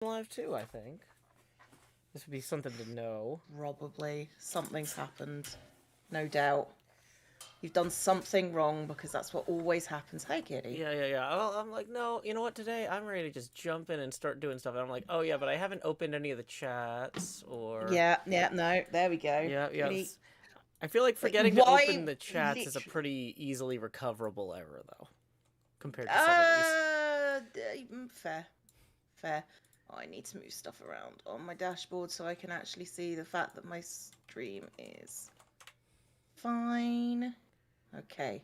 live too, I think. This would be something to know. Probably. Something's happened. No doubt. You've done something wrong because that's what always happens. Hey, kitty. Yeah. Well, I'm like, no, you know what, today I'm ready to just jump in and start doing stuff. And I'm like, oh yeah, but I haven't opened any of the chats or... Yeah, no, there we go. Yeah. Kitty. I feel like forgetting to open the chats is a pretty easily recoverable error, though, compared to some of these. Fair. Oh, I need to move stuff around on my dashboard so I can actually see the fact that my stream is fine. Okay.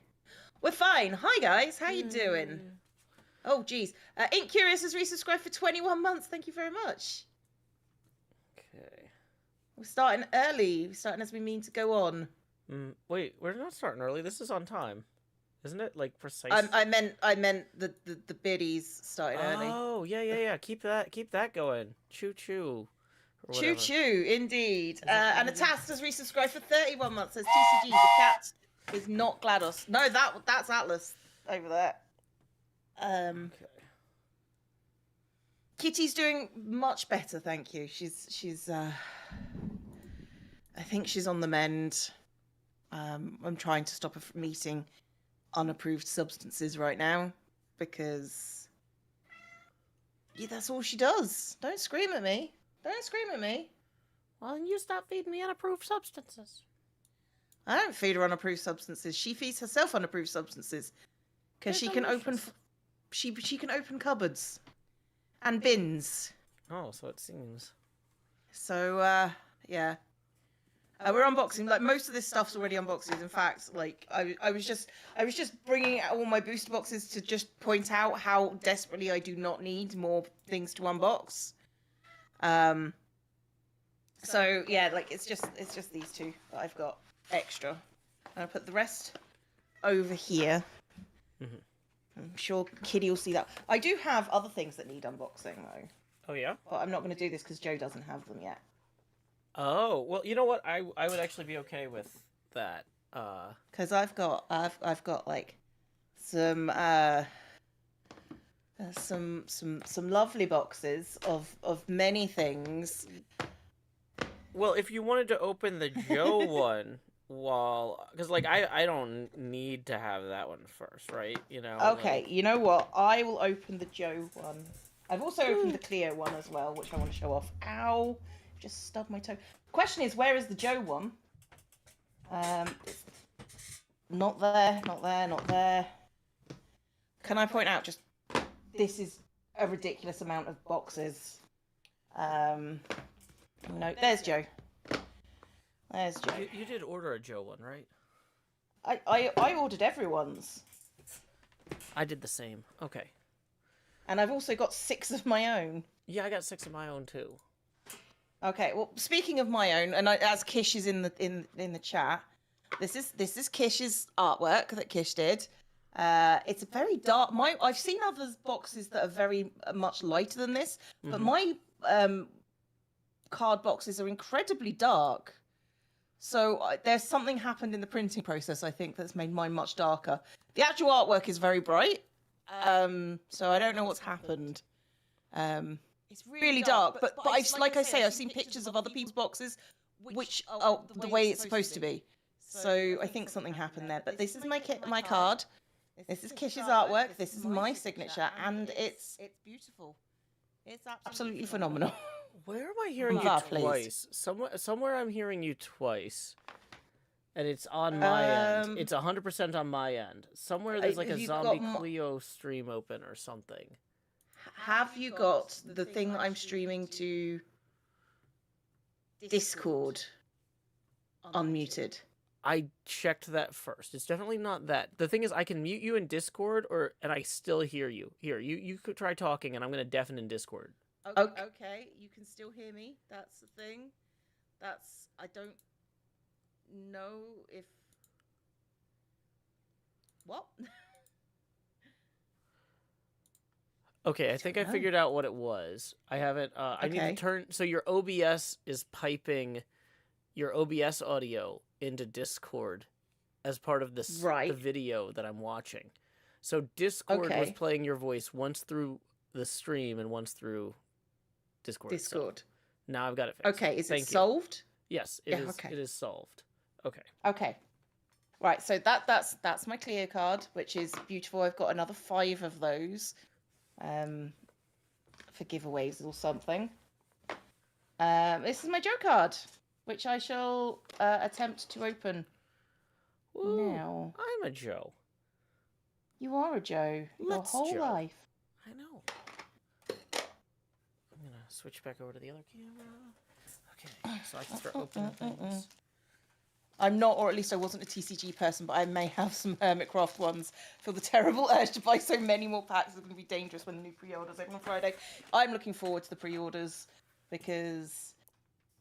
We're fine. Hi, guys. How you doing? Oh, geez. Ink Curious has resubscribed for 21 months. Thank you very much. Okay. We're starting early. We're starting as we mean to go on. Wait, we're not starting early. This is on time. Isn't it, like, precise? I meant the biddies started early. Oh, yeah. Keep that going. Choo-choo. Choo-choo, indeed. And Atast has resubscribed for 31 months. Says TCG, the cat is not GLaDOS. No, that's Atlas over there. Okay. Kitty's doing much better, thank you. She's I think she's on the mend. I'm trying to stop her from eating unapproved substances right now because that's all she does. Don't scream at me. Well, then you stop feeding me unapproved substances. I don't feed her unapproved substances. She feeds herself unapproved substances because she can open she can open cupboards and bins. Oh, so it seems. So yeah. We're unboxing. Like, most of this stuff's already unboxed. In fact, like, I was just bringing out all my booster boxes to just point out how desperately I do not need more things to unbox. So yeah, like, it's just these two that I've got extra. I'll put the rest over here. I'm sure Kitty will see that. I do have other things that need unboxing though. Oh yeah? But I'm not going to do this because Joe doesn't have them yet. Oh, well, you know what? I would actually be okay with that. Because I've got like some lovely boxes of many things. Well, if you wanted to open the Joe one because like I don't need to have that one first, right? You know. Okay, like... you know what? I will open the Joe one. I've also opened the Cleo one as well, which I want to show off. Ow. Just stubbed my toe. Question is, where is the Joe one? Not there. Can I point out just this is a ridiculous amount of boxes. No, there's Joe. There's Joe. You did order a Joe one, right? I ordered everyone's. I did the same. Okay. And I've also got 6 of my own. Yeah, I got 6 of my own too. Okay, well, speaking of my own, and as Kish is in the chat, this is Kish's artwork that Kish did. It's a very dark. I've seen other boxes that are very much lighter than this, but my card boxes are incredibly dark. So there's something happened in the printing process, I think, that's made mine much darker. The actual artwork is very bright, so I don't know what's happened. It's really dark, but like I say, I've seen pictures of other people's boxes, which are the way it's supposed to be. So I think something happened there. But this is my card. This is Kish's artwork. This is my signature, and it's beautiful. It's absolutely phenomenal. Where am I hearing you twice? Somewhere I'm hearing you twice, and it's on my end. It's 100% on my end. Somewhere there's like a ZombieCleo stream open or something. Have you got the thing that I'm streaming to Discord unmuted? I checked that first. It's definitely not that. The thing is, I can mute you in Discord, and I still hear you. Here, you could try talking, and I'm going to deafen in Discord. Okay, you can still hear me. That's the thing. I don't know if... What? Okay, I think I figured out what it was. I haven't... I need to turn... So your OBS is piping your OBS audio into Discord as part of this the video that I'm watching. So Discord was playing your voice once through the stream and once through Discord. Discord. Itself. Now I've got it fixed. Okay, is it Thank solved? You. Yes, it is. Okay. It is solved. Okay. Okay. Right, so that's my Cleo card, which is beautiful. I've got another 5 of those, for giveaways or something. This is my Joe card, which I shall attempt to open now. I'm a Joe. You are a Joe. Your whole Joe. life. I know. I'm gonna switch back over to the other camera. Okay, so I can start opening things. I'm not, or at least I wasn't a TCG person, but I may have some HermitCraft ones. Feel the terrible urge to buy so many more packs. It's going to be dangerous when the new pre-orders open on Friday. I'm looking forward to the pre-orders because,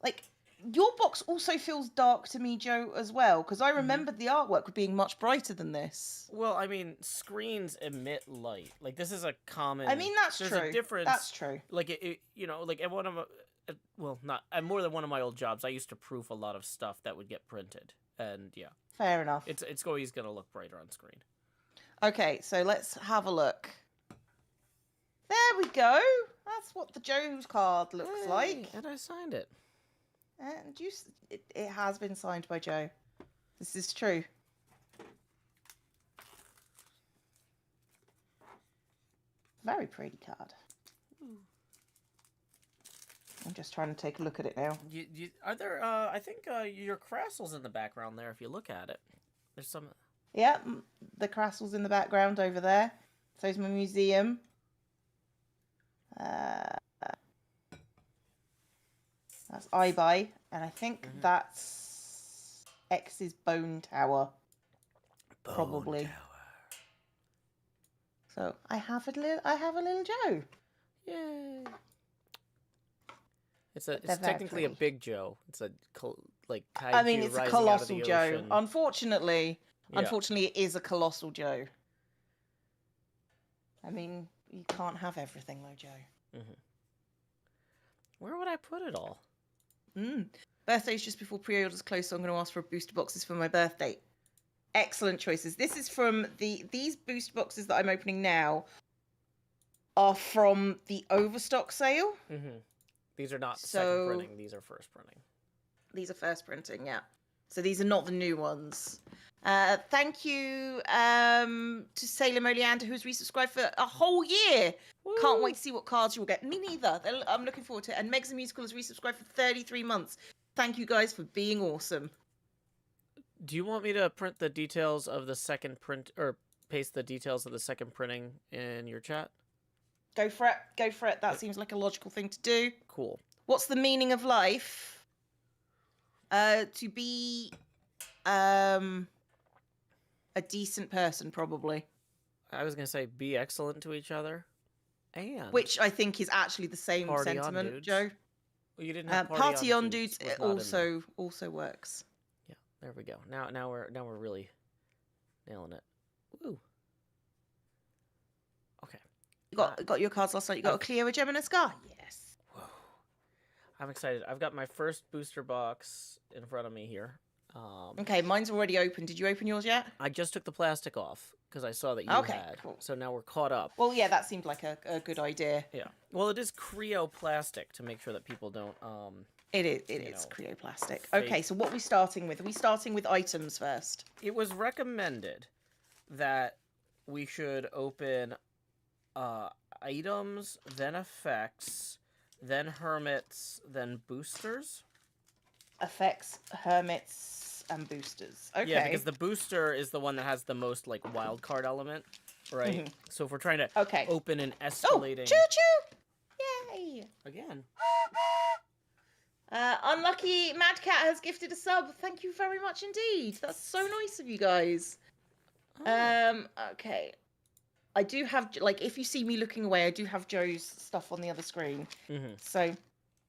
like, your box also feels dark to me, Joe, as well, because I remembered the artwork being much brighter than this. Well, I mean, screens emit light. Like, this is a common... I mean, that's There's true. a difference. That's true. Like, like, at one of... well, not... At more than one of my old jobs, I used to proof a lot of stuff that would get printed. And, yeah. Fair enough. It's always going to look brighter on screen. Okay, so let's have a look. There we go. That's what the Joe's card looks like. And I signed it. And it has been signed by Joe. This is true. Very pretty card. I'm just trying to take a look at it now. Are there, I think your Crastle's in the background there if you look at it. There's some... Yeah, the Crastle's in the background over there. So is my museum. That's iBuy, and I think that's X's Bone Tower. Probably. So I have a little Joe. Yay. It's technically a big Joe. It's a kaiju I mean, it's a colossal Joe. Ocean. Unfortunately, it is a colossal Joe. I mean, you can't have everything though, Joe. Where would I put it all? Birthday's just before pre-orders close, so I'm going to ask for booster boxes for my birthday. Excellent choices. This is from these booster boxes that I'm opening now are from the Overstock sale. These are not second printing. These are first printing. These are first printing, yeah. So these are not the new ones. Thank you to Salem Oleander, who's resubscribed for a whole year. Woo. Can't wait to see what cards you'll get. Me neither. I'm looking forward to it. And Megs the Musical has resubscribed for 33 months. Thank you guys for being awesome. Do you want me to print the details of the second print, or paste the details of the second printing in your chat? Go for it. Go for it. That seems like a logical thing to do. Cool. What's the meaning of life? To be a decent person, probably. I was going to say be excellent to each other. And which I think is actually the same sentiment, Joe. Well, you didn't have party on dudes. It also works. Yeah, there we go. Now we're really nailing it. Woo. Okay. You got your cards last night. You got a Cleo, a gem, and a scar. Yes. Whoa. I'm excited. I've got my first booster box in front of me here. Okay, mine's already open. Did you open yours yet? I just took the plastic off because I saw that you had. Cool. So now we're caught up. Well, yeah, that seemed like a good idea. Yeah. Well, it is Creo plastic to make sure that people don't. It is Creo plastic. Okay, so what are we starting with? Are we starting with items first? It was recommended that we should open items, then effects, then hermits, then boosters. Effects, hermits, and boosters. Okay. Yeah, because the booster is the one that has the most like wild card element, right? So if we're trying to open an escalating. Oh, choo-choo! Yay! Again. Unlucky Mad Cat has gifted a sub. Thank you very much indeed. That's so nice of you guys. Okay. I do have, like, if you see me looking away, I do have Joe's stuff on the other screen. So,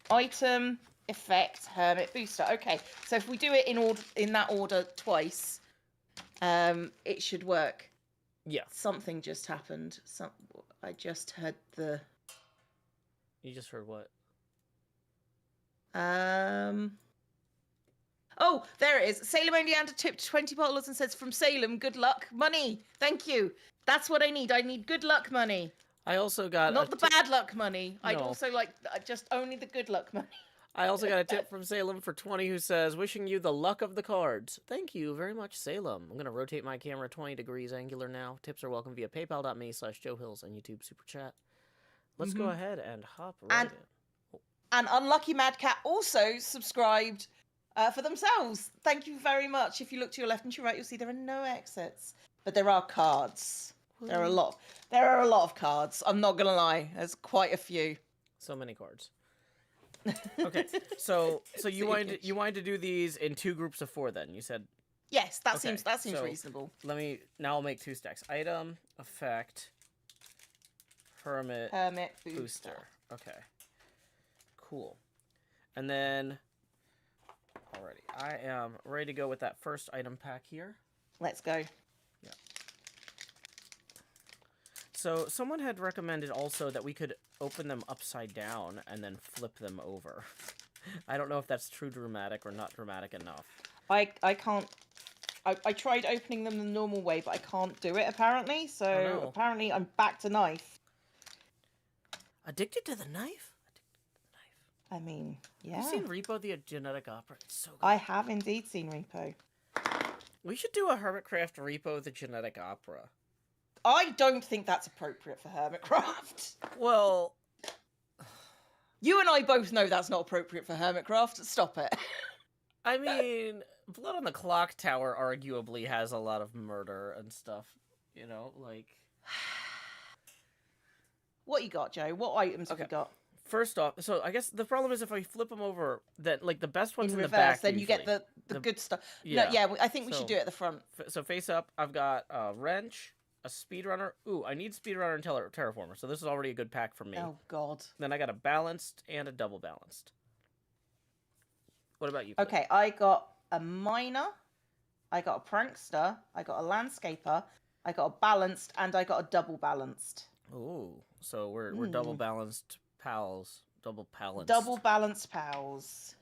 item, effect, hermit, booster. Okay, so if we do it in that order twice, it should work. Yeah. Something just happened. I just heard the... You just heard what? Oh, there it is. Salem Oleander tipped 20 bottles and says, from Salem, good luck, money. Thank you. That's what I need. I need good luck money. I also got not the bad luck money. No. I'd also like just only the good luck money. I also got a tip from Salem for 20 who says, wishing you the luck of the cards. Thank you very much, Salem. I'm going to rotate my camera 20 degrees angular now. Tips are welcome via paypal.me/JoeHills and YouTube Super Chat. Let's go ahead and hop right in. And Unlucky Mad Cat also subscribed for themselves. Thank you very much. If you look to your left and to your right, you'll see there are no exits. But there are cards. There are a lot. There are a lot of cards. I'm not going to lie. There's quite a few. So many cards. Okay, so you wanted to do these in 2 groups of 4 then, you said? Yes, that seems reasonable. Now I'll make 2 stacks. Item, effect, Hermit booster. Okay. Cool. And then, alrighty, I am ready to go with that first item pack here. Let's go. Yeah. So someone had recommended also that we could open them upside down and then flip them over. I don't know if that's true dramatic or not dramatic enough. I can't. I tried opening them the normal way, but I can't do it apparently. So apparently I'm back to knife. Addicted to the knife? I mean, yeah. Have you seen Repo the Genetic Opera? It's so good. I have indeed seen Repo. We should do a HermitCraft Repo the Genetic Opera. I don't think that's appropriate for HermitCraft. Well, you and I both know that's not appropriate for HermitCraft. Stop it. I mean, Blood on the Clock Tower arguably has a lot of murder and stuff. You know, like... What you got, Joe? What items have you got? First off, so I guess the problem is if I flip them over, that like the best ones in reverse, the back. Then you get the good stuff. Yeah, no, yeah. I think we should do it at the front. So face up, I've got a wrench, a speedrunner. Ooh, I need speedrunner and terraformer. So this is already a good pack for me. Oh God. Then I got a balanced and a double balanced. What about you? Okay, I got a miner, I got a prankster, I got a landscaper, I got a balanced, and I got a double balanced. Ooh, so we're double balanced pals. Double balanced. Double balanced pals.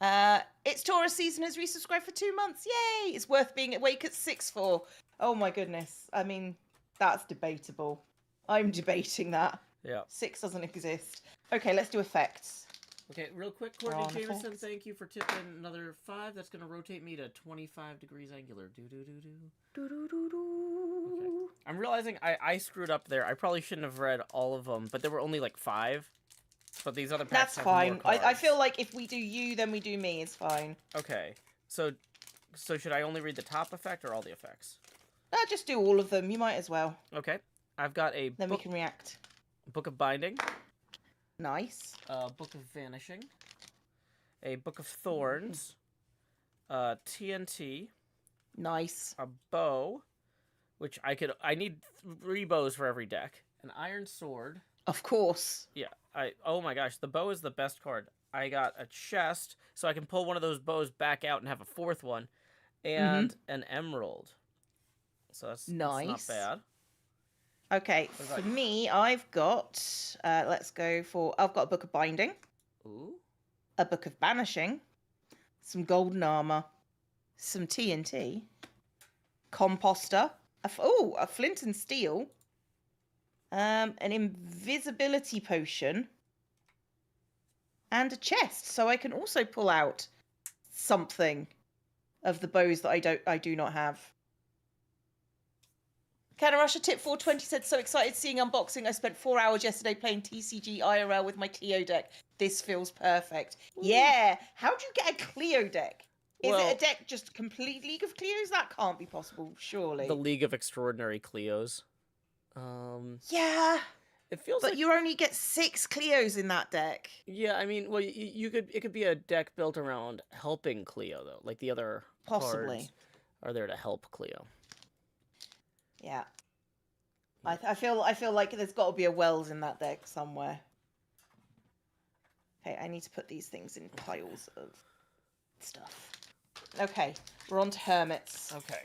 It's Taurus season has resubscribed for 2 months. Yay! It's worth being awake at 6 for. Oh my goodness. I mean, that's debatable. I'm debating that. Yeah. 6 doesn't exist. Okay, let's do effects. Okay, real quick, Courtney Jameson, thank you for tipping another 5. That's going to rotate me to 25 degrees angular. Okay. I'm realizing I screwed up there. I probably shouldn't have read all of them, but there were only like 5. But these other packs have fine. More cards. I feel like if we do you, then we do me. It's fine. Okay. So should I only read the top effect or all the effects? Just do all of them. You might as well. Okay. I've got a Then we can react. Book of Binding. Nice. A Book of Vanishing. A Book of Thorns. TNT. Nice. A bow, which I need 3 bows for every deck. An Iron Sword. Of course. Yeah. Oh my gosh, the bow is the best card. I got a chest, so I can pull one of those bows back out and have a 4th one. And an emerald. So that's not bad. Okay, for me, I've got, let's go for, I've got a Book of Binding. Ooh. A Book of Banishing. Some golden armor. Some TNT. Composter. A flint and steel. An invisibility potion. And a chest. So I can also pull out something of the bows that I do not have. Canarusha Tip 420 said, so excited seeing unboxing. I spent 4 hours yesterday playing TCG IRL with my Clio deck. This feels perfect. Ooh. Yeah. How'd you get a Clio deck? Is it a deck just complete League of Cleos? That can't be possible, surely. The League of Extraordinary Cleos. Yeah. It feels like you only get 6 Cleos in that deck. Yeah, I mean, well, it could be a deck built around helping Cleo, though. Like the other cards are there to help Cleo. Yeah. I feel like there's got to be a Wells in that deck somewhere. Okay, I need to put these things in piles of stuff. Okay, we're on to Hermits. Okay.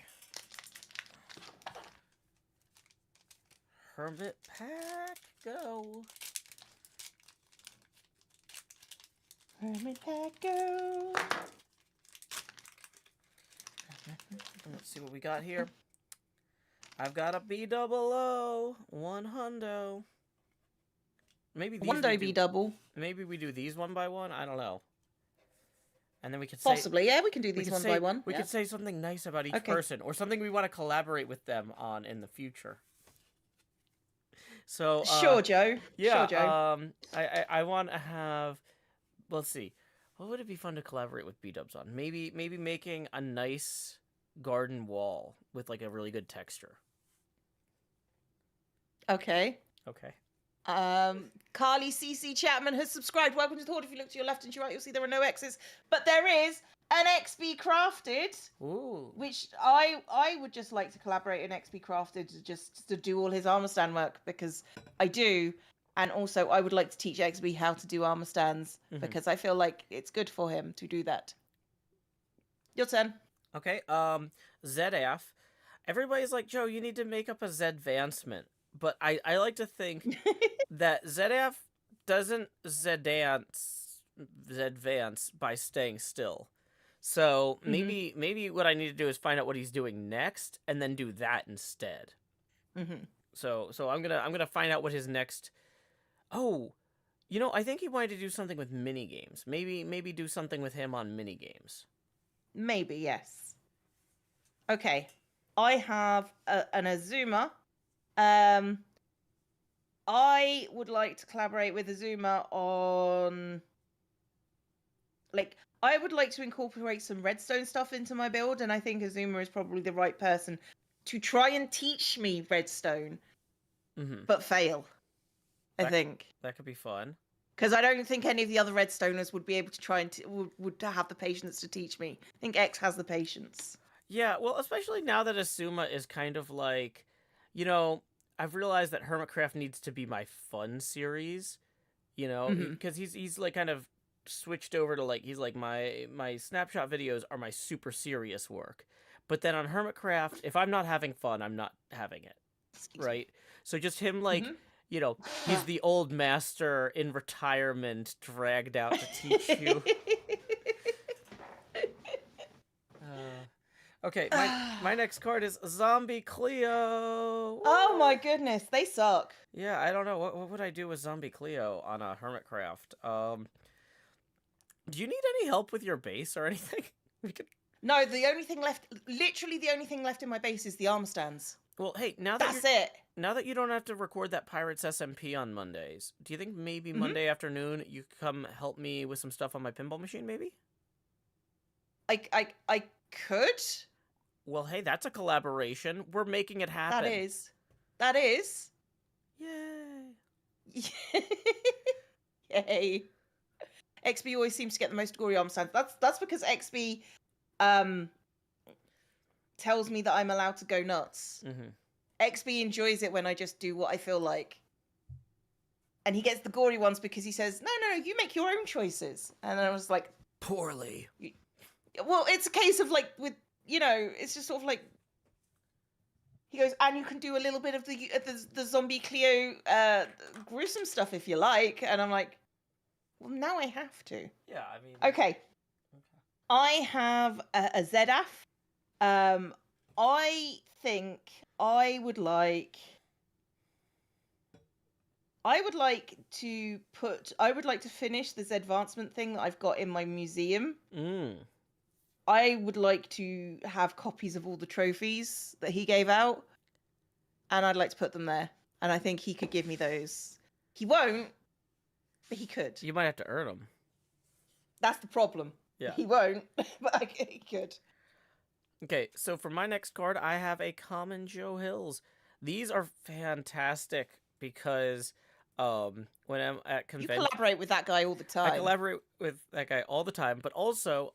Hermit pack, go. Hermit pack, go. Let's see what we got here. I've got a B-double-O, 100. Maybe these One day be double. Maybe we do these one by one. I don't know. And then we could possibly, yeah, we can do these one by one. We could say something nice about each person, or something we want to collaborate with them on in the future. So sure, Joe. Yeah. Sure, Joe. I want to have. Let's see. What would it be fun to collaborate with B-dubs on? Maybe making a nice garden wall with like a really good texture. Okay. Okay. Carly CC Chapman has subscribed. Welcome to the Horde. If you look to your left and to your right, you'll see there are no X's, but there is an XB Crafted. Ooh. Which I would just like to collaborate in XB Crafted to do all his armor stand work, because I do, and also I would like to teach XB how to do armor stands, because I feel like it's good for him to do that. Your turn. Okay. ZF. Everybody's like, Joe, you need to make up a Z-advancement. But I like to think that ZF doesn't Z-advance by staying still. So maybe what I need to do is find out what he's doing next and then do that instead. So I'm gonna find out what his next. Oh, I think he wanted to do something with mini games. Maybe do something with him on mini games. Maybe, yes. Okay, I have an Azuma. I would like to collaborate with Azuma on, like, I would like to incorporate some redstone stuff into my build, and I think Azuma is probably the right person to try and teach me redstone, but fail. I think that could be fun, because I don't think any of the other redstoners would be able to try and would have the patience to teach me. I think X has the patience. Yeah, well, especially now that Azuma is kind of like, I've realized that HermitCraft needs to be my fun series, because he's like kind of switched over to like, he's like my snapshot videos are my super serious work. But then on HermitCraft, if I'm not having fun, I'm not having it. Right? So just him like, he's the old master in retirement dragged out to teach you. Okay, my next card is ZombieCleo. Oh my goodness, they suck. Yeah, I don't know. What would I do with ZombieCleo on a HermitCraft? Do you need any help with your base or anything? No, the only thing left in my base is the armor stands. Well, hey, now that you don't have to record that Pirates SMP on Mondays, do you think maybe Monday afternoon you could come help me with some stuff on my pinball machine, maybe? I could. Well, hey, that's a collaboration. We're making it happen. That is. Yay. Yay. XB always seems to get the most gory arm stands. That's because XB tells me that I'm allowed to go nuts. XB enjoys it when I just do what I feel like. And he gets the gory ones because he says, no, you make your own choices. And I was like, poorly. Well, it's a case of like with, it's just sort of like, he goes, and you can do a little bit of the ZombieCleo gruesome stuff if you like. And I'm like, well, now I have to. Yeah, I mean. Okay. I have a ZF. I think I would like to finish this advancement thing that I've got in my museum. I would like to have copies of all the trophies that he gave out, and I'd like to put them there. And I think he could give me those. He won't, but he could. You might have to earn them. That's the problem. Yeah. He won't, but he could. Okay, so for my next card, I have a Common Joe Hills. These are fantastic because when I'm at convention, you collaborate with that guy all the time. I collaborate with that guy all the time, but also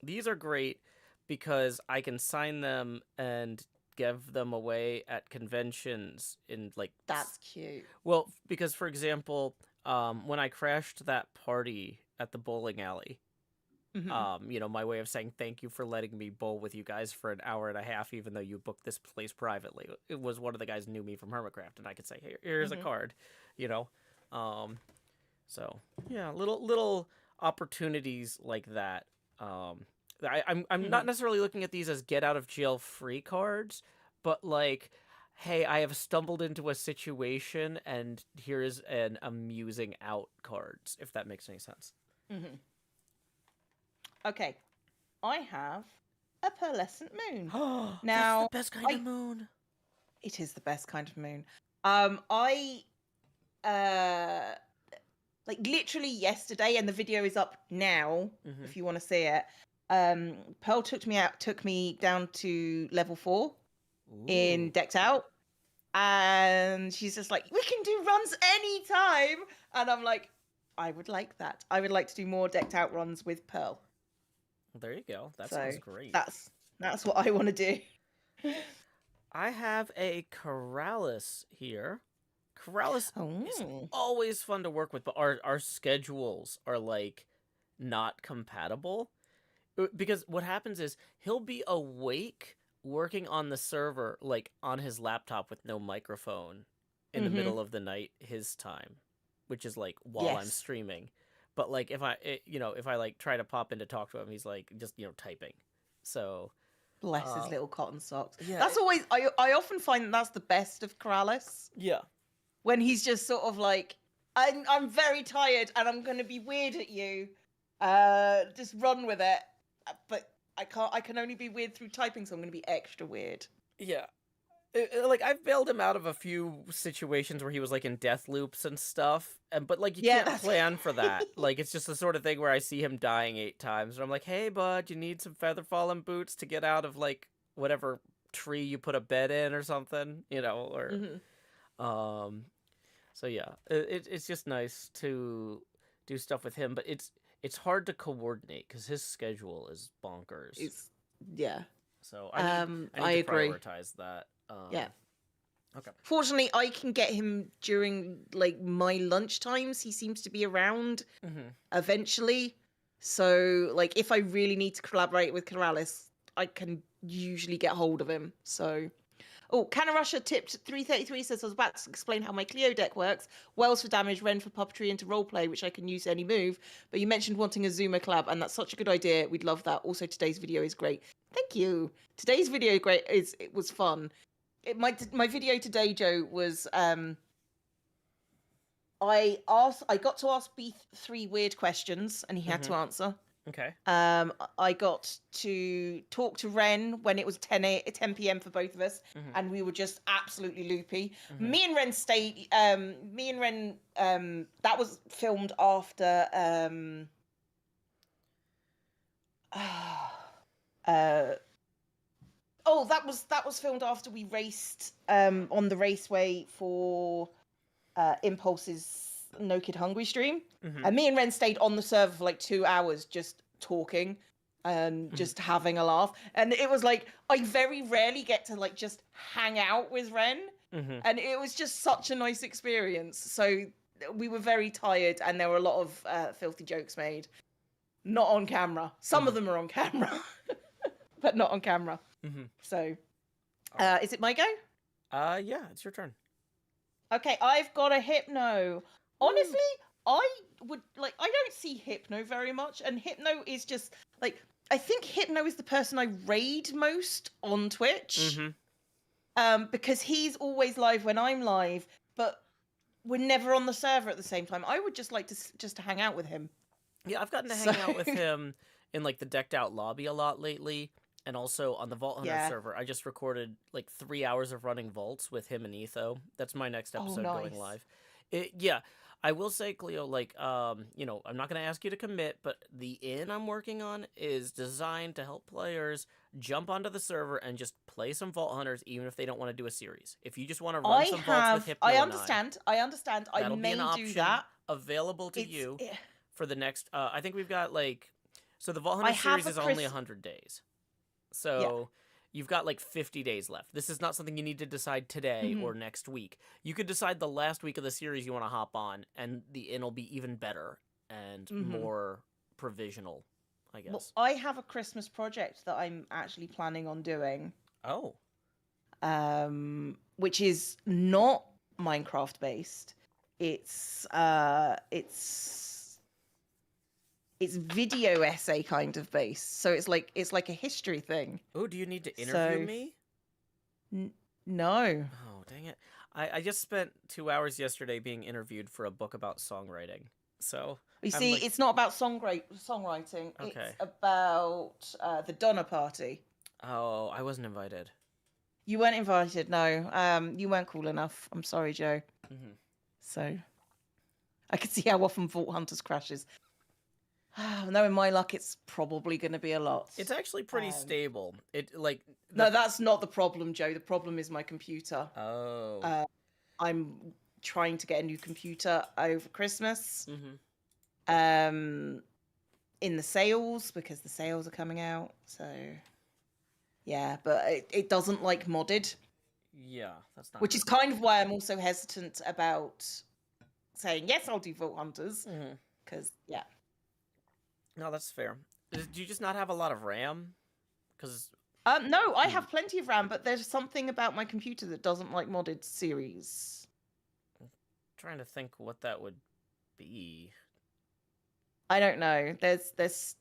these are great because I can sign them and give them away at conventions in like. That's cute. Well, because for example, when I crashed that party at the bowling alley. My way of saying thank you for letting me bowl with you guys for an hour and a half, even though you booked this place privately. It was one of the guys who knew me from HermitCraft, and I could say, here's a card, So yeah, little opportunities like that. I'm not necessarily looking at these as get out of jail free cards, but like hey, I have stumbled into a situation, and here is an amusing out cards, if that makes any sense. Mm-hmm. Okay, I have a pearlescent moon. That's the best kind of moon. It is the best kind of moon. I like literally yesterday, and the video is up now if you want to see it. Pearl took me down to level 4 in Decked Out, and she's just like, we can do runs anytime, and I'm like, I would like that. I would like to do more Decked Out runs with Pearl. Well, there you go. That sounds great. That's what I want to do. I have a Corrales here. Corrales is always fun to work with, but our schedules are like not compatible. Because what happens is he'll be awake working on the server, like on his laptop with no microphone in the middle of the night, his time, which is like while I'm streaming. But like if I like try to pop in to talk to him, he's like just, typing. So bless his little cotton socks. Yeah, that's always, I often find that's the best of Corrales. Yeah. When he's just sort of like, I'm very tired and I'm going to be weird at you. Just run with it. But I can only be weird through typing, so I'm going to be extra weird. Yeah. Like, I've bailed him out of a few situations where he was, like, in death loops and stuff. But, like, you can't plan for that. Like, it's just the sort of thing where I see him dying 8 times. And I'm like, hey, bud, you need some feather fallen boots to get out of, like, whatever tree you put a bed in or something, or... So, yeah. It's just nice to do stuff with him. But it's hard to coordinate because his schedule is bonkers. Yeah. So I need to agree. prioritize that. Yeah. Okay. Fortunately, I can get him during like my lunch times. He seems to be around eventually. So like if I really need to collaborate with Corrales, I can usually get hold of him. So Canarusha tipped 333 says, I was about to explain how my Cleo deck works. Wells for damage, Ren for puppetry into roleplay, which I can use any move. But you mentioned wanting a Zuma collab, and that's such a good idea. We'd love that. Also, today's video is great. Thank you. Today's video it was fun. My video today, Joe, was I got to ask Beef 3 weird questions, and he had to answer. Okay. I got to talk to Ren when it was 10 p.m. for both of us, and we were just absolutely loopy. Me and Ren stayed. That was filmed after. That was filmed after we raced on the raceway for Impulse's No Kid Hungry stream. And me and Ren stayed on the server for like 2 hours just talking and just having a laugh. And it was like, I very rarely get to like just hang out with Ren. And it was just such a nice experience. So we were very tired and there were a lot of filthy jokes made. Not on camera. Some of them are on camera, but not on camera. So is it my go? Yeah, it's your turn. Okay, I've got a Hypno. Honestly, I don't see Hypno very much, and Hypno is just like, I think Hypno is the person I raid most on Twitch. Because he's always live when I'm live, but we're never on the server at the same time. I would just like to hang out with him. Yeah, I've gotten to hang out with him in like the Decked Out lobby a lot lately, and also on the Vault Hunter server. I just recorded like 3 hours of running vaults with him and Etho. That's my next episode going live. I will say, Cleo, like, I'm not going to ask you to commit, but the inn I'm working on is designed to help players jump onto the server and just play some Vault Hunters, even if they don't want to do a series. If you just want to run some vaults with Hypno I understand. I may do that. Available to you for the next, I think we've got, like, so the Vault Hunter series is only 100 days. So... You've got like 50 days left. This is not something you need to decide today or next week. You could decide the last week of the series you want to hop on, and the inn will be even better and more provisional, I guess. Well, I have a Christmas project that I'm actually planning on doing. Oh. Which is not Minecraft based. It's video essay kind of based, so it's like a history thing. Oh, do you need to interview me? No. Oh dang it. I just spent 2 hours yesterday being interviewed for a book about songwriting. So You see, it's not about songwriting. Okay. It's about the Donner Party. Oh, I wasn't invited. You weren't invited, no. You weren't cool enough. I'm sorry, Joe. Mm-hmm. So I can see how often Vault Hunters crashes. Knowing my luck, it's probably going to be a lot. It's actually pretty stable. No, that's not the problem, Joe. The problem is my computer. Oh. I'm trying to get a new computer over Christmas. Mm-hmm. In the sales, because the sales are coming out. So yeah, but it doesn't like modded. Yeah, that's not. Which is kind of why I'm also hesitant about saying yes, I'll do Vault Hunters. Because yeah. No, that's fair. Do you just not have a lot of RAM? Because no, I have plenty of RAM, but there's something about my computer that doesn't like modded series. I'm trying to think what that would be. I don't know. There's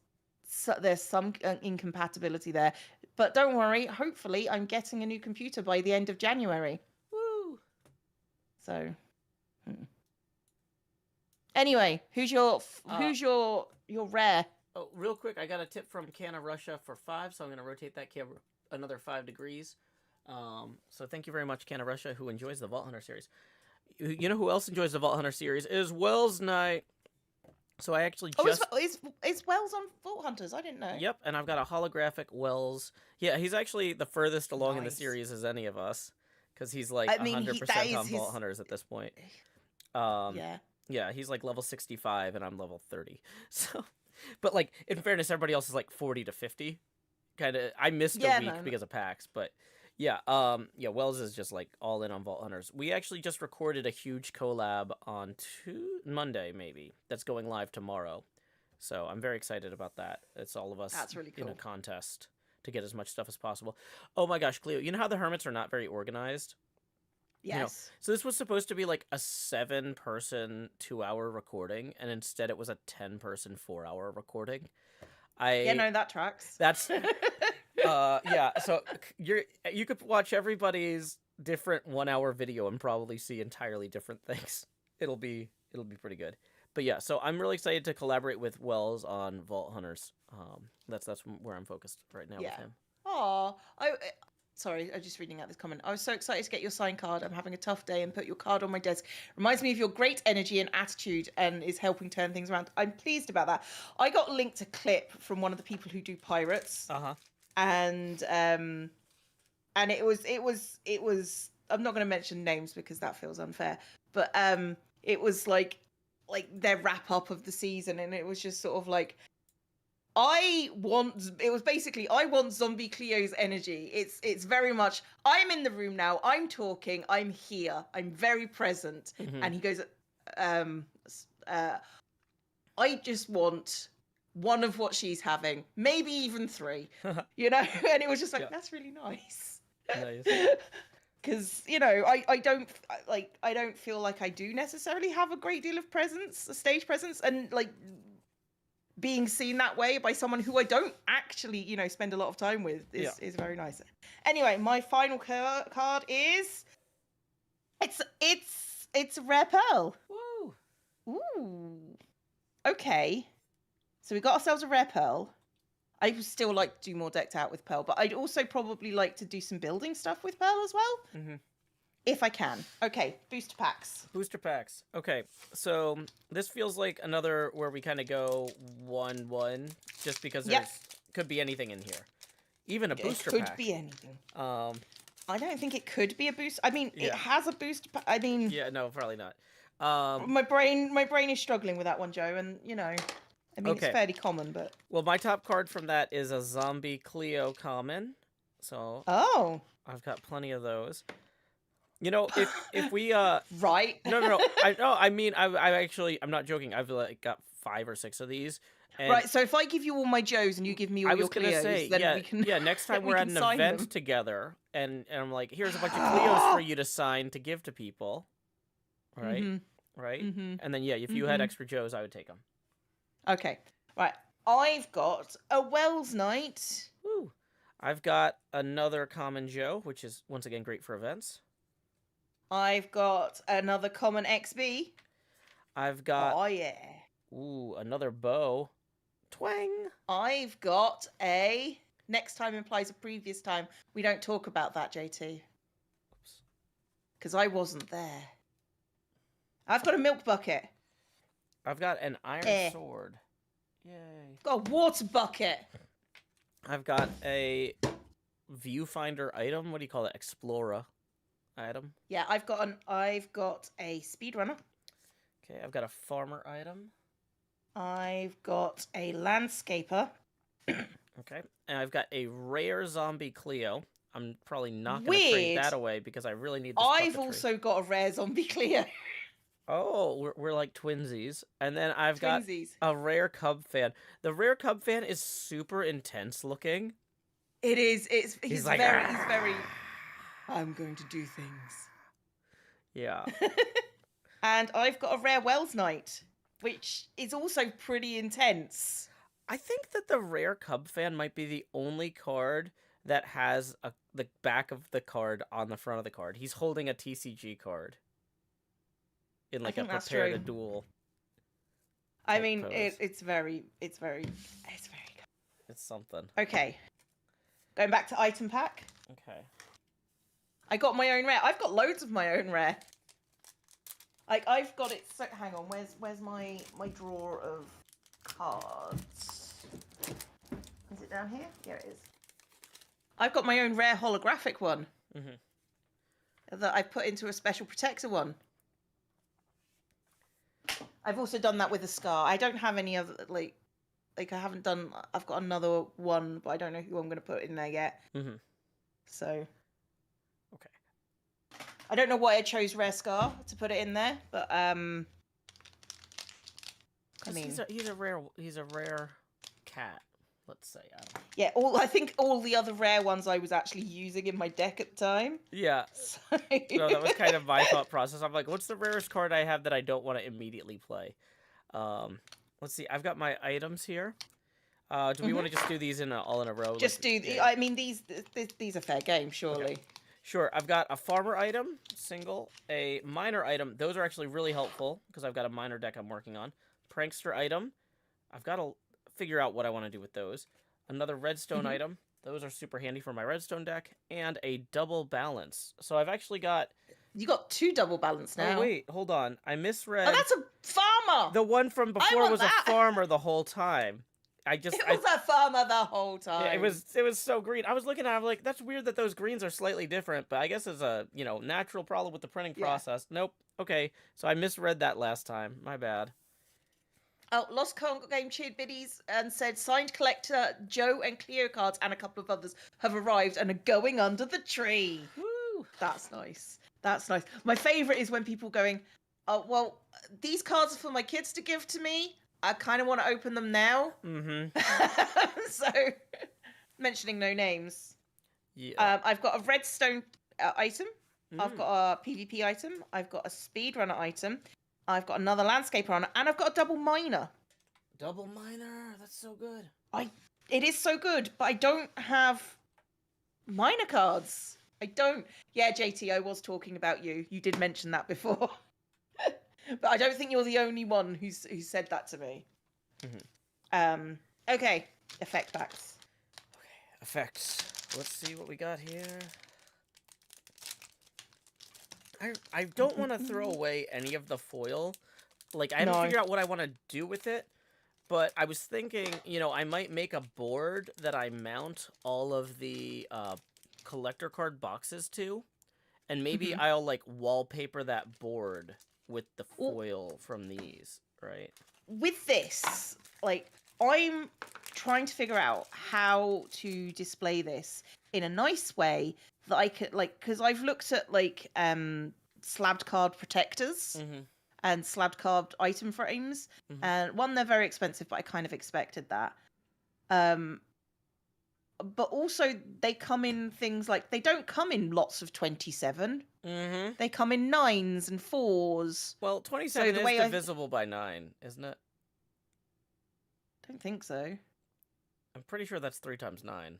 some incompatibility there, but don't worry. Hopefully, I'm getting a new computer by the end of January. Woo! So, anyway, who's your rare? Oh, real quick, I got a tip from Canna Russia for 5, so I'm going to rotate that camera another 5 degrees. So thank you very much, Canna Russia, who enjoys the Vault Hunter series. You know who else enjoys the Vault Hunter series is Wells Knight. So I actually just... Oh, is Wells on Vault Hunters? I didn't know. Yep, and I've got a holographic Wells. Yeah, he's actually the furthest along in the series as any of us, because he's like 100% on Vault Hunters at this point. Yeah, he's like level 65, and I'm level 30. So... But, like, in fairness, everybody else is, like, 40 to 50. Kind of, I missed a week because of PAX, but, yeah, Wells is just, like, all in on Vault Hunters. We actually just recorded a huge collab on Monday, maybe, that's going live tomorrow. So, I'm very excited about that. It's all of us that's really cool. In a contest to get as much stuff as possible. Oh my gosh, Cleo, you know how the Hermits are not very organized? Yes. You know, so this was supposed to be like a 7-person 2-hour recording, and instead it was a 10-person 4-hour recording. That tracks. That's yeah. So you could watch everybody's different 1-hour video and probably see entirely different things. It'll be pretty good. But yeah, so I'm really excited to collaborate with Wells on Vault Hunters. That's where I'm focused right now with him. Oh, sorry, I'm just reading out this comment. I was so excited to get your signed card. I'm having a tough day and put your card on my desk. Reminds me of your great energy and attitude and is helping turn things around. I'm pleased about that. I got linked a clip from one of the people who do pirates. And it was I'm not going to mention names because that feels unfair. But it was like their wrap up of the season, and it was just sort of like, I want ZombieCleo's energy. It's very much, I'm in the room now, I'm talking, I'm here, I'm very present. And he goes, I just want one of what she's having, maybe even 3, you know? And it was just like, that's really nice. Because, you know, I don't feel like I do necessarily have a great deal of presence, a stage presence, and like being seen that way by someone who I don't actually, you know, spend a lot of time with is very nice. Anyway, my final card is it's a rare pearl. Woo! Ooh. Okay. So we got ourselves a rare pearl. I would still like to do more decked out with pearl, but I'd also probably like to do some building stuff with pearl as well. If I can. Okay, booster packs. Booster packs. Okay, so this feels like another where we kind of go 1-1, just because there's could be anything in here. Even a booster pack. Could be anything. I don't think it could be a boost. I mean, it has a booster pack. I mean... Yeah, no, probably not. My brain is struggling with that one, Joe, and, you know... I mean, it's fairly common, but... Well, my top card from that is a ZombieCleo common. So... Oh! I've got plenty of those. You know, if we right. No. I mean, I'm not joking. I've like got 5 or 6 of these. And right. So if I give you all my Joes and you give me all your Cleos, then we can. Next time we're at an event together, and I'm like, here's a bunch of Cleos for you to sign to give to people. Right. Right. And then if you had extra Joes, I would take them. Okay. Right. I've got a Wells Knight. Woo. I've got another common Joe, which is once again great for events. I've got another common XB. I've got... Oh, yeah. Ooh, another bow. Twang! I've got a... Next time implies a previous time. We don't talk about that, JT. Oops. Because I wasn't there. I've got a milk bucket. I've got an iron sword. Yay. I've got a water bucket. I've got a viewfinder item. What do you call it? Explorer item. Yeah, I've got a speedrunner. Okay, I've got a farmer item. I've got a landscaper. Okay, and I've got a rare ZombieCleo. I'm probably not going to trade that away because I really need this I've puppetry. also got a rare ZombieCleo. Oh, we're like twinsies. And then I've got a rare cub fan. The rare cub fan is super intense looking. It is. He's like, very. I'm going to do things. Yeah. And I've got a rare Wells Knight, which is also pretty intense. I think that the rare cub fan might be the only card that has the back of the card on the front of the card. He's holding a TCG card. In like a prepare to duel. I mean, it's very good. It's something. Okay. Going back to item pack. Okay. I got my own rare. I've got loads of my own rare. Like I've got it. So hang on. Where's my drawer of cards? Is it down here? Here it is. I've got my own rare holographic one. That I put into a special protector one. I've also done that with a scar. I don't have any other, like I haven't done, I've got another one, but I don't know who I'm going to put in there yet. So. Okay. I don't know why I chose rare scar to put it in there, but, I mean. He's a rare cat, let's say. I don't know. Yeah, I think all the other rare ones I was actually using in my deck at the time. Yeah. So that was kind of my thought process. I'm like, what's the rarest card I have that I don't want to immediately play? Let's see. I've got my items here. Do we want to just do these all in a row? Just I mean, these are fair game, surely. Okay. Sure. I've got a farmer item, single, a miner item. Those are actually really helpful because I've got a miner deck I'm working on. Prankster item. I've got to figure out what I want to do with those. Another redstone item. Those are super handy for my redstone deck. And a double balance. So I've actually got... You got 2 double balance now. Oh, wait. Hold on. I misread... Oh, that's a farmer! The one from before was a farmer the whole time. It was a farmer the whole time. Yeah, it was so green. I was looking at it, I'm like, that's weird that those greens are slightly different, but I guess it's a, natural problem with the printing process. Nope. Okay. So I misread that last time. My bad. Oh, Lost Congo Game cheered biddies and said signed collector Joe and Cleo cards and a couple of others have arrived and are going under the tree. Woo! That's nice. That's nice. My favourite is when people going, oh, well, these cards are for my kids to give to me. I kind of want to open them now. So, mentioning no names. Yeah. I've got a redstone item. I've got a PvP item. I've got a speedrunner item. I've got another landscaper on it, and I've got a double miner. Double miner? That's so good. It is so good, but I don't have miner cards. I don't. Yeah, JT, I was talking about you. You did mention that before. But I don't think you're the only one who said that to me. Okay. Effect packs. Okay, effects. Let's see what we got here. I don't want to throw away any of the foil. Like, I haven't figured out what I want to do with it. But I was thinking, I might make a board that I mount all of the collector card boxes to. And maybe I'll, wallpaper that board with the foil from these, right? With this, I'm trying to figure out how to display this in a nice way that I could, because I've looked at, slabbed card protectors and slabbed card item frames. And one, they're very expensive, but I kind of expected that. But also, they come in things they don't come in lots of 27. They come in 9s and 4s. Well, 27 is divisible by 9, isn't it? Don't think so. I'm pretty sure that's 3 times 9.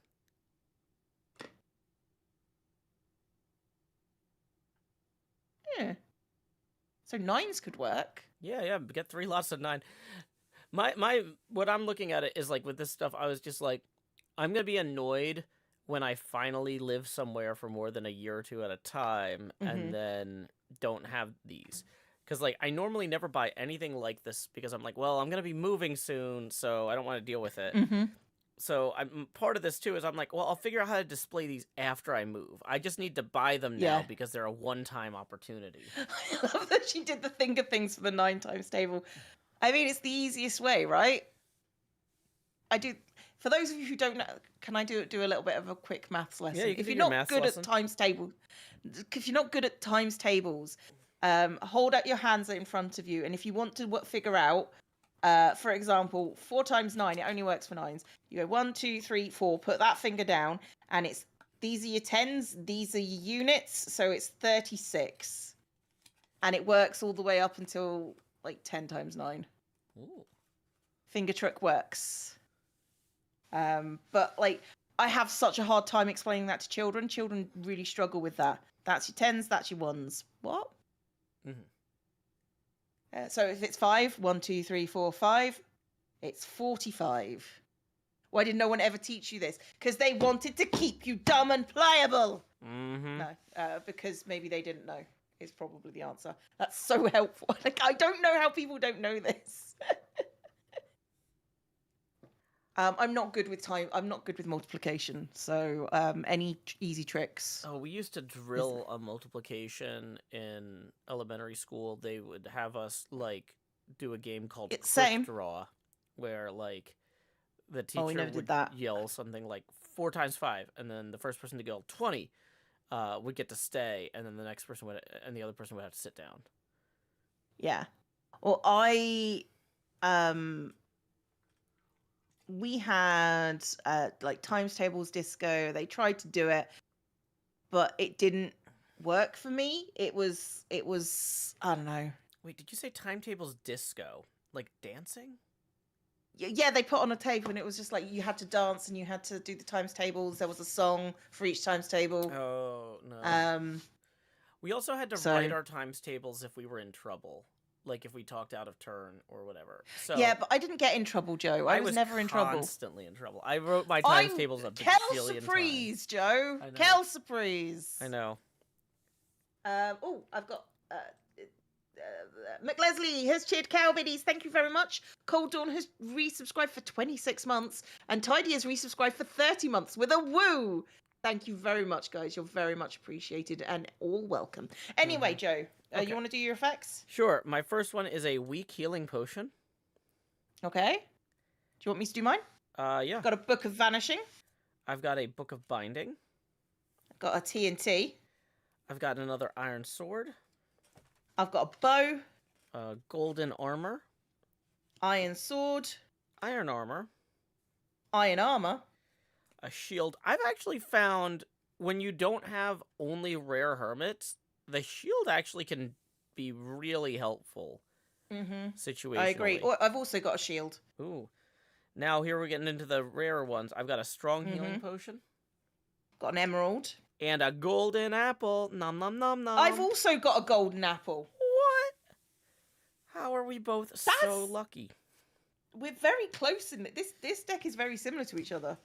So 9s could work. Yeah, get 3 lots of 9. What I'm looking at it is like with this stuff, I was just like, I'm gonna be annoyed when I finally live somewhere for more than a year or 2 at a time, and then don't have these. Because, like, I normally never buy anything like this because I'm like, well, I'm going to be moving soon, so I don't want to deal with it. So part of this, too, is I'm like, well, I'll figure out how to display these after I move. I just need to buy them now because they're a one-time opportunity. I love that she did the finger things for the 9 times table. I mean, it's the easiest way, right? I do... For those of you who don't know, can I do a little bit of a quick maths lesson? Yeah, you can if do you're your not maths good lesson. at times tables, if you're not good at times tables, hold out your hands in front of you, and if you want to figure out, for example, 4 times 9, it only works for 9s. You go 1, 2, 3, 4. Put that finger down, and these are your 10s, these are your units, so it's 36, and it works all the way up until like 10 times 9. Ooh. Finger trick works. But like, I have such a hard time explaining that to children. Children really struggle with that. That's your 10s, that's your 1s. What? So if it's 5, 1, 2, 3, 4, 5, it's 45. Why did no one ever teach you this? Because they wanted to keep you dumb and pliable. No, because maybe they didn't know. Is probably the answer. That's so helpful. Like, I don't know how people don't know this. I'm not good with time. I'm not good with multiplication. So any easy tricks? Oh, we used to drill a multiplication in elementary school. They would have us like do a game called Quick Draw, where like the teacher would yell something like 4 times 5, and then the first person to go 20 would get to stay, and then the next person and the other person would have to sit down. Yeah. Well, we had like times tables disco. They tried to do it, but it didn't work for me. It was I don't know. Wait, did you say timetables disco? Like dancing? Yeah, they put on a table and it was just like you had to dance and you had to do the times tables. There was a song for each times table. Oh, no. We also had to write our times tables if we were in trouble. Like if we talked out of turn or whatever. So yeah, but I didn't get in trouble, Joe. I was never in trouble. Constantly in trouble. I wrote my times tables a bajillion surprise, Joe. Kel surprise. I know. Oh, I've got McLesley has cheered cow biddies. Thank you very much. Cold Dawn has resubscribed for 26 months, and Tidy has resubscribed for 30 months with a woo. Thank you very much, guys. You're very much appreciated and all welcome. Anyway, Joe, you want to do your effects? Sure. My first one is a weak healing potion. Okay. Do you want me to do mine? Yeah. I've got a Book of Vanishing. I've got a Book of Binding. I've got a TNT. I've got another Iron Sword. I've got a bow. Golden Armor. Iron Sword. Iron Armor. Iron Armor. A shield. I've actually found when you don't have only rare hermits, the shield actually can be really helpful. Situationally. I agree. I've also got a shield. Ooh. Now here we're getting into the rarer ones. I've got a strong healing potion. Got an emerald. And a golden apple. Nom nom nom nom. I've also got a golden apple. What? How are we both so lucky? We're very close in this deck is very similar to each other.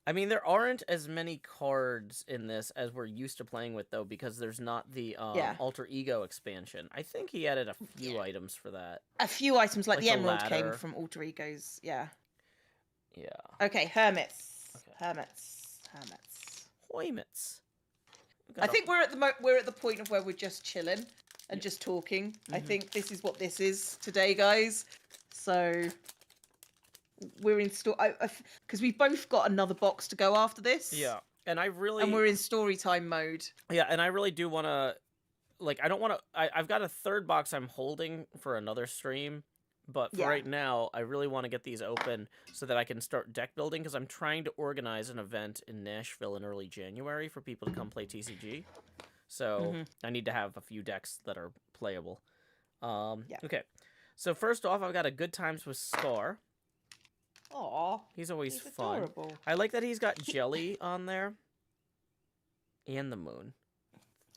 I mean, there aren't as many cards in this as we're used to playing with, though, because there's not the alter ego expansion. I think he added a few items for that. A few items, like the emerald came from alter egos. Yeah. Yeah. Okay, hermits. Okay. Hermits. Hoymits. I think we're at the point of where we're just chilling and just talking. I think this is what this is today, guys. So we're in because we've both got another box to go after this. Yeah, and we're in story time mode. Yeah, and I really do want to, like, I don't want to. I've got a third box I'm holding for another stream, but for right now, I really want to get these open so that I can start deck building because I'm trying to organize an event in Nashville in early January for people to come play TCG. So I need to have a few decks that are playable. Okay, so first off, I've got a Good Times with Scar. Aw, he's always fun. Adorable. I like that he's got Jelly on there. And the moon.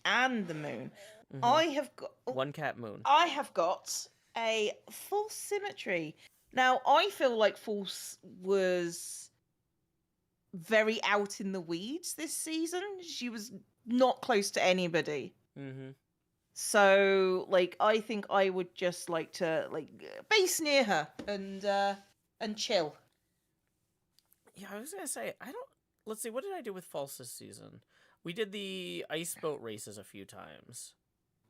and the moon. Mm-hmm. I have got one cat moon. I have got a false symmetry. Now, I feel like false was very out in the weeds this season. She was not close to anybody. Mm-hmm. So, like, I think I would just like to base near her and chill. Yeah, I was gonna say Let's see, what did I do with false this season? We did the ice boat races a few times,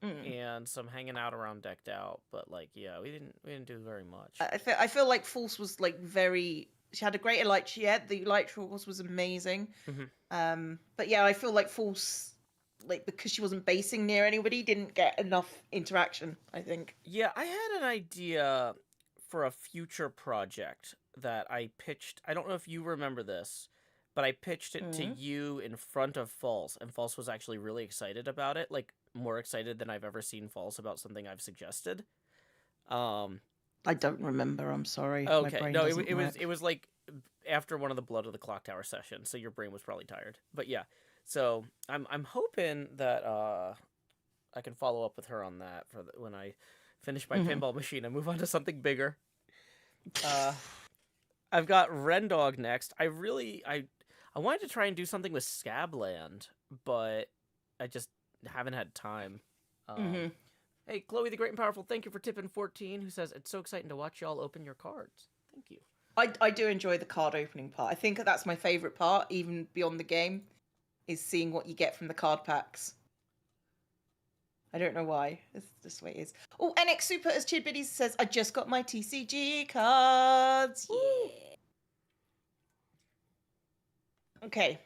and some hanging out around decked out. But like, yeah, we didn't do very much. I feel like false was like very. She had a great elytra. Yeah, the elytra was amazing. Mm-hmm. But yeah, I feel like false, like because she wasn't basing near anybody, didn't get enough interaction. I think. Yeah, I had an idea for a future project that I pitched. I don't know if you remember this, but I pitched it to you in front of False, and False was actually really excited about it, like more excited than I've ever seen False about something I've suggested. I don't remember. I'm sorry. Okay, no, it was like after one of the Blood of the Clock Tower sessions, so your brain was probably tired. But yeah, so I'm hoping that I can follow up with her on that for when I finish my pinball machine and move on to something bigger. I've got Rendog next. I wanted to try and do something with Scabland, but I just haven't had time. Hey, Chloe the Great and Powerful, thank you for tipping 14, who says, it's so exciting to watch y'all open your cards. Thank you. I do enjoy the card opening part. I think that's my favourite part, even beyond the game, is seeing what you get from the card packs. I don't know why. It's just the way it is. Oh, NX Super as Chidbiddies says, I just got my TCG cards. Yeah. Okay.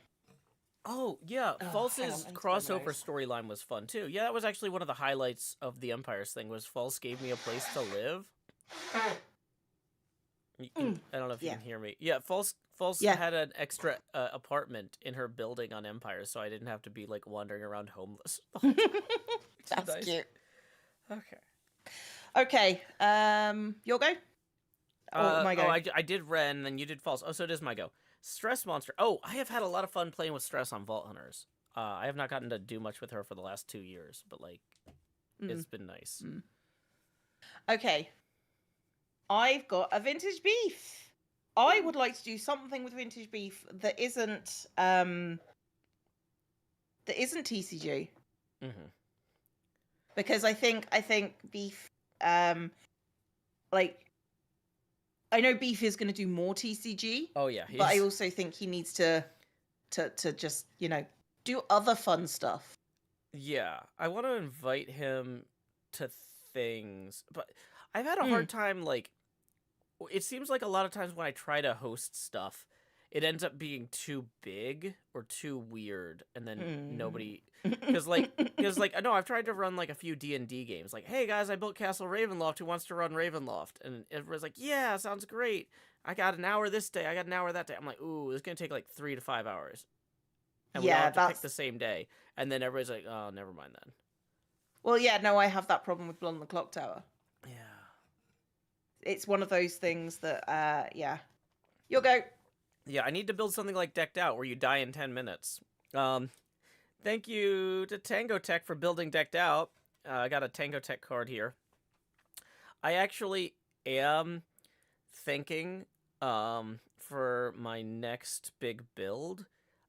Oh, yeah. False's crossover storyline was fun, too. Yeah, that was actually one of the highlights of the Empires thing, was False gave me a place to live. I don't know if you can hear me. Yeah, False had an extra apartment in her building on Empires, so I didn't have to be, like, wandering around homeless. That's nice. Cute. Okay. Your go? Or my go? Oh, I did Ren, then you did False. Oh, so it is my go. Stress Monster. Oh, I have had a lot of fun playing with Stress on Vault Hunters. I have not gotten to do much with her for the last 2 years, but, like, it's been nice. Okay. I've got a Vintage Beef. I would like to do something with Vintage Beef that isn't TCG. Because I think Beef, like, I know Beef is going to do more TCG. Oh yeah, but I also think he needs to just do other fun stuff. Yeah, I want to invite him to things, but I've had a hard time. Like, it seems like a lot of times when I try to host stuff, it ends up being too big or too weird, and then nobody. Because no, I've tried to run like a few D&D games. Like, hey guys, I built Castle Ravenloft. Who wants to run Ravenloft? And everyone's like, yeah, sounds great. I got an hour this day. I got an hour that day. I'm like, ooh, it's gonna take like 3 to 5 hours. And we all have to pick the same day. And then everybody's like, oh, never mind then. Well, yeah, no, I have that problem with Blood on the Clock Tower. Yeah. It's one of those things that, yeah. You'll go. Yeah, I need to build something like Decked Out where you die in 10 minutes. Thank you to Tango Tech for building Decked Out. I got a Tango Tech card here. I actually am thinking for my next big build,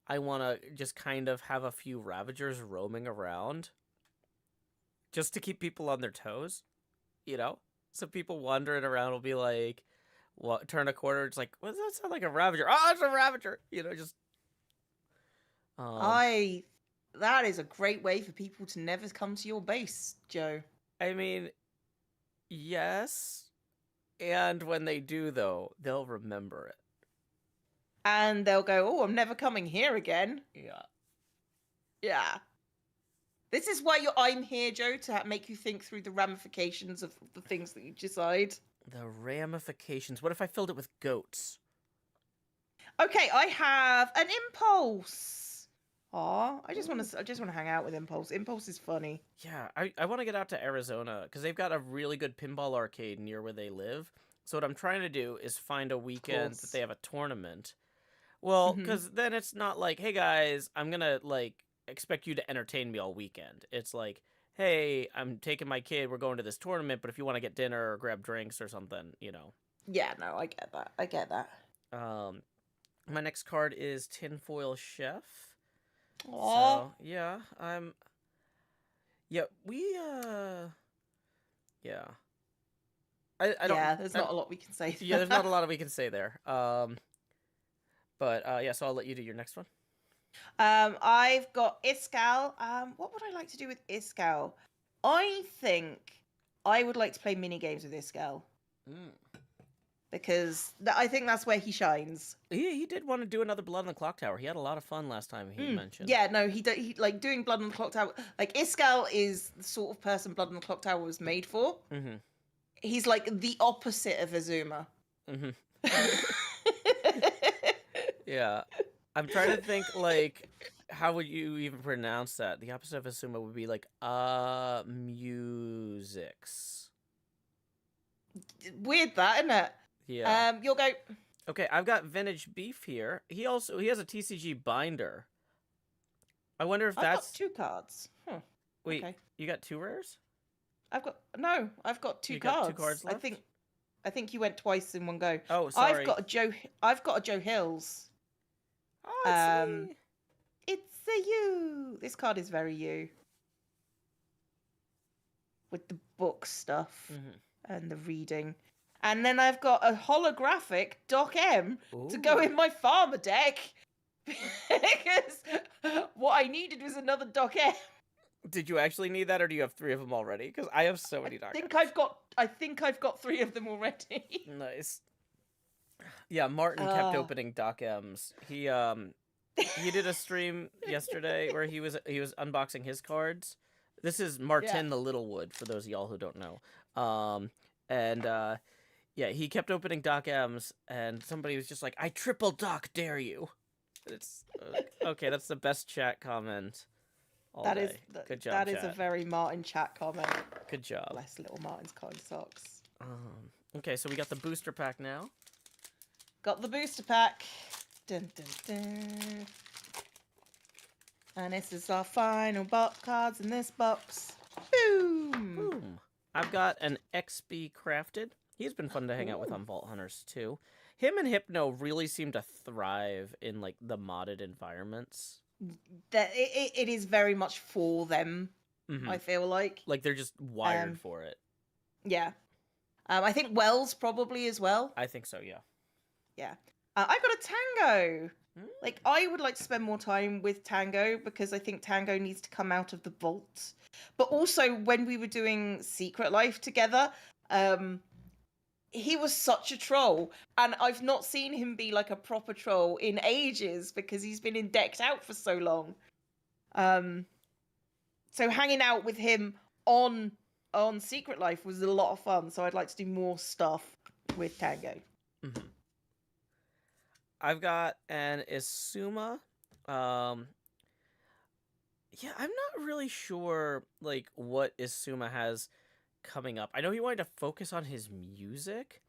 I want to just kind of have a few Ravagers roaming around just to keep people on their toes, So people wandering around will be like, turn a corner, it's like, what does that sound like, a Ravager? Oh, it's a Ravager! Just... That is a great way for people to never come to your base, Joe. I mean, yes. And when they do, though, they'll remember it. And they'll go, oh, I'm never coming here again. Yeah. Yeah. This is why I'm here, Joe, to make you think through the ramifications of the things that you decide. The ramifications. What if I filled it with goats? Okay, I have an Impulse. Aw, I just want to hang out with Impulse. Impulse is funny. Yeah, I want to get out to Arizona because they've got a really good pinball arcade near where they live. So what I'm trying to do is find a weekend that they have a tournament. Well, because then it's not like, hey guys, I'm gonna like expect you to entertain me all weekend. It's like, hey, I'm taking my kid, we're going to this tournament, but if you want to get dinner or grab drinks or something, you know. Yeah, no, I get that. I get that. My next card is Tinfoil Chef. Aww. So, yeah, yeah, yeah. I don't... Yeah, there's not a lot we can say. Yeah, there's not a lot we can say there. But, yeah, so I'll let you do your next one. I've got Iskall. What would I like to do with Iskall? I think I would like to play mini games with Iskall. Because I think that's where he shines. He did want to do another Blood on the Clock Tower. He had a lot of fun last time he mentioned. Yeah, no, he like doing Blood on the Clock Tower. Like Iskall is the sort of person Blood on the Clock Tower was made for. Mm-hmm. He's like the opposite of Azuma. Mm-hmm. Yeah. I'm trying to think, like, how would you even pronounce that? The opposite of Azuma would be like, musics. Weird that, isn't it? Yeah. You'll go. Okay, I've got Vintage Beef here. He has a TCG binder. I wonder if that's... I've got 2 cards. Wait, okay. You got 2 rares? I've got 2 you cards. Got 2 cards left? I think you went twice in one go. Oh, sorry. I've got a Joe Hills. Oh, it's me. It's a you. This card is very you. With the book stuff and the reading. And then I've got a holographic Doc M to go in my farmer deck. Because what I needed was another Doc M. Did you actually need that, or do you have 3 of them already? Because I have so many Doc M's. I think I've got 3 of them already. Nice. Yeah, Martin kept opening Doc M's. He did a stream yesterday where he was unboxing his cards. This is Martin the Littlewood, for those of y'all who don't know. Yeah, he kept opening Doc M's, and somebody was just like, "I triple Doc dare you." It's okay. That's the best chat comment. Good job. That chat. Is a very Martin chat comment. Good job. Bless little Martin's kind socks. Okay, so we got the booster pack now. Got the booster pack. Dun, dun, dun. And this is our final box cards in this box. Boom! Boom. I've got an XB Crafted. He's been fun to hang out with on Vault Hunters, too. Him and Hypno really seem to thrive in, like, the modded environments. It is very much for them, I feel like. Like, they're just wired for it. Yeah. I think Wells probably as well. I think so, yeah. Yeah. I've got a Tango. Like, I would like to spend more time with Tango because I think Tango needs to come out of the vault. But also, when we were doing Secret Life together, he was such a troll. And I've not seen him be like a proper troll in ages because he's been decked out for so long. So hanging out with him on Secret Life was a lot of fun. So I'd like to do more stuff with Tango. I've got an Isuma. Yeah, I'm not really sure, like, what Isuma has coming up. I know he wanted to focus on his music.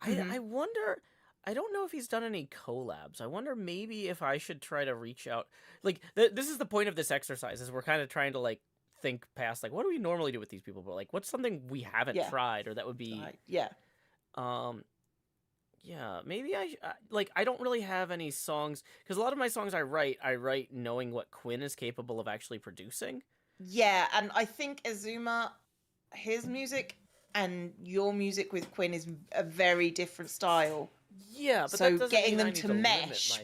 I wonder... I don't know if he's done any collabs. I wonder maybe if I should try to reach out... Like, this is the point of this exercise, is we're kind of trying to, like, think past, like, what do we normally do with these people? But, like, what's something we haven't tried, or that would be... Yeah. Yeah, maybe I don't really have any songs, because a lot of my songs I write knowing what Quinn is capable of actually producing. Yeah, and I think Azuma, his music and your music with Quinn is a very different style. Yeah, but so getting them to mesh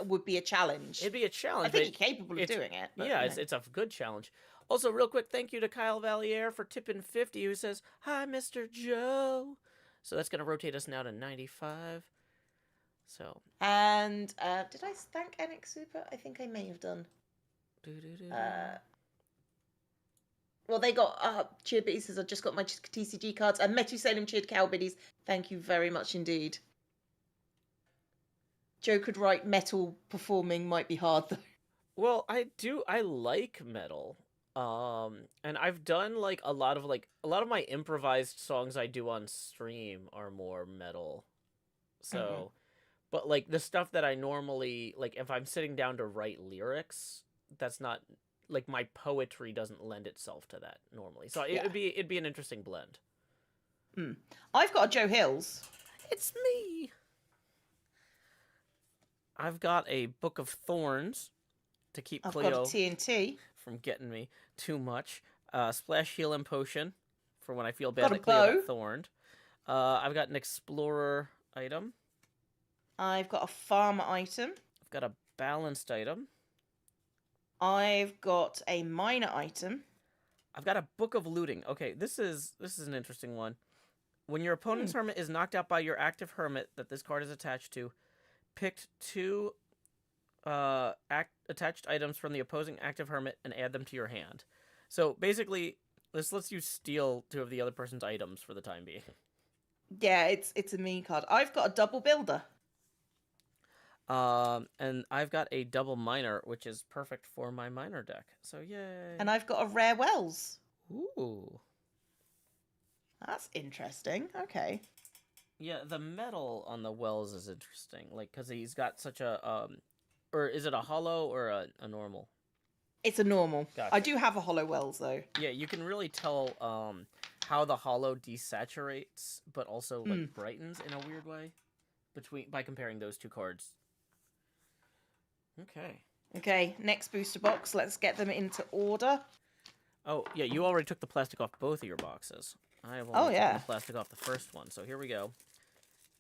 would be a challenge. It'd be a challenge. I think you're capable of doing it. But, yeah, it's a good challenge. Also, real quick, thank you to Kyle Valier for tipping 50, who says, "Hi, Mr. Joe." So that's going to rotate us now to 95. So. And did I thank NX Super? I think I may have done. Well, they got Cheer Biddies says, "I just got my TCG cards." And Metusalem cheered Cow Biddies. Thank you very much indeed. Joe could write metal performing might be hard though. Well, I like metal. And I've done like a lot of my improvised songs I do on stream are more metal. So, but like the stuff that I normally, like if I'm sitting down to write lyrics, that's not like my poetry doesn't lend itself to that normally. So Yeah. it'd be an interesting blend. I've got a Joe Hills. It's me. I've got a Book of Thorns to keep I've Cleo got a TNT. from getting me too much. Splash Healing Potion for when I feel bad Got a that Cleo bow. got thorned. I've got an Explorer item. I've got a farmer item. I've got a balanced item. I've got a miner item. I've got a Book of Looting. Okay, this is an interesting one. When your opponent's Hermit is knocked out by your active Hermit that this card is attached to, pick 2 attached items from the opposing active Hermit and add them to your hand. So basically, this lets you steal 2 of the other person's items for the time being. Yeah, it's a me card. I've got a double builder. And I've got a double miner, which is perfect for my miner deck. So yay! And I've got a rare Wells. Ooh, that's interesting. Okay. Yeah, the metal on the Wells is interesting, like because he's got such a or is it a hollow or a normal? It's a normal. Gotcha. I do have a hollow Wells though. Yeah, you can really tell how the hollow desaturates, but also like brightens in a weird way by comparing those 2 cards. Okay. Okay, next booster box. Let's get them into order. Oh, yeah, you already took the plastic off both of your boxes. I have only taken the plastic off the first one, so here we go.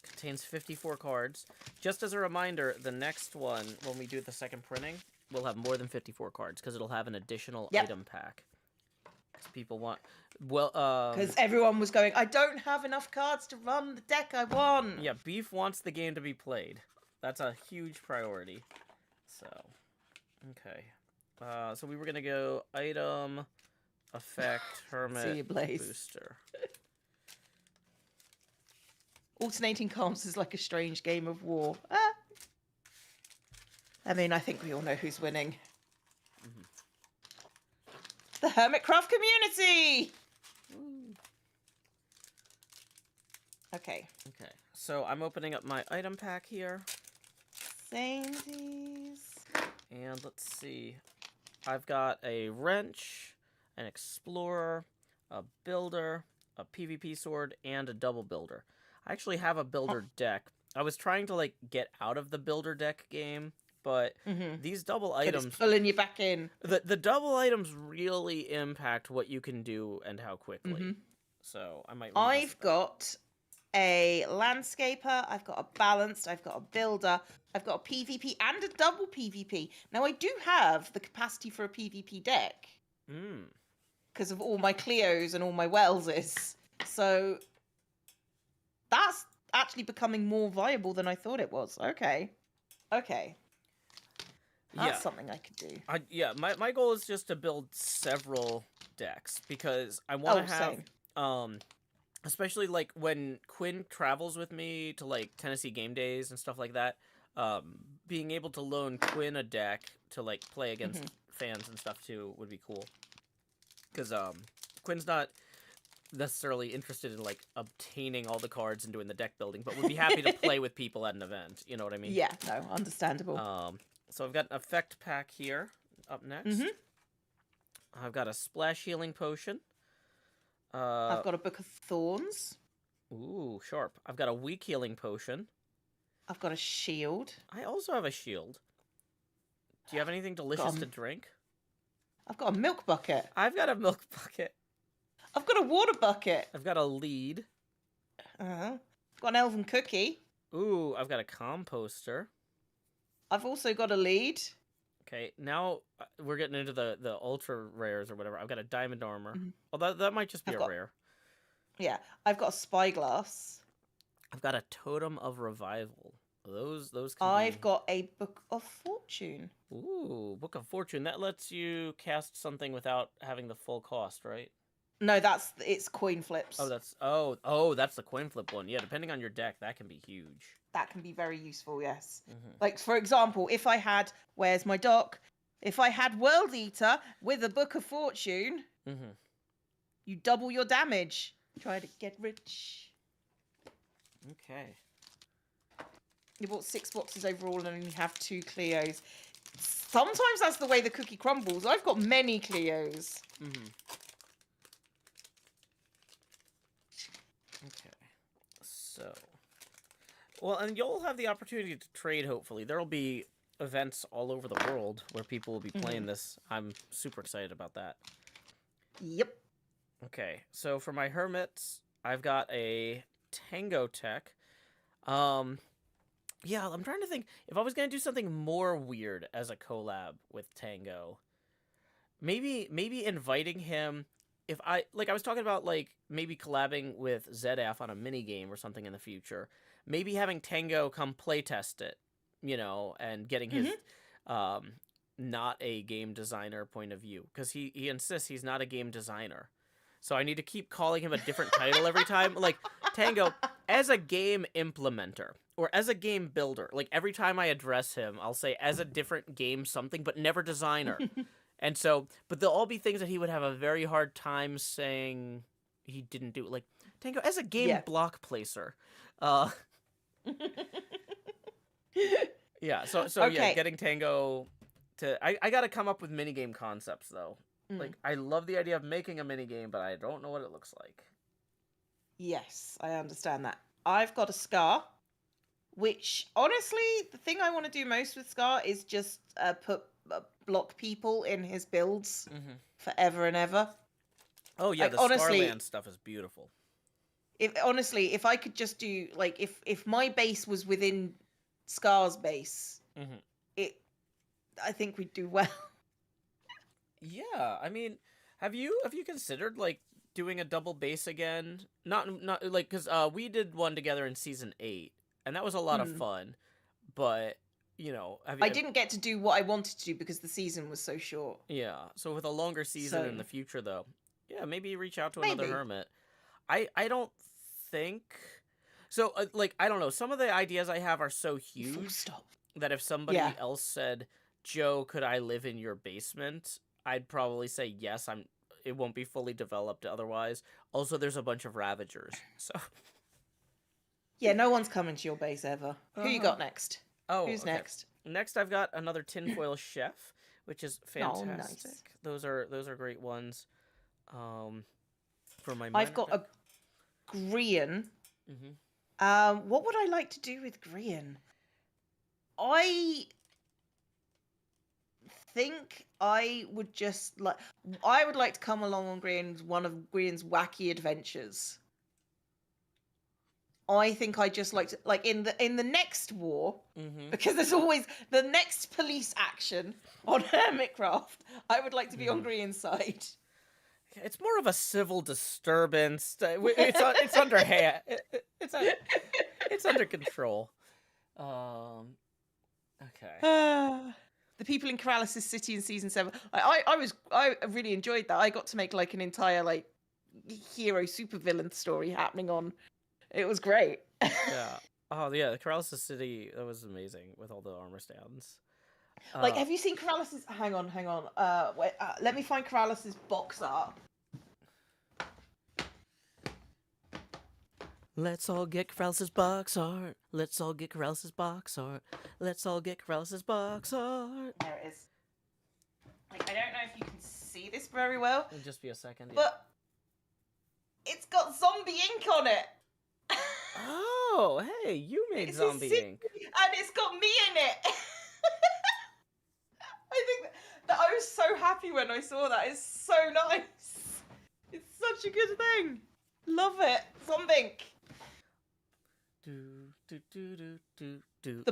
Contains 54 cards. Just as a reminder, the next one, when we do the second printing, will have more than 54 cards, because it'll have an additional item pack. Because people want... Well, because everyone was going, I don't have enough cards to run the deck I want. Yeah, Beef wants the game to be played. That's a huge priority. So, okay. So we were going to go item, effect, Hermit, booster. Alternating comps is like a strange game of war. I mean, I think we all know who's winning. The HermitCraft community! Okay. Okay, so I'm opening up my item pack here. Samesies. And let's see. I've got a wrench, an explorer, a builder, a PvP sword, and a double builder. I actually have a builder deck. I was trying to like get out of the builder deck game, but these double items it's pulling you back in. The double items really impact what you can do and how quickly. So I might. I've got a landscaper, I've got a balanced, I've got a builder, I've got a PvP and a double PvP. Now I do have the capacity for a PvP deck because of all my Cleos and all my Wellses. So that's actually becoming more viable than I thought it was. Okay. That's something I could do. My goal is just to build several decks because I want to have especially like when Quinn travels with me to like Tennessee game days and stuff like that, being able to loan Quinn a deck to like play against fans and stuff too would be cool. Because Quinn's not necessarily interested in like obtaining all the cards and doing the deck building, but would be happy to play with people at an event. You know what I mean? Yeah, no, understandable. So I've got an effect pack here up next. I've got a splash healing potion. I've got a Book of Thorns. Ooh, sharp. I've got a weak healing potion. I've got a shield. I also have a shield. Do you have anything delicious to drink? I've got a milk bucket. I've got a milk bucket. I've got a water bucket. I've got a lead. I've got an elven cookie. Ooh, I've got a composter. I've also got a lead. Okay, now we're getting into the ultra rares or whatever. I've got a diamond armor. Well, that might just be a rare. Yeah, I've got a spyglass. I've got a totem of revival. Those I've got a Book of Fortune. Ooh, Book of Fortune. That lets you cast something without having the full cost, right? No, it's coin flips. Oh, that's the coin flip one. Yeah, depending on your deck, that can be huge. That can be very useful, yes. Like, for example, if I had, where's my dock? If I had World Eater with a Book of Fortune, you double your damage. Try to get rich. Okay. You bought 6 boxes overall and only have 2 Cleos. sometimes that's the way the cookie crumbles. I've got many Cleos. Mm-hmm. Okay. So, well, and you'll have the opportunity to trade, hopefully. There'll be events all over the world where people will be playing this. I'm super excited about that. Yep. Okay, so for my hermits, I've got a Tango tech. Yeah, I'm trying to think if I was gonna do something more weird as a collab with Tango. Maybe inviting him. If I was talking about like maybe collabing with ZF on a mini game or something in the future. Maybe having Tango come playtest it, and getting his not a game designer point of view, because he insists he's not a game designer. So I need to keep calling him a different title every time. Like, Tango, as a game implementer, or as a game builder, like, every time I address him, I'll say, as a different game something, but never designer. And so, but they'll all be things that he would have a very hard time saying he didn't do. Like, Tango, as a game block placer. Yeah, so okay. Yeah, getting Tango to... I gotta come up with minigame concepts, though. Like, I love the idea of making a minigame, but I don't know what it looks like. Yes, I understand that. I've got a Scar, which, honestly, the thing I want to do most with Scar is just block people in his builds forever and ever. Oh, yeah, like, the Scarland stuff is beautiful. If I could just do, like, if my base was within Scar's base, I think we'd do well. Yeah, I mean, have you considered like doing a double base again? Not like, because we did one together in season 8, and that was a lot of fun. But I didn't get to do what I wanted to do because the season was so short. Yeah, so with a longer season in the future, though, yeah, maybe reach out to another hermit. I don't think so. Like, I don't know. Some of the ideas I have are so huge that if somebody else said, "Joe, could I live in your basement?" I'd probably say yes. It won't be fully developed otherwise. Also, there's a bunch of Ravagers, so... Yeah, no one's coming to your base ever. Who you got next? Oh, who's next? Next, I've got another tinfoil chef, which is fantastic. Oh, nice. Those are great ones. For my I've got a Grian. What would I like to do with Grian? I think I would just I would like to come along on one of Grian's wacky adventures. I think I just like to, like, in the next war, because there's always the next police action on HermitCraft. I would like to be on Grian's side. It's more of a civil disturbance. It's under hand. It's under control. Okay. The people in Paralysis City in season 7. I really enjoyed that. I got to make like an entire like hero supervillain story happening on. It was great. Yeah. Oh yeah, the Paralysis City, that was amazing with all the armor stands. Like, have you seen Paralysis? Hang on. Wait, let me find Paralysis box art. Let's all get Paralysis box art. Let's all get Paralysis box art. Let's all get Paralysis box art. There it is. Like, I don't know if you can see this very well. It'll just be a second. But it's got zombie ink on it. Oh, hey, you made zombie ink. And it's got me in it. I think that I was so happy when I saw that. It's so nice. It's such a good thing. Love it. Zombie ink. The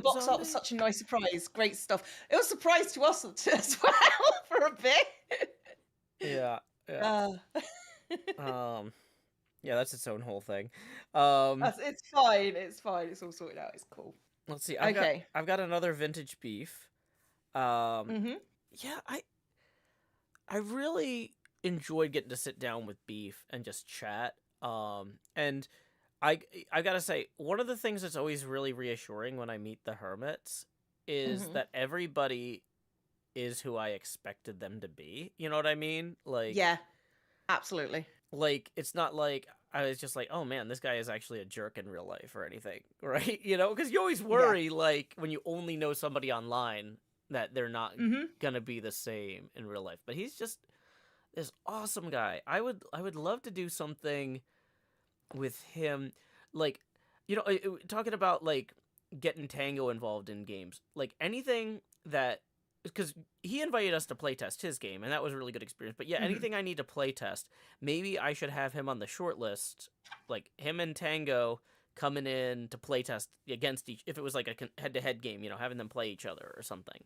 box art was such a nice surprise. Great stuff. It was a surprise to us as well for a bit. Yeah. Yeah, that's its own whole thing. It's fine. It's fine. It's all sorted out. It's cool. Let's see. I've got another vintage beef. Yeah, I really enjoyed getting to sit down with beef and just chat. And I gotta say, one of the things that's always really reassuring when I meet the hermits is that everybody is who I expected them to be. You know what I mean? Like, yeah, absolutely. Like, it's not like I was just like, oh man, this guy is actually a jerk in real life or anything, right? You know, because you always worry, like, when you only know somebody online, that they're not gonna be the same in real life. But he's just this awesome guy. I would love to do something with him, like, you know, talking about like getting Tango involved in games, like anything that, because he invited us to playtest his game, and that was a really good experience. But yeah, anything I need to playtest, maybe I should have him on the short list, like him and Tango coming in to playtest against each. If it was like a head-to-head game, you know, having them play each other or something.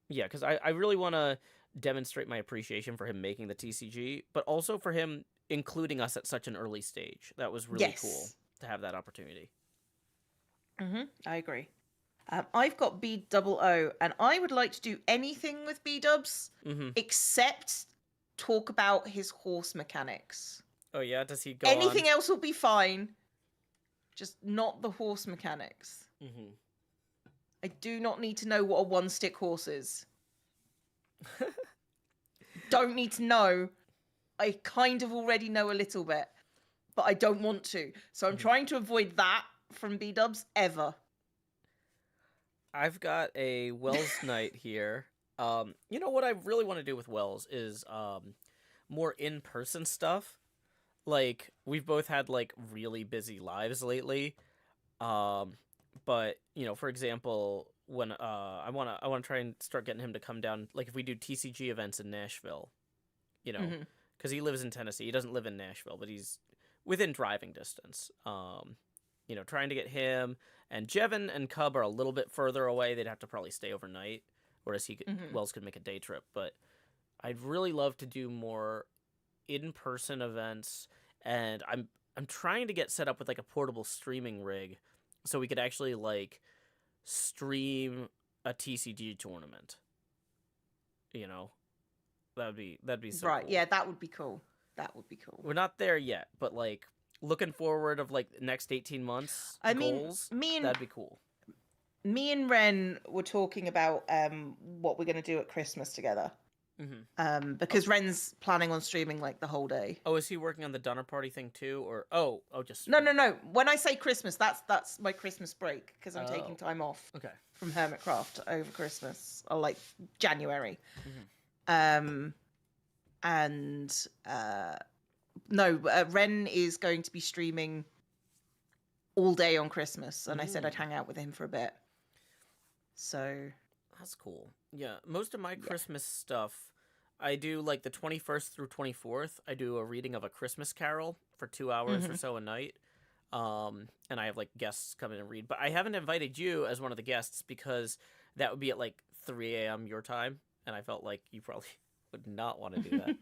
Yeah, because I really want to demonstrate my appreciation for him making the TCG, but also for him including us at such an early stage. That was really cool to have that opportunity. I agree. I've got BOO, and I would like to do anything with B-dubs except talk about his horse mechanics. Oh yeah, does he go Anything else will be fine, just not the horse mechanics. I do not need to know what a one-stick horse is. Don't need to know. I kind of already know a little bit, but I don't want to. So I'm trying to avoid that from B-dubs ever. I've got a Wells Knight here. You know what I really want to do with Wells is more in-person stuff. Like, we've both had like really busy lives lately. But, you know, for example, when I want to try and start getting him to come down, like if we do TCG events in Nashville, you know, because he lives in Tennessee. He doesn't live in Nashville, but he's within driving distance. You know, trying to get him, and Jevin and Cub are a little bit further away. They'd have to probably stay overnight, whereas Wells could make a day trip. But I'd really love to do more in-person events, and I'm trying to get set up with like a portable streaming rig, so we could actually like stream a TCG tournament. You know, that'd be so right. cool. Yeah, that would be cool. That would be cool. We're not there yet, but like looking forward of like next 18 months goals, that'd be cool. Me and Ren were talking about what we're going to do at Christmas together. Because Ren's planning on streaming like the whole day. Oh, is he working on the Donner Party thing too, or just no? When I say Christmas, that's my Christmas break, because I'm taking time off. From HermitCraft over Christmas, or like January. Ren is going to be streaming all day on Christmas, and I said I'd hang out with him for a bit. So that's cool. Yeah, most of my Christmas stuff, I do like the 21st through 24th. I do a reading of A Christmas Carol for 2 hours or so a night. And I have like guests come in and read. But I haven't invited you as one of the guests because that would be at like 3 a.m. your time. And I felt like you probably would not want to do that.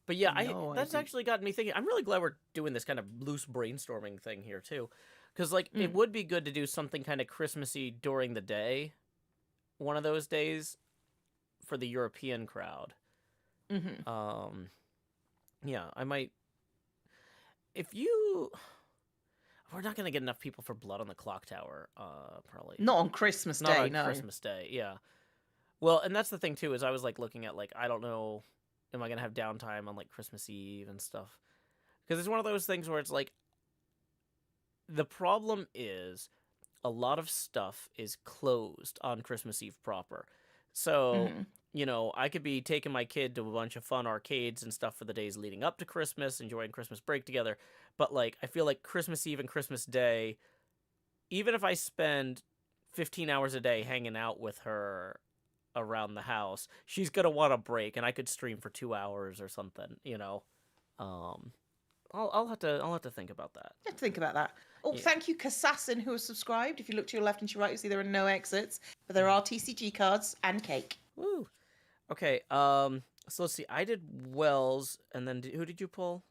But yeah, that's actually gotten me thinking. I'm really glad we're doing this kind of loose brainstorming thing here too. Because like it would be good to do something kind of Christmassy during the day. One of those days for the European crowd. Yeah, I might. We're not gonna get enough people for Blood on the Clock Tower. Probably not on Christmas Day. Not on Christmas Day. Yeah. Well, and that's the thing too, is I was like looking at like, I don't know, am I gonna have downtime on like Christmas Eve and stuff? Because it's one of those things where it's like, the problem is a lot of stuff is closed on Christmas Eve proper. So, you know, I could be taking my kid to a bunch of fun arcades and stuff for the days leading up to Christmas, enjoying Christmas break together. But, like, I feel like Christmas Eve and Christmas Day, even if I spend 15 hours a day hanging out with her around the house, she's going to want a break, and I could stream for 2 hours or something, you know? I'll have to think about that. You have to think about that. Oh, yeah. Thank you, Kassassin, who has subscribed. If you look to your left and to your right, you see there are no exits, but there are TCG cards and cake. Woo. Okay. So let's see. I did Wells, and then who did you pull?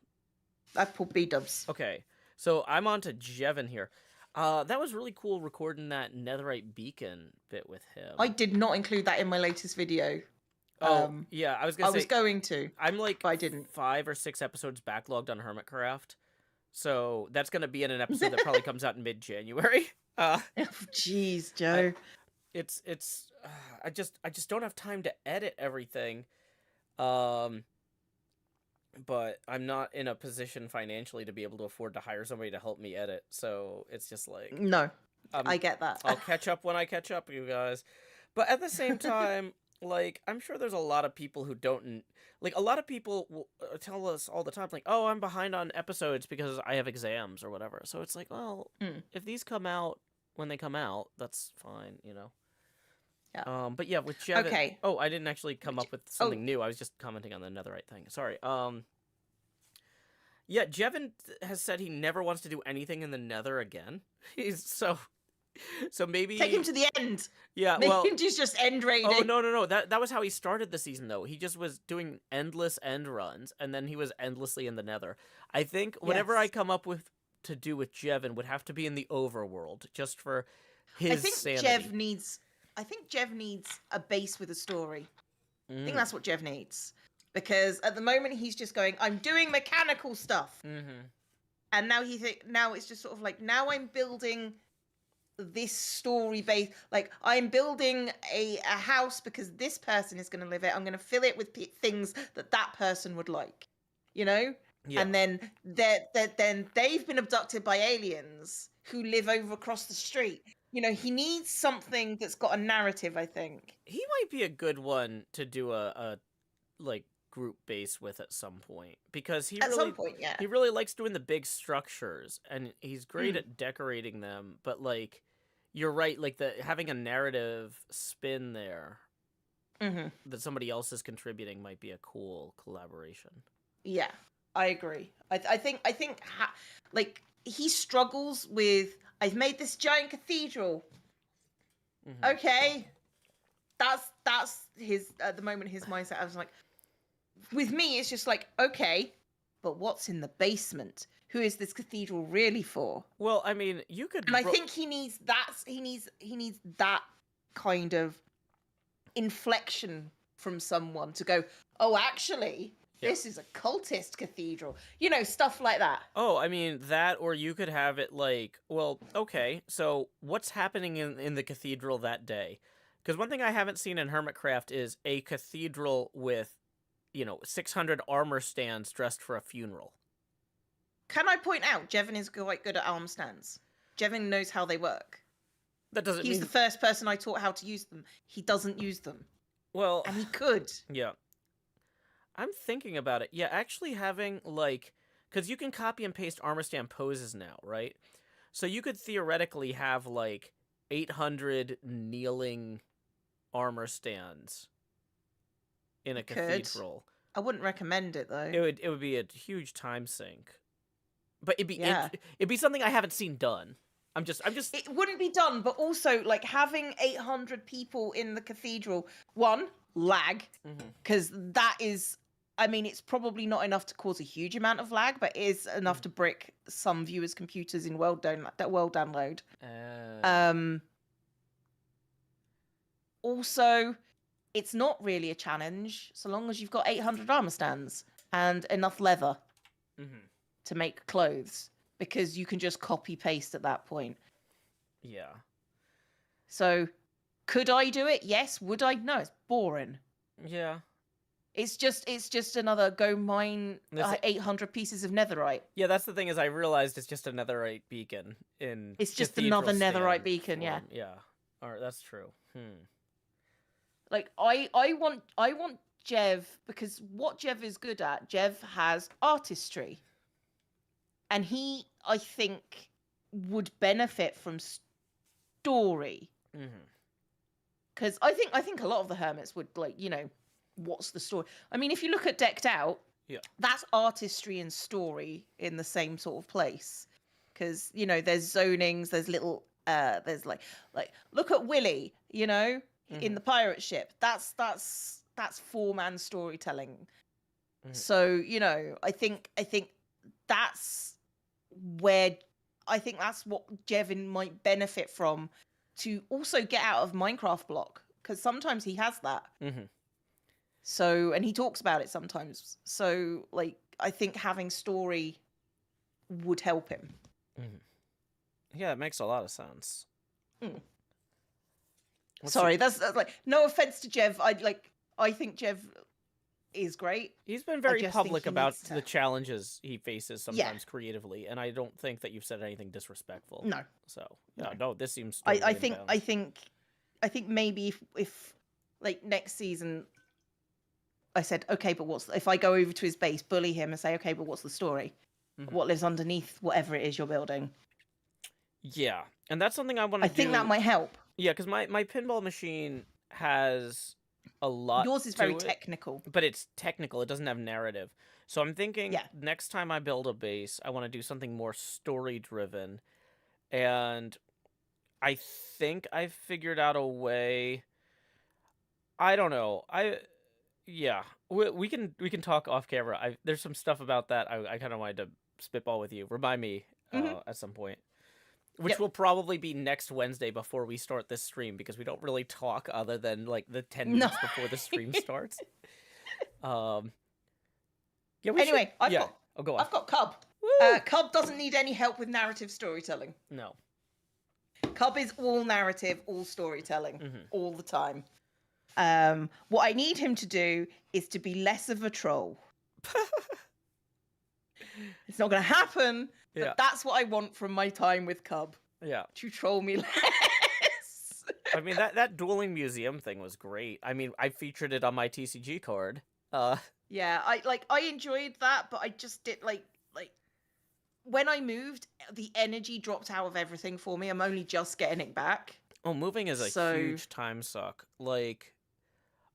I pulled B-dubs. Okay. So I'm on to Jevin here. That was really cool recording that netherite beacon bit with him. I did not include that in my latest video. Yeah, I was going to. I'm like, but I didn't. 5 or 6 episodes backlogged on HermitCraft, so that's gonna be in an episode that probably comes out in mid-January. Jeez, Joe. I just don't have time to edit everything, but I'm not in a position financially to be able to afford to hire somebody to help me edit. So it's just like no, I get that. I'll catch up when I catch up, you guys. But at the same time, like, I'm sure there's a lot of people who don't... Like, a lot of people will tell us all the time, like, oh, I'm behind on episodes because I have exams or whatever. So it's like, well, if these come out when they come out, that's fine, you know? Yeah. But yeah, with Jevin... Okay. Oh, I didn't actually come up with something new. I was just commenting on the netherite thing. Sorry. Yeah, Jevin has said he never wants to do anything in the nether again. He's so maybe... Take him to the end. Yeah, Make him just end raiding. Oh, no. That was how he started the season, though. He just was doing endless end runs, and then he was endlessly in the nether. I think whatever I come up with to do with Jevin would have to be in the overworld, just for his sanity. I think Jev needs a base with a story. I think that's what Jev needs. Because at the moment he's just going, I'm doing mechanical stuff. And now it's just sort of like, now I'm building this story base. Like, I'm building a house because this person is going to live it. I'm going to fill it with things that person would like, you know? Yeah. And then then they've been abducted by aliens who live over across the street. You know, he needs something that's got a narrative, I think. He might be a good one to do a like group base with at some point, because he really likes doing the big structures, and he's great at decorating them, but like you're right, like having a narrative spin there that somebody else is contributing might be a cool collaboration. Yeah, I agree. I think like he struggles with, I've made this giant cathedral. Okay. That's his, at the moment, his mindset. I was like, with me, it's just like, okay, but what's in the basement? Who is this cathedral really for? Well, I mean, you could... And I think he needs that kind of inflection from someone to go, oh, actually... This is a cultist cathedral. You know, stuff like that. Oh, I mean, that, or you could have it like, well, okay, so what's happening in the cathedral that day? Because one thing I haven't seen in HermitCraft is a cathedral with, 600 armor stands dressed for a funeral. Can I point out, Jevin is quite good at armor stands. Jevin knows how they work. That doesn't He's the first person I taught how to use them. He doesn't use them. Well... And he could. Yeah. I'm thinking about it. Yeah, actually having, like... Because you can copy and paste armor stand poses now, right? So you could theoretically have, like, 800 kneeling armor stands in a cathedral. I wouldn't recommend it, though. It would be a huge time sink. But it'd be something I haven't seen done. I'm just... It wouldn't be done, but also, like, having 800 people in the cathedral, one, lag, because that is... I mean, it's probably not enough to cause a huge amount of lag, but it is enough to brick some viewers' computers in world download. Also, it's not really a challenge so long as you've got 800 armor stands and enough leather to make clothes, because you can just copy paste at that point. Yeah. So, could I do it? Yes. Would I? No, it's boring. Yeah. It's just another go mine 800 pieces of netherite. Yeah, that's the thing, is I realized it's just a netherite beacon in... It's just another netherite beacon, form. Yeah. Alright, that's true. Like, I want Jev, because what Jev is good at, Jev has artistry. And he, I think, would benefit from story. Because I think a lot of the hermits would, like, what's the story? I mean, if you look at Decked Out, that's artistry and story in the same sort of place. Because, there's zonings, there's little, there's like look at Willy, in the pirate ship. That's 4-man storytelling. So, I think that's where, I think that's what Jevin might benefit from, to also get out of Minecraft block. Because sometimes he has that. So, and he talks about it sometimes. So, like, I think having story would help him. Yeah, it makes a lot of sense. Sorry, that's like, no offense to Jev. I think Jev is great. He's been very public about to... the challenges he faces sometimes creatively, and I don't think that you've said anything disrespectful. No. So no, this seems totally I think maybe if like next season I said, okay, but if I go over to his base, bully him and say, okay, but what's the story? What lives underneath whatever it is you're building? Yeah, and that's something I want to do. I think that might help. Yeah, because my pinball machine has a lot. Yours is very technical. But it's technical. It doesn't have narrative. So I'm thinking next time I build a base, I want to do something more story-driven. And I think I've figured out a way. I don't know. We can talk off camera. There's some stuff about that I kind of wanted to spitball with you. Remind me at some point. Which will probably be next Wednesday before we start this stream, because we don't really talk other than like the 10 minutes before the stream starts. I've got Cub. Cub doesn't need any help with narrative storytelling. No. Cub is all narrative, all storytelling, all the time. What I need him to do is to be less of a troll. It's not going to happen, but that's what I want from my time with Cub. Yeah. To troll me less. I mean, that dueling museum thing was great. I mean, I featured it on my TCG card. Yeah, I enjoyed that, but I just did like when I moved, the energy dropped out of everything for me. I'm only just getting it back. Oh, moving is a huge time suck. Like,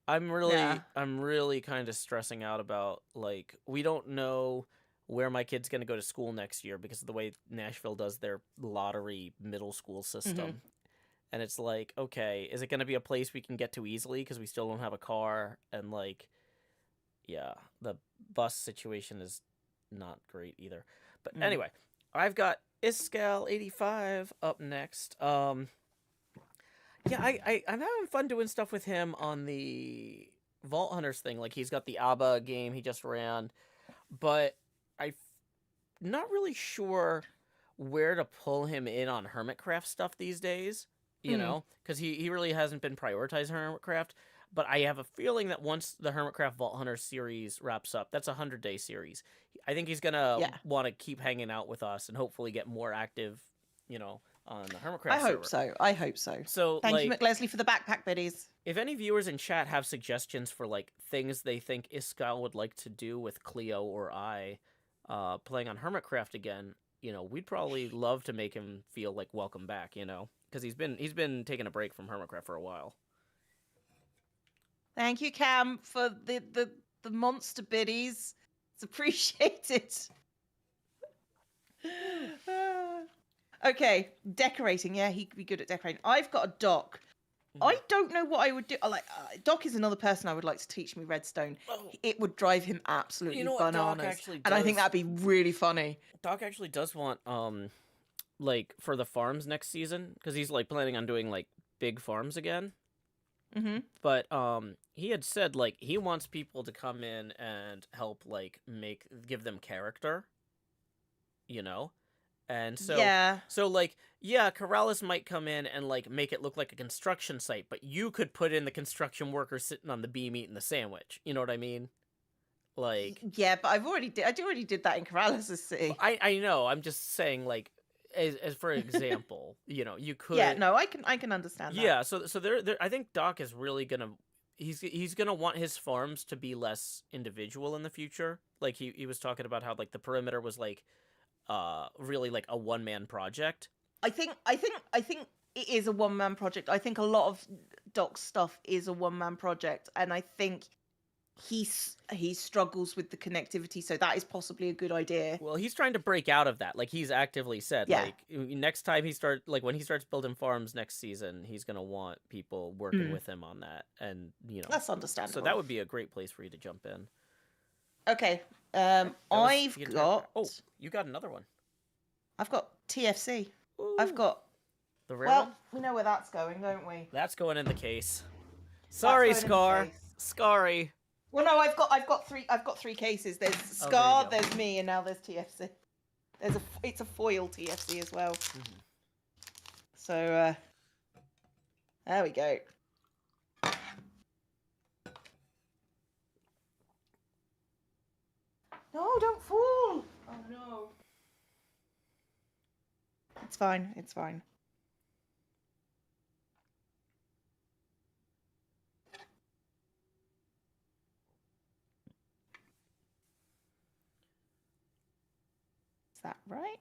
I'm really kind of stressing out about, like, we don't know where my kid's going to go to school next year because of the way Nashville does their lottery middle school system. And it's like, okay, is it going to be a place we can get to easily because we still don't have a car? And, like, yeah, the bus situation is not great either. But anyway, I've got Iscal85 up next. I'm having fun doing stuff with him on the Vault Hunters thing. Like, he's got the ABBA game he just ran. But I'm not really sure where to pull him in on HermitCraft stuff these days, you know, because he really hasn't been prioritizing HermitCraft. But I have a feeling that once the HermitCraft Vault Hunter series wraps up, that's a 100-day series. I think he's going to want to keep hanging out with us and hopefully get more active, you know, on the HermitCraft server. I hope so. So thank you, McLesley, for the backpack biddies. If any viewers in chat have suggestions for, like, things they think Iscal would like to do with Cleo or I playing on HermitCraft again, you know, we'd probably love to make him feel like welcome back, you know, because he's been taking a break from HermitCraft for a while. Thank you, Cam, for the monster biddies. It's appreciated. Okay, decorating. Yeah, he could be good at decorating. I've got a Doc. I don't know what I would do. Doc is another person I would like to teach me Redstone. It would drive him absolutely bananas. And I think that'd be really funny. Doc actually does want, like, for the farms next season, because he's, like, planning on doing, like, big farms again. But he had said, like, he wants people to come in and help, like, give them character, you know? And so, Corrales might come in and, like, make it look like a construction site, but you could put in the construction workers sitting on the beam eating the sandwich. You know what I mean? Like, yeah, but I already did that in Corrales' city. I know. I'm just saying, like, as for example, you know, you could. Yeah, no, I can understand that. Yeah, so there I think Doc is really gonna he's gonna want his farms to be less individual in the future. Like he was talking about how, like, the perimeter was like really like a one-man project. I think it is a one-man project. I think a lot of Doc's stuff is a one-man project, and I think he struggles with the connectivity, so that is possibly a good idea. Well, he's trying to break out of that. Like, he's actively said, like, next time when he starts building farms next season, he's gonna want people working with him on that, and you know, that's understandable. So that would be a great place for you to jump in. Okay, I've got. Oh, you got another one. I've got TFC. Ooh. I've got the rare one? We know where that's going, don't we? That's going in the case. Sorry, Scar. Scary. Well, no, I've got three cases. There's Scar, there's me, and now there's TFC. It's a foil TFC as well. So there we go. No, don't fall. Oh no. It's fine. It's fine. Is that right?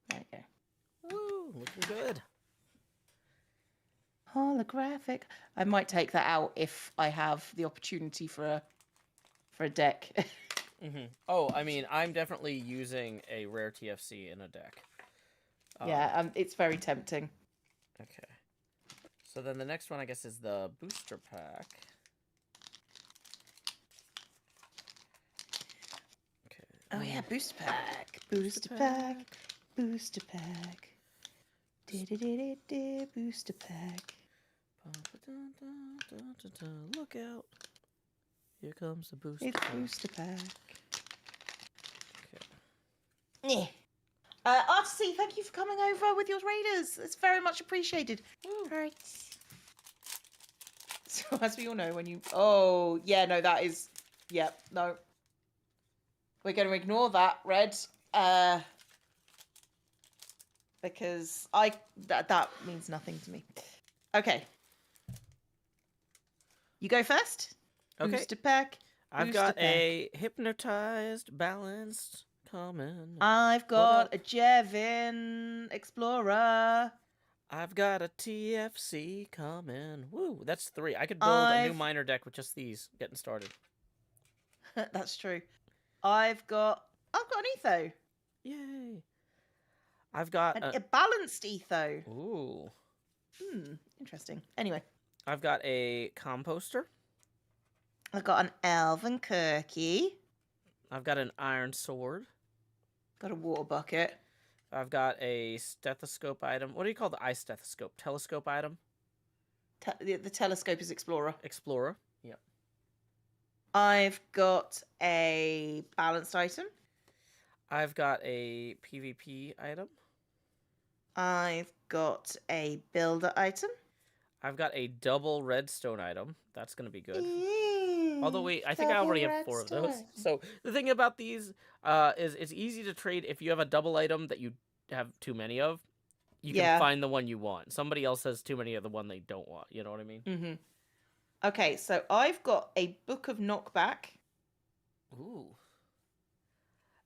There you go. Woo, looking good. Holographic. I might take that out if I have the opportunity for a deck. Oh, I mean, I'm definitely using a rare TFC in a deck. Yeah, it's very tempting. Okay. So then the next one, I guess, is the booster pack. Okay. Oh yeah, booster pack. Booster pack. Booster pack. Booster pack. Look out. Here comes the booster It's pack. booster pack. Okay. RTC, thank you for coming over with your raiders. It's very much appreciated. Woo. All right. So as we all know, when you... Oh, yeah, no, that is... Yep, no. We're going to ignore that, Red. Because that means nothing to me. Okay. You go first. Okay. Booster pack. I've got a hypnotized, balanced, common. I've got a Jevin Explorer. I've got a TFC common. Woo, that's 3. I could build a new minor deck with just these getting started. That's true. I've got an Etho. Yay. I've got a balanced Etho. Ooh. Interesting. Anyway. I've got a composter. I've got an Elven Kirky. I've got an iron sword. Got a water bucket. I've got a stethoscope item. What do you call the eye stethoscope? Telescope item? The telescope is Explorer. Explorer. Yep. I've got a balanced item. I've got a PvP item. I've got a builder item. I've got a double redstone item. That's going to be good. Although, wait, I think I already have 4 of those. So, the thing about these is it's easy to trade if you have a double item that you have too many of. You can find the one you want. Somebody else has too many of the one they don't want. You know what I mean? Mm-hmm. Okay, so I've got a Book of Knockback. Ooh.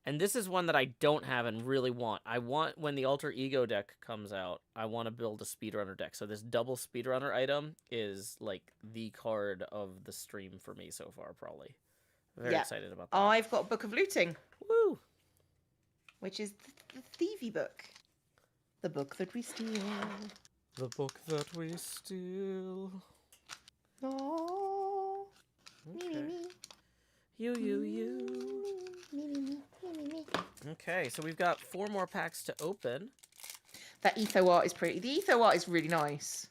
And this is one that I don't have and really want. I want, when the Alter Ego deck comes out, I want to build a speedrunner deck. So this double speedrunner item is like the card of the stream for me so far, probably. Very excited about that. I've got Book of Looting. Woo! Which is the thievy book. The book that we steal. The book that we steal. Oh. Okay. Me, me, me. You. Okay, so we've got 4 more packs to open. That Etho art is pretty. The Etho art is really nice.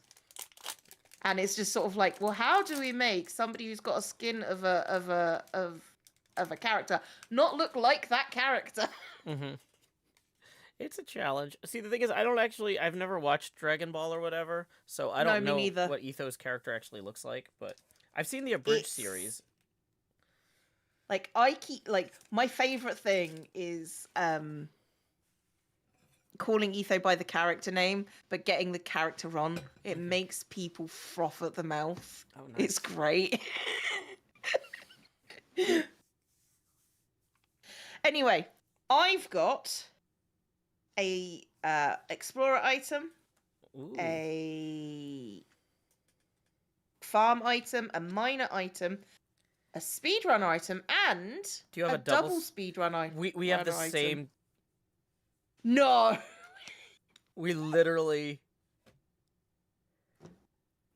And it's just sort of like, well, how do we make somebody who's got a skin of a character not look like that character? Mm-hmm. It's a challenge. See, the thing is, I've never watched Dragon Ball or whatever, so I don't know what Etho's character actually looks like, but I've seen the abridged series. Like, my favorite thing is calling Etho by the character name, but getting the character wrong. It makes people froth at the mouth. Oh, nice. It's great. Anyway, I've got a explorer item, a farm item, a miner item, a speedrunner item, and do you have a double speedrun item? We have the same. No. We literally.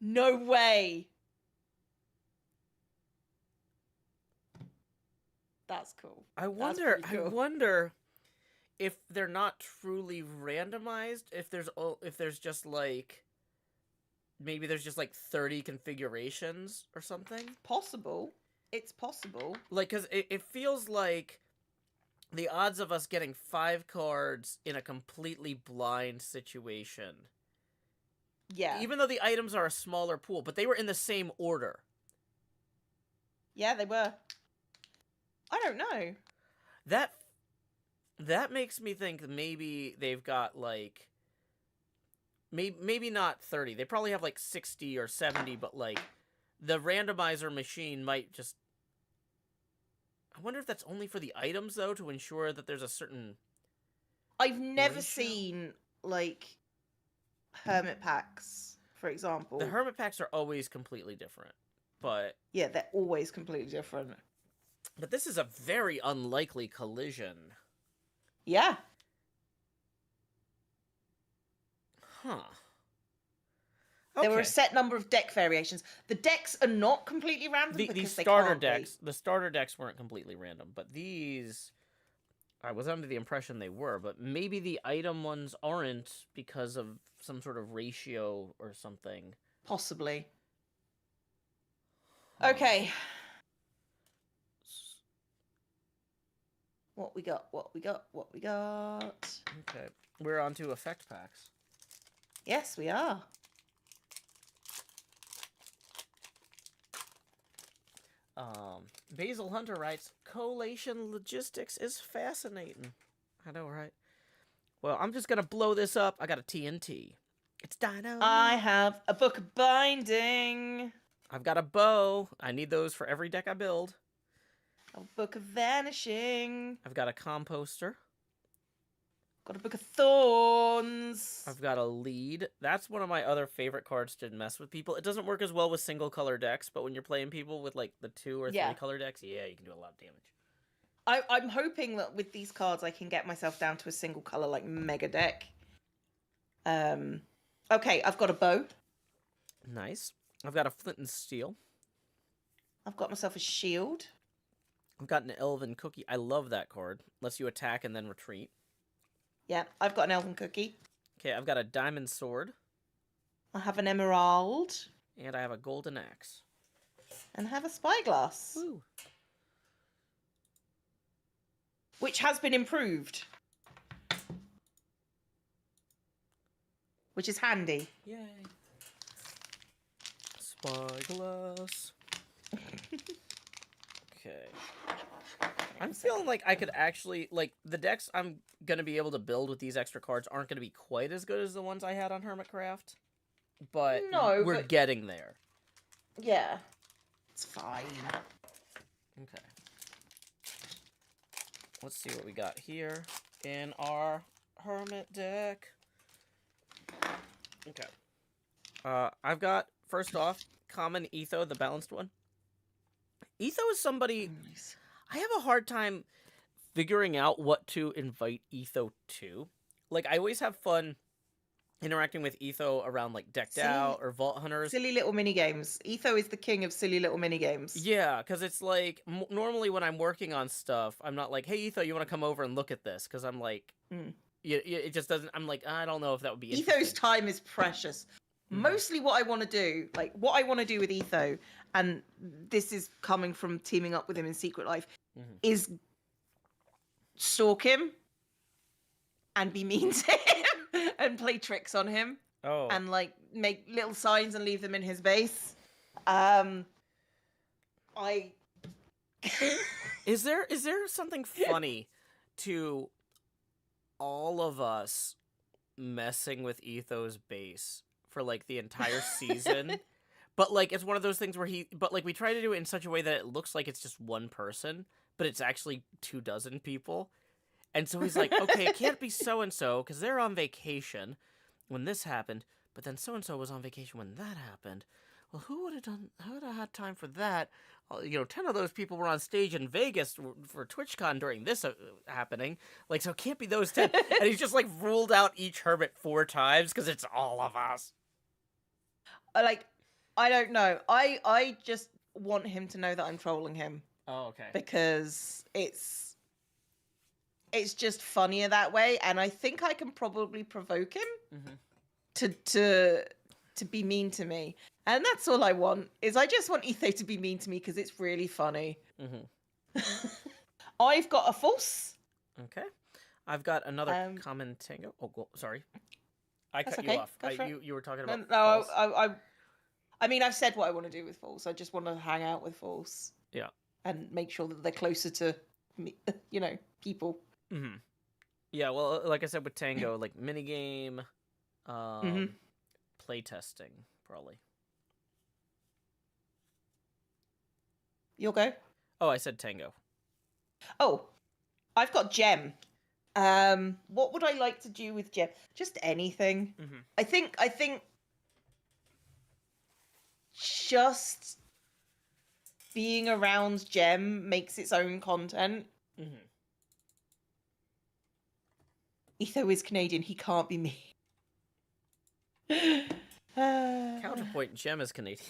No way. That's cool. I wonder if they're not truly randomized. If there's just like. Maybe there's just like 30 configurations or something. Possible. It's possible. Like, because it feels like the odds of us getting 5 cards in a completely blind situation. Yeah. Even though the items are a smaller pool, but they were in the same order. Yeah, they were. I don't know. That makes me think maybe they've got like maybe not 30. They probably have like 60 or 70, but like the randomizer machine might just. I wonder if that's only for the items though, to ensure that there's a certain. I've never ratio? seen like hermit packs, for example. The hermit packs are always completely different, but yeah, they're always completely different. But this is a very unlikely collision. Yeah. Huh. Okay. There were a set number of deck variations. The decks are not completely random because these they starter can't decks. be. The starter decks weren't completely random, but these, I was under the impression they were. But maybe the item ones aren't because of some sort of ratio or something. Possibly. Huh. Okay. What we got? What we got? What we got? Okay, we're on to effect packs. Yes, we are. Basil Hunter writes, collation logistics is fascinating. I know, right? Well, I'm just gonna blow this up. I got a TNT. It's dino. I have a book of binding. I've got a bow. I need those for every deck I build. A book of vanishing. I've got a composter. Got a book of thorns. I've got a lead. That's one of my other favorite cards to mess with people. It doesn't work as well with single color decks, but when you're playing people with like the 2 or 3 color decks, yeah, you can do a lot of damage. I'm hoping that with these cards I can get myself down to a single color like mega deck. Okay, I've got a bow. Nice. I've got a flint and steel. I've got myself a shield. I've got an elven cookie. I love that card. Lets you attack and then retreat. Yeah, I've got an elven cookie. Okay, I've got a diamond sword. I have an emerald. And I have a golden axe. And I have a spyglass. Woo. Which has been improved. Which is handy. Yay. Spyglass. Okay. I'm feeling like I could actually, like, the decks I'm going to be able to build with these extra cards aren't going to be quite as good as the ones I had on HermitCraft. But we're getting there. Yeah. It's fine. Okay. Let's see what we got here in our Hermit deck. Okay. I've got, first off, common Etho, the balanced one. Etho is somebody... Nice. I have a hard time figuring out what to invite Etho to. Like, I always have fun interacting with Etho around, like, Decked Out or Vault Hunters. Silly little minigames. Etho is the king of silly little minigames. Yeah, because it's like, normally when I'm working on stuff, I'm not like, hey, Etho, you want to come over and look at this? Because I'm like, it just doesn't, I'm like, I don't know if that would be interesting. Etho's time is precious. Mostly what I want to do, like, what I want to do with Etho, and this is coming from teaming up with him in Secret Life, is stalk him and be mean to him and play tricks on him. Oh. And, like, make little signs and leave them in his base. Is there something funny to all of us messing with Etho's base for, like, the entire season? But, like, it's one of those things where we try to do it in such a way that it looks like it's just one person, but it's actually 24 people. And so he's like, okay, it can't be so-and-so, because they're on vacation when this happened, but then so-and-so was on vacation when that happened. Well, who would have had time for that? 10 of those people were on stage in Vegas for TwitchCon during this happening. Like, so it can't be those 10. And he's just, like, ruled out each Hermit 4 times, because it's all of us. Like, I don't know. I just want him to know that I'm trolling him. Oh, okay. Because it's just funnier that way, and I think I can probably provoke him to be mean to me. And that's all I want, is I just want Etho to be mean to me because it's really funny. I've got a false. Okay. I've got another common tango. Oh, sorry. I cut you off. You were talking about false. I mean, I've said what I want to do with false. I just want to hang out with false. Yeah. and make sure that they're closer to, people. Mm-hmm. Yeah, well, like I said with Tango, like minigame, playtesting, probably. You'll go? Oh, I said Tango. Oh, I've got Gem. What would I like to do with Gem? Just anything. Mm-hmm. I think just being around Gem makes its own content. Mm-hmm. Etho is Canadian. He can't be me. Counterpoint, Gem is Canadian.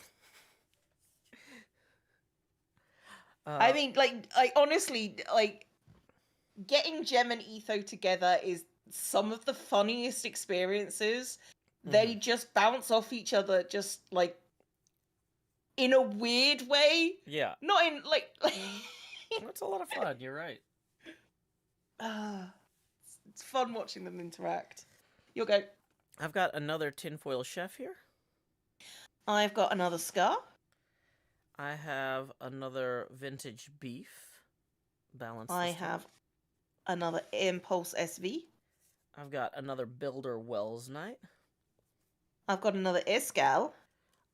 I mean, I honestly, getting Gem and Etho together is some of the funniest experiences. Mm-hmm. They just bounce off each other, just, in a weird way. Yeah. Not in, That's a lot of fun, you're right. It's fun watching them interact. You'll go. I've got another tinfoil chef here. I've got another Scar. I have another vintage beef. Balance. I have another Impulse SV. I've got another Builder Wells Knight. I've got another Iskal.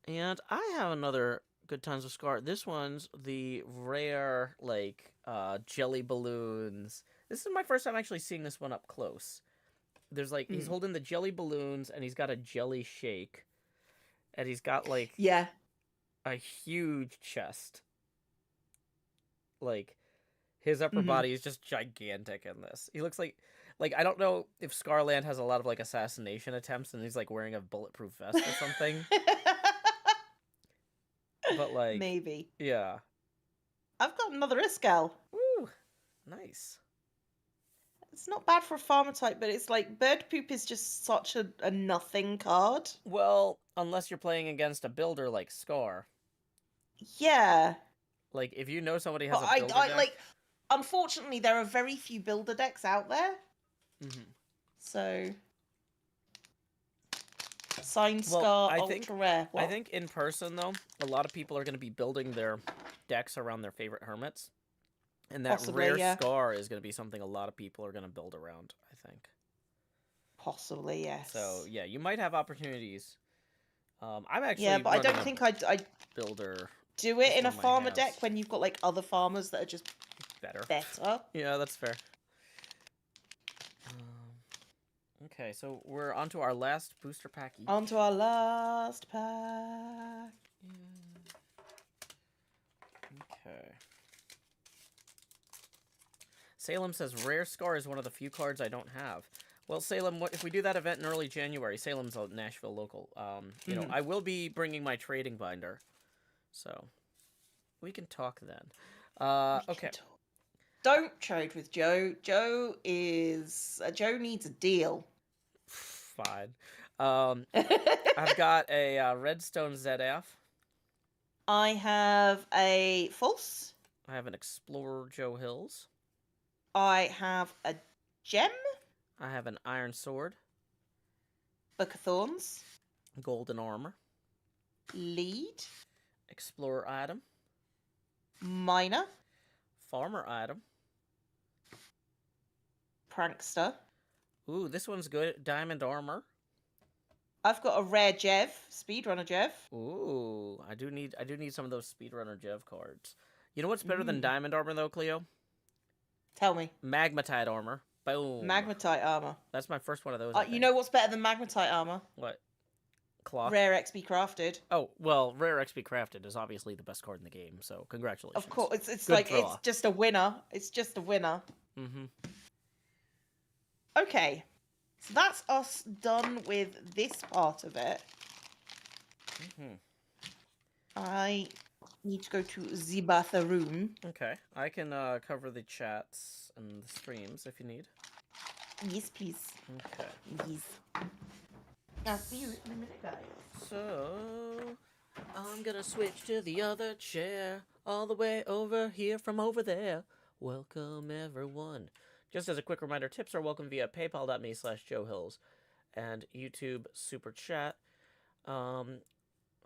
And I have another Good Times with Scar. This one's the rare, jelly balloons. This is my first time actually seeing this one up close. There's, he's holding the jelly balloons, and he's got a jelly shake. And he's got, yeah, a huge chest. His upper body is just gigantic in this. He looks like I don't know if Scarland has a lot of assassination attempts and he's wearing a bulletproof vest or something. But maybe. Yeah. I've got another Iskal. Woo! Nice. It's not bad for a farmer type, but it's bird poop is just such a nothing card. Well, unless you're playing against a builder like Scar. Yeah. If you know somebody has a builder deck... unfortunately, there are very few builder decks out there. Mm-hmm. So... Sign Scar, ultra rare. What? I think in person, though, a lot of people are going to be building their decks around their favorite hermits. And that Possibly, rare Scar is going to be something a lot of people are going to build around, I think. Possibly, yes. So, yeah, you might have opportunities. I'm actually... Yeah, but I don't think I'd builder... do it in a farmer deck when you've got, other farmers that are just better. Yeah, that's fair. Okay, so we're on to our last booster pack each. On to our last pack. Yeah. Okay. Salem says, Rare Scar is one of the few cards I don't have. Well, Salem, if we do that event in early January, Salem's a Nashville local. You know, I will be bringing my trading binder. So, we can talk then. Okay. Don't trade with Joe. Joe needs a deal. Fine. I've got a Redstone ZF. I have a False. I have an Explorer Joe Hills. I have a Gem. I have an Iron Sword. Book of Thorns. Golden Armor. Lead. Explorer Item. Miner. Farmer Item. Prankster. Ooh, this one's good. Diamond Armor. I've got a rare Jev, Speedrunner Jev. Ooh, I do need some of those Speedrunner Jev cards. You know what's better than Diamond Armor though, Cleo? Tell me. Magmatite Armor. Boom. Magmatite Armor. That's my first one of those. You know what's better than Magmatite Armor? What? Clock. Rare XP Crafted. Oh, well, Rare XP Crafted is obviously the best card in the game, so congratulations. Of course, it's Good draw. It's just a winner. It's just a winner. Mm-hmm. Okay, so that's us done with this part of it. Mm-hmm. I need to go to the bathroom. Okay, I can cover the chats and the streams if you need. Yes, please. Okay. Yes. I'll see you in a minute, guys. So, I'm gonna switch to the other chair, all the way over here from over there. Welcome, everyone. Just as a quick reminder, tips are welcome via paypal.me/JoeHills and YouTube Super Chat. I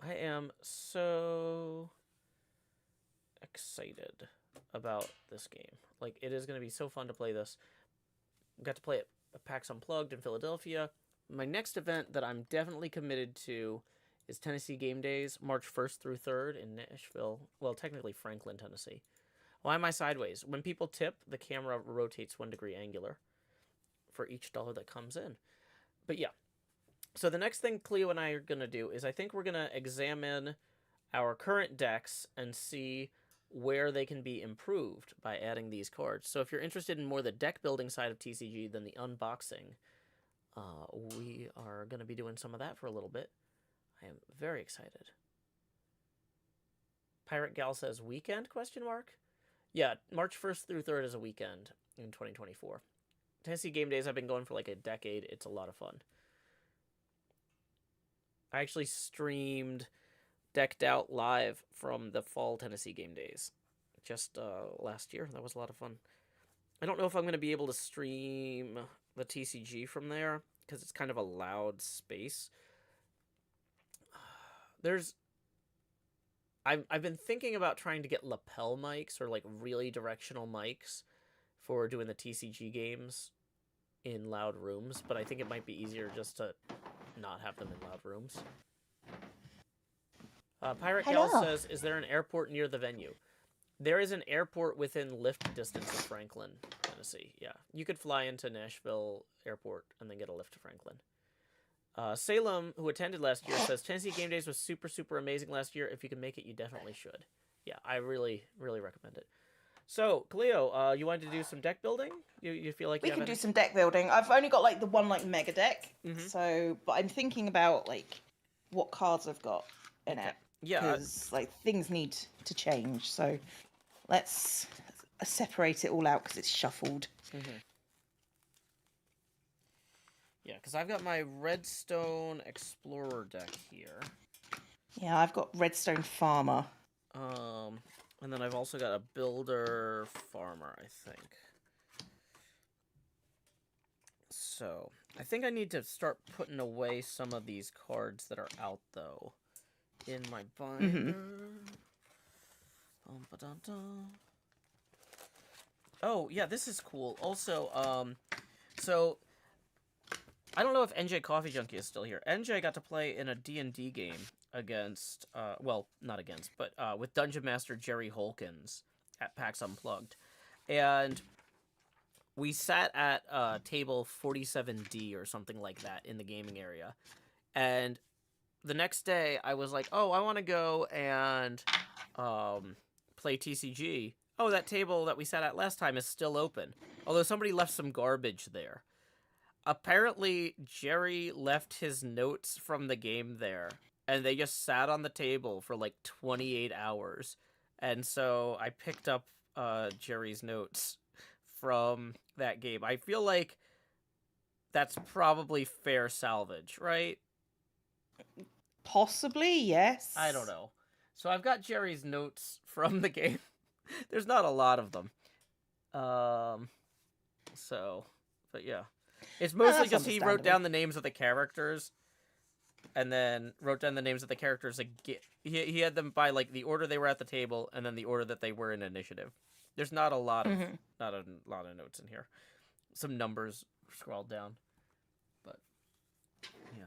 am so excited about this game. Like, it is going to be so fun to play this. Got to play it at PAX Unplugged in Philadelphia. My next event that I'm definitely committed to is Tennessee Game Days, March 1st through 3rd in Nashville. Well, technically Franklin, Tennessee. Why am I sideways? When people tip, the camera rotates 1 degree angular for each dollar that comes in. But yeah. So the next thing Cleo and I are going to do is I think we're going to examine our current decks and see where they can be improved by adding these cards. So if you're interested in more the deck building side of TCG than the unboxing, we are going to be doing some of that for a little bit. I am very excited. Pirate Gal says weekend, question mark? Yeah, March 1st through 3rd is a weekend in 2024. Tennessee Game Days have been going for like a decade. It's a lot of fun. I actually streamed Decked Out live from the fall Tennessee Game Days just last year. That was a lot of fun. I don't know if I'm going to be able to stream the TCG from there because it's kind of a loud space. I've been thinking about trying to get lapel mics or like really directional mics for doing the TCG games in loud rooms, but I think it might be easier just to not have them in loud rooms. Pirate Gal says, is there an airport near the venue? There is an airport within lift distance of Franklin, Tennessee. Yeah, you could fly into Nashville Airport and then get a lift to Franklin. Salem, who attended last year, says, Tennessee Game Days was super, super amazing last year. If you can make it, you definitely should. Yeah, I really, really recommend it. So, Cleo, you wanted to do some deck building? You feel like we can do some deck building. I've only got like the one like mega deck, so but I'm thinking about like what cards I've got in it. Yeah, because like things need to change. So let's separate it all out because it's shuffled. Yeah, because I've got my Redstone Explorer deck here. Yeah, I've got Redstone Farmer. And then I've also got a Builder Farmer, I think. So, I think I need to start putting away some of these cards that are out, though, in my binder. Oh, yeah, this is cool. Also, so I don't know if NJ Coffee Junkie is still here. NJ got to play in a D&D game against, well, not against, but with Dungeon Master Jerry Holkins at PAX Unplugged. And we sat at table 47D or something like that in the gaming area. And the next day, I was like, oh, I want to go and play TCG. Oh, that table that we sat at last time is still open. Although somebody left some garbage there. Apparently, Jerry left his notes from the game there, and they just sat on the table for like 28 hours. And so I picked up Jerry's notes from that game. I feel like that's probably fair salvage, right? Possibly, yes. I don't know. So I've got Jerry's notes from the game. There's not a lot of them. But yeah. It's mostly just he wrote down the names of the characters, and then wrote down the names of the characters again. He had them by like the order they were at the table, and then the order that they were in initiative. There's not a lot of notes in here. Some numbers scrawled down, but yeah.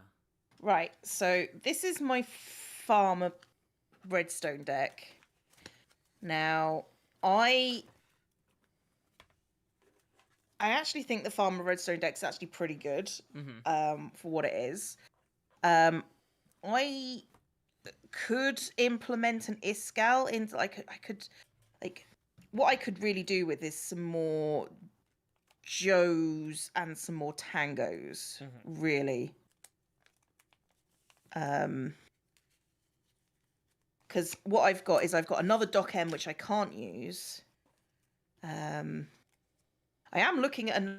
Right. So this is my Farmer Redstone deck. Now I actually think the Farmer Redstone deck's actually pretty good for what it is. I could implement an Iskall into what I could really do with is some more Joes and some more Tangos, really. Because what I've got is I've got another Doc M which I can't use. I am looking at a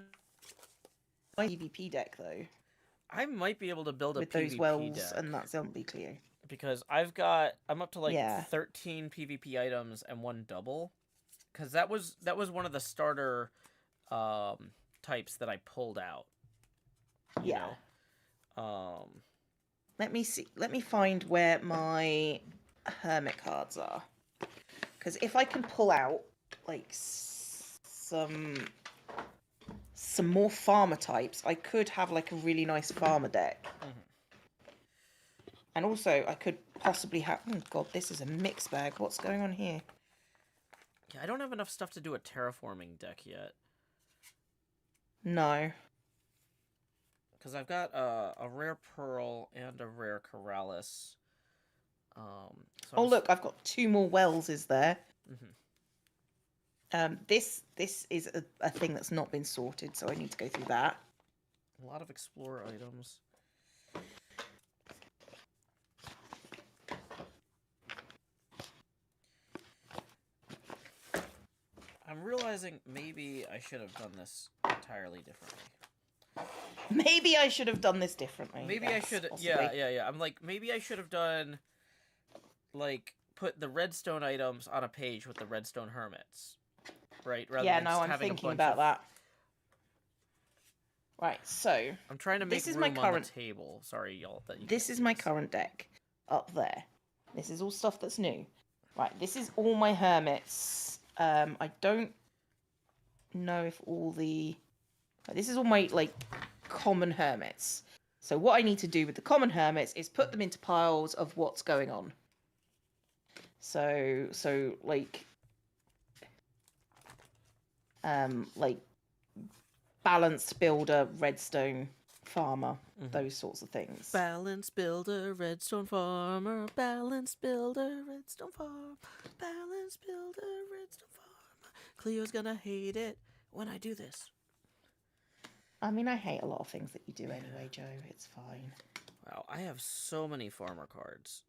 PvP deck, though. I might be able to build a with PvP those wells deck. And that ZombieCleo. Because I'm up to like 13 PvP items and 1 double. Because that was one of the starter types that I pulled out. You know? Let me see. Let me find where my Hermit cards are. Because if I can pull out like some more farmer types, I could have like a really nice farmer deck. And also, I could possibly have... Oh, God, this is a mixed bag. What's going on here? Yeah, I don't have enough stuff to do a terraforming deck yet. No. Because I've got a rare Pearl and a rare Corrales. So look, I've got 2 more wells, is there? Mm-hmm. This is a thing that's not been sorted, so I need to go through that. A lot of explorer items. I'm realizing maybe I should have done this entirely differently. Maybe I should have done this differently. Maybe I should... Yeah. I'm like, maybe I should have done... Like, put the redstone items on a page with the redstone hermits. Right? Rather than just I'm having thinking a bunch about of... that. Right, so... I'm trying to make room on the table. Sorry, y'all. This is my current deck. Up there. This is all stuff that's new. Right, this is all my hermits. I don't know if all the... This is all my, like, common hermits. So what I need to do with the common hermits is put them into piles of what's going on. So like balanced builder, redstone farmer, those sorts of things. Balanced builder, redstone farmer, balanced builder, redstone farmer, balanced builder, redstone farmer. Cleo's gonna hate it when I do this. I mean, I hate a lot of things that you do anyway, Joe. It's fine. Wow, I have so many farmer cards.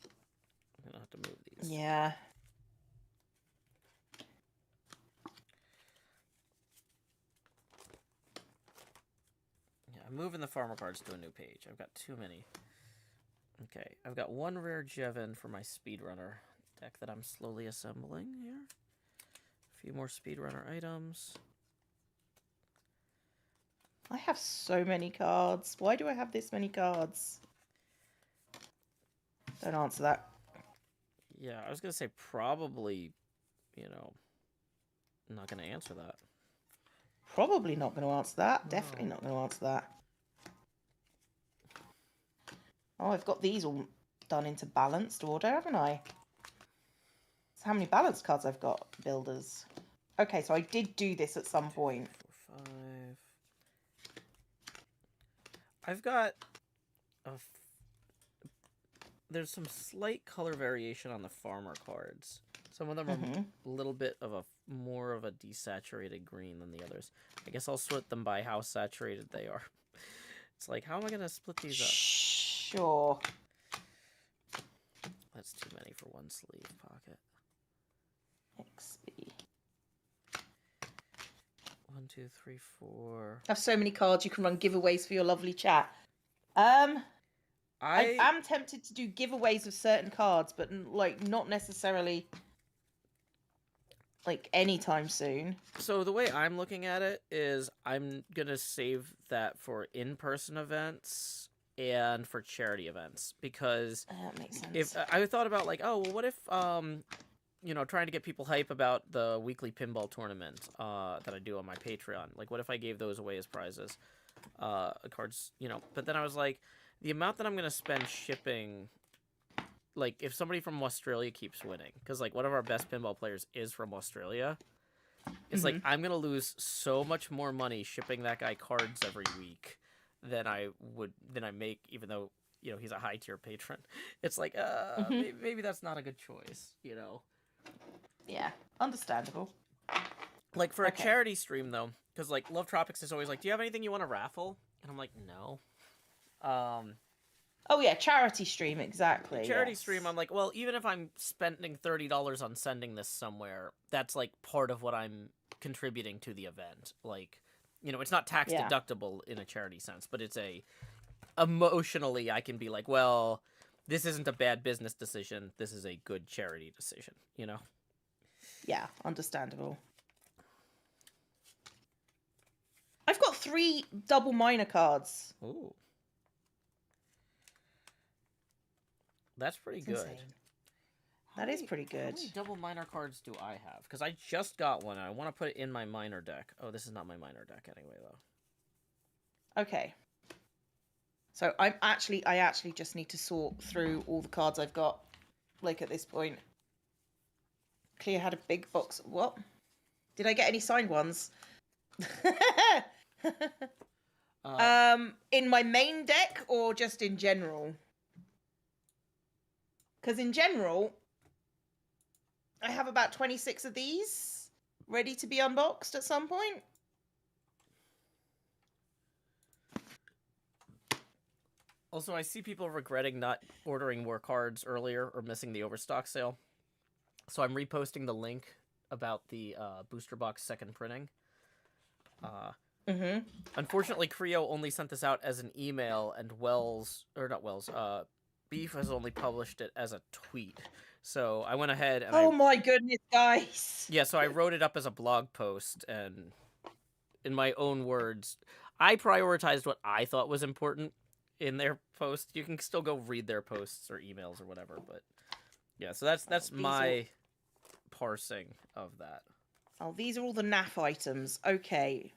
I'm gonna have to move these. Yeah. Yeah, I'm moving the farmer cards to a new page. I've got too many. Okay, I've got 1 rare Jevin for my speedrunner deck that I'm slowly assembling here. A few more speedrunner items. I have so many cards. Why do I have this many cards? Don't answer that. Yeah, I was going to say probably, you know, I'm not going to answer that. Probably not going to answer that. No. Definitely not going to answer that. Oh, I've got these all done into balanced order, haven't I? So how many balanced cards I've got? Builders. Okay, so I did do this at some point. 4, 5. I've got there's some slight color variation on the farmer cards. Some of them are a little bit of more of a desaturated green than the others. I guess I'll sort them by how saturated they are. It's like, how am I going to split these up? Sure. That's too many for one sleeve pocket. XB. 1, 2, 3, 4. I have so many cards you can run giveaways for your lovely chat. I am tempted to do giveaways of certain cards, but like not necessarily like anytime soon. So the way I'm looking at it is I'm gonna save that for in-person events and for charity events, because that makes sense. If I thought about like, oh well, what if you know, trying to get people hype about the weekly pinball tournament that I do on my Patreon. Like, what if I gave those away as prizes? Cards, you know. But then I was like, the amount that I'm going to spend shipping, like, if somebody from Australia keeps winning, because, like, one of our best pinball players is from Australia, it's like, I'm going to lose so much more money shipping that guy cards every week than I make, even though, you know, he's a high-tier patron. It's like, maybe that's not a good choice, you know? Yeah, understandable. Like, for a charity stream, though, because, like, Love Tropics is always like, do you have anything you want to raffle? And I'm like, no. Oh, yeah, charity stream, exactly. Charity stream, I'm like, well, even if I'm spending $30 on sending this somewhere, that's, like, part of what I'm contributing to the event. Like, you know, it's not tax deductible in a charity sense, but it's emotionally, I can be like, well, this isn't a bad business decision. This is a good charity decision, you know? Yeah, understandable. I've got 3 double minor cards. Ooh. That's pretty good. Insane. That is pretty good. How many double minor cards do I have? Because I just got one, and I want to put it in my minor deck. Oh, this is not my minor deck anyway, though. Okay. So I actually just need to sort through all the cards I've got, like, at this point. Cleo had a big box. What? Did I get any signed ones? In my main deck or just in general? Because in general, I have about 26 of these ready to be unboxed at some point. Also, I see people regretting not ordering more cards earlier or missing the overstock sale. So I'm reposting the link about the booster box second printing. Unfortunately, Creo only sent this out as an email, and Beef has only published it as a tweet. So I went ahead and my goodness, guys! Yeah, so I wrote it up as a blog post, and in my own words, I prioritized what I thought was important in their post. You can still go read their posts or emails or whatever, but yeah, so that's my parsing of that. Oh, these are all the NAF items. Okay.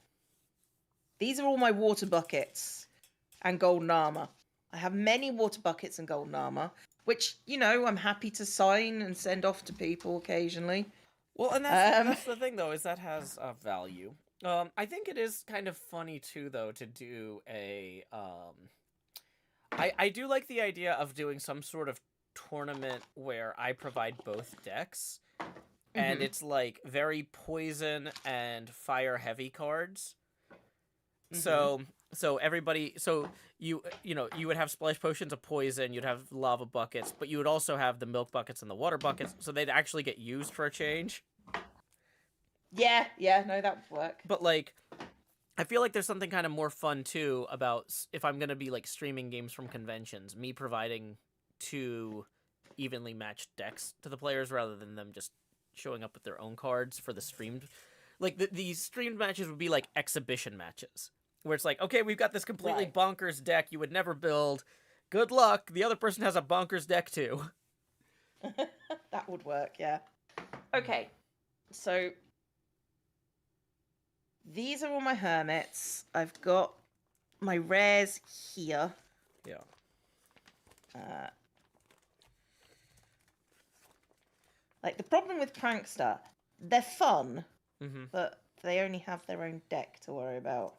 These are all my water buckets and golden armor. I have many water buckets and golden armor, which, I'm happy to sign and send off to people occasionally. Well, and that's the thing, though, is that has value. I think it is kind of funny, too, though, to do a... I do like the idea of doing some sort of tournament where I provide both decks, and it's, like, very poison and fire-heavy cards. So everybody, you would have splash potions of poison, you'd have lava buckets, but you would also have the milk buckets and the water buckets, so they'd actually get used for a change. Yeah, no, that would work. But, like, I feel like there's something kind of more fun, too, about if I'm going to be, like, streaming games from conventions, me providing 2 evenly matched decks to the players rather than them just showing up with their own cards for the streamed. Like, these streamed matches would be, like, exhibition matches. Where it's like, okay, we've got this completely bonkers deck you would never build. Good luck. The other person has a bonkers deck, too. That would work, yeah. Okay, so these are all my hermits. I've got my rares here. Yeah. Like, the problem with Prankster, they're fun, but they only have their own deck to worry about.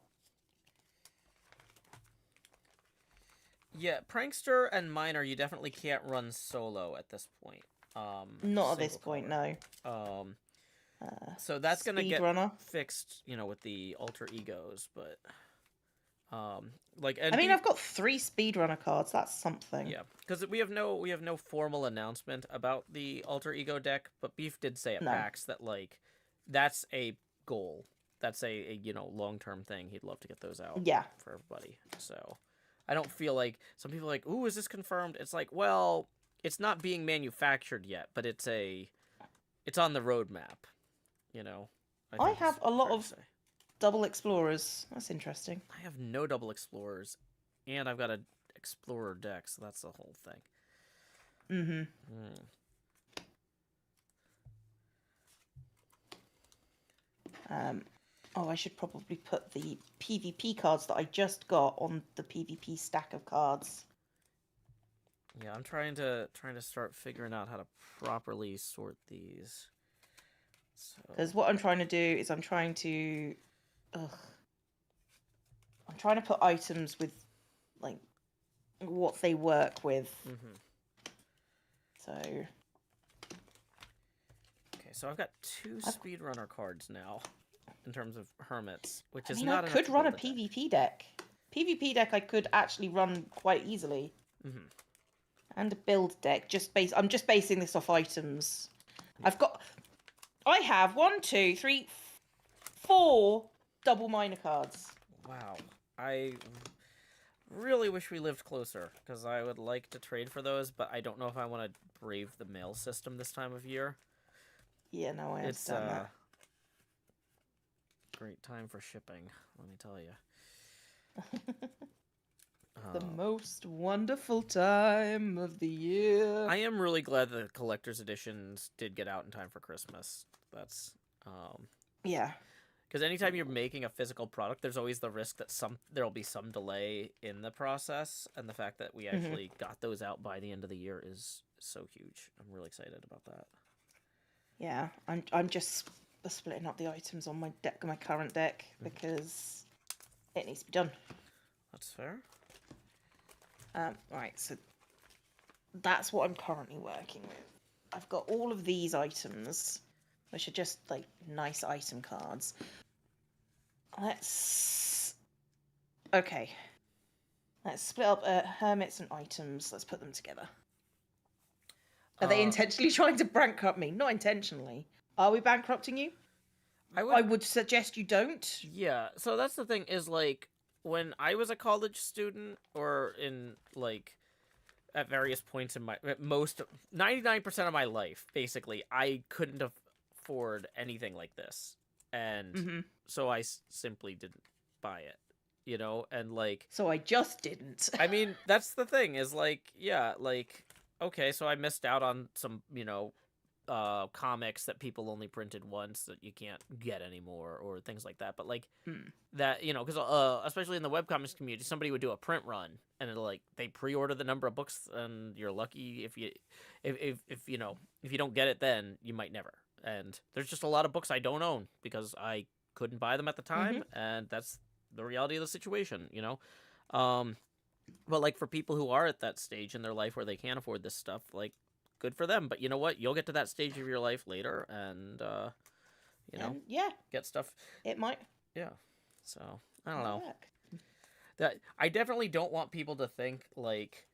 Yeah, Prankster and Miner you definitely can't run solo at this point. Not at this point, no. So that's gonna get Speedrunner fixed, with the alter egos, but I've got 3 speedrunner cards. That's something. Yeah, because we have no formal announcement about the alter ego deck, but Beef did say at PAX that that's a goal. That's a long-term thing. He'd love to get those out. Yeah. For everybody. So I don't feel like some people are like, ooh, is this confirmed? It's like, well, it's not being manufactured yet, but it's on the roadmap. I have a lot of double explorers. That's interesting. I have no double explorers, and I've got an explorer deck, so that's the whole thing. I should probably put the PvP cards that I just got on the PvP stack of cards. Yeah, I'm trying to start figuring out how to properly sort these. Because what I'm trying to do is I'm trying to put items with what they work with. So so I've got 2 speedrunner cards now in terms of hermits, which is I not. I could run a PvP deck. PvP deck I could actually run quite easily. And a build deck. I'm just basing this off items. I have 1, 2, 3, 4 double minor cards. Wow. I really wish we lived closer, because I would like to trade for those, but I don't know if I want to brave the mail system this time of year. Yeah, no, I understand that. Great time for shipping, let me tell you. The most wonderful time of the year. I am really glad the collector's editions did get out in time for Christmas. That's yeah. Because anytime you're making a physical product, there's always the risk that there'll be some delay in the process, and the fact that we actually got those out by the end of the year is so huge. I'm really excited about that. Yeah, I'm just splitting up the items on my deck, my current deck, because it needs to be done. That's fair. Right, so that's what I'm currently working with. I've got all of these items, which are just like nice item cards. Let's split up hermits and items. Let's put them together. Are they intentionally trying to bankrupt me? Not intentionally. Are we bankrupting you? I would suggest you don't. Yeah, so that's the thing is, like, when I was a college student, or in, like, at various points in my, 99% of my life, basically, I couldn't afford anything like this. And so I simply didn't buy it, you know? And, like... So I just didn't. I mean, that's the thing, is, like, yeah, like, okay, so I missed out on some, you know, comics that people only printed once that you can't get anymore, or things like that. But like that, you know, because especially in the webcomics community, somebody would do a print run, and it'll, like, they pre-order the number of books, and you're lucky if you don't get it, then you might never. And there's just a lot of books I don't own because I couldn't buy them at the time, and that's the reality of the situation, you know. But like for people who are at that stage in their life where they can't afford this stuff, like, good for them. But you know what? You'll get to that stage of your life later, and you know, get stuff. It might. Yeah. So I don't know. That I definitely don't want people to think, like,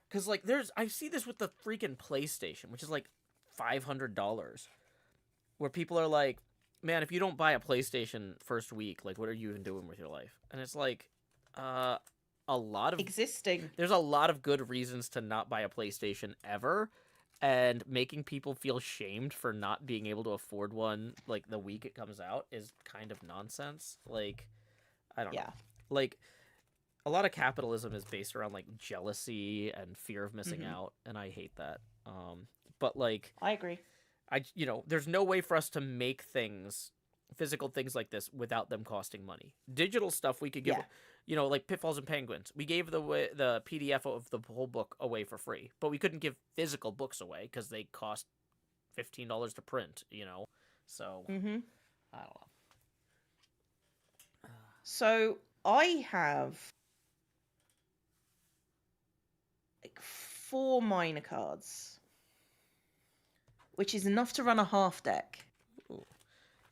because, like, I see this with the freaking PlayStation, which is like $500, where people are like, man, if you don't buy a PlayStation first week, like, what are you even doing with your life? And it's like, a lot of there's a lot of good reasons to not buy a PlayStation ever, and making people feel shamed for not being able to afford one, like, the week it comes out is kind of nonsense. Like, I don't know. Like, a lot of capitalism is based around, like, jealousy and fear of missing out, and I hate that. But, like, I agree. You know, there's no way for us to make things, physical things like this, without them costing money. Digital stuff we could give, you know, like Pitfalls and Penguins. We gave the PDF of the whole book away for free, but we couldn't give physical books away because they cost $15 to print, you know? So, I don't know. So, I have like 4 minor cards, which is enough to run a half deck. Ooh.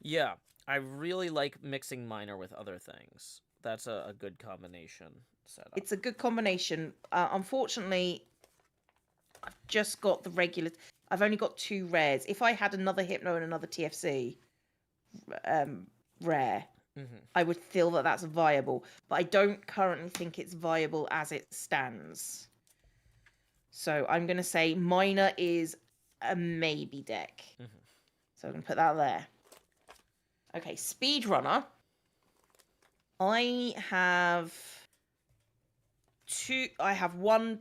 Yeah, I really like mixing minor with other things. That's a good combination setup. It's a good combination. Unfortunately, I've just got the regular... I've only got 2 rares. If I had another Hypno and another TFC rare, I would feel that that's viable. But I don't currently think it's viable as it stands. So I'm going to say minor is a maybe deck. So I'm going to put that there. Okay, Speedrunner. I have 1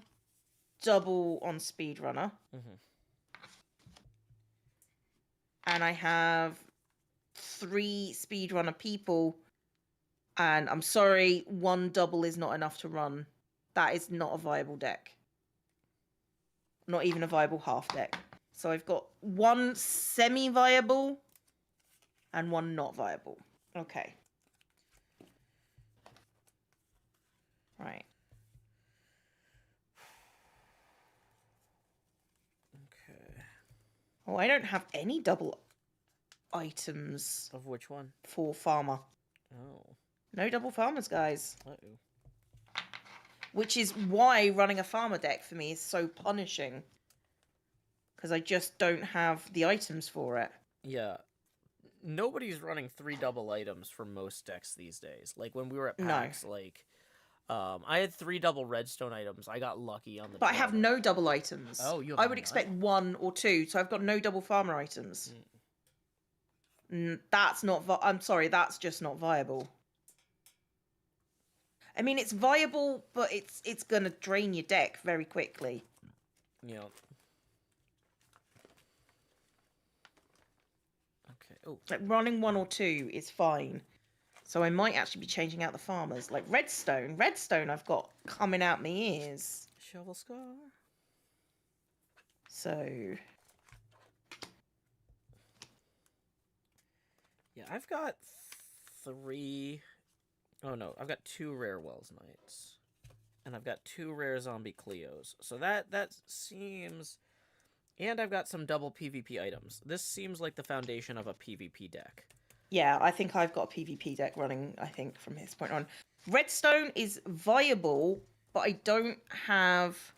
double on Speedrunner. And I have 3 Speedrunner people. And I'm sorry, 1 double is not enough to run. That is not a viable deck. Not even a viable half deck. So I've got 1 semi-viable and 1 not viable. Okay. Right. Okay. Oh, I don't have any double items. Of which one? For farmer. Oh. No double farmers, guys. Uh-oh. Which is why running a farmer deck for me is so punishing. Because I just don't have the items for it. Yeah. Nobody's running 3 double items for most decks these days. Like, when we were at PAX, like... I had 3 double redstone items. I got lucky on the... But I have no double items. Oh, you have I would expect 1 or 2, so I've got no double farmer items. That's not... I'm sorry, that's just not viable. I mean, it's viable, but it's gonna drain your deck very quickly. Yeah. Okay. Oh. Like running 1 or 2 is fine. So I might actually be changing out the farmers. Like redstone. Redstone I've got coming out my ears. Shovel scar. So yeah, I've got 3. Oh no, I've got 2 rare Wells Knights. And I've got 2 rare ZombieCleos. So that seems... And I've got some double PvP items. This seems like the foundation of a PvP deck. yeah, I think I've got a PvP deck running, I think, from this point on. Redstone is viable, but I don't have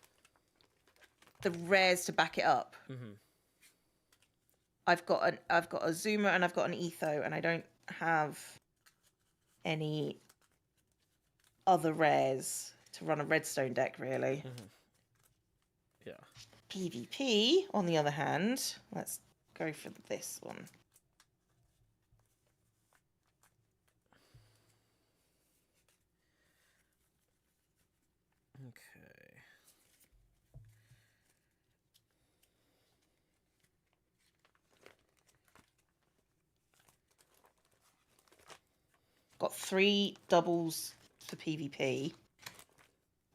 the rares to back it up. Mm-hmm. I've got a Zoomer and I've got an Etho, and I don't have any other rares to run a redstone deck, really. Mm-hmm. Yeah. PvP, on the other hand, let's go for this one. Okay. Got 3 doubles for PvP.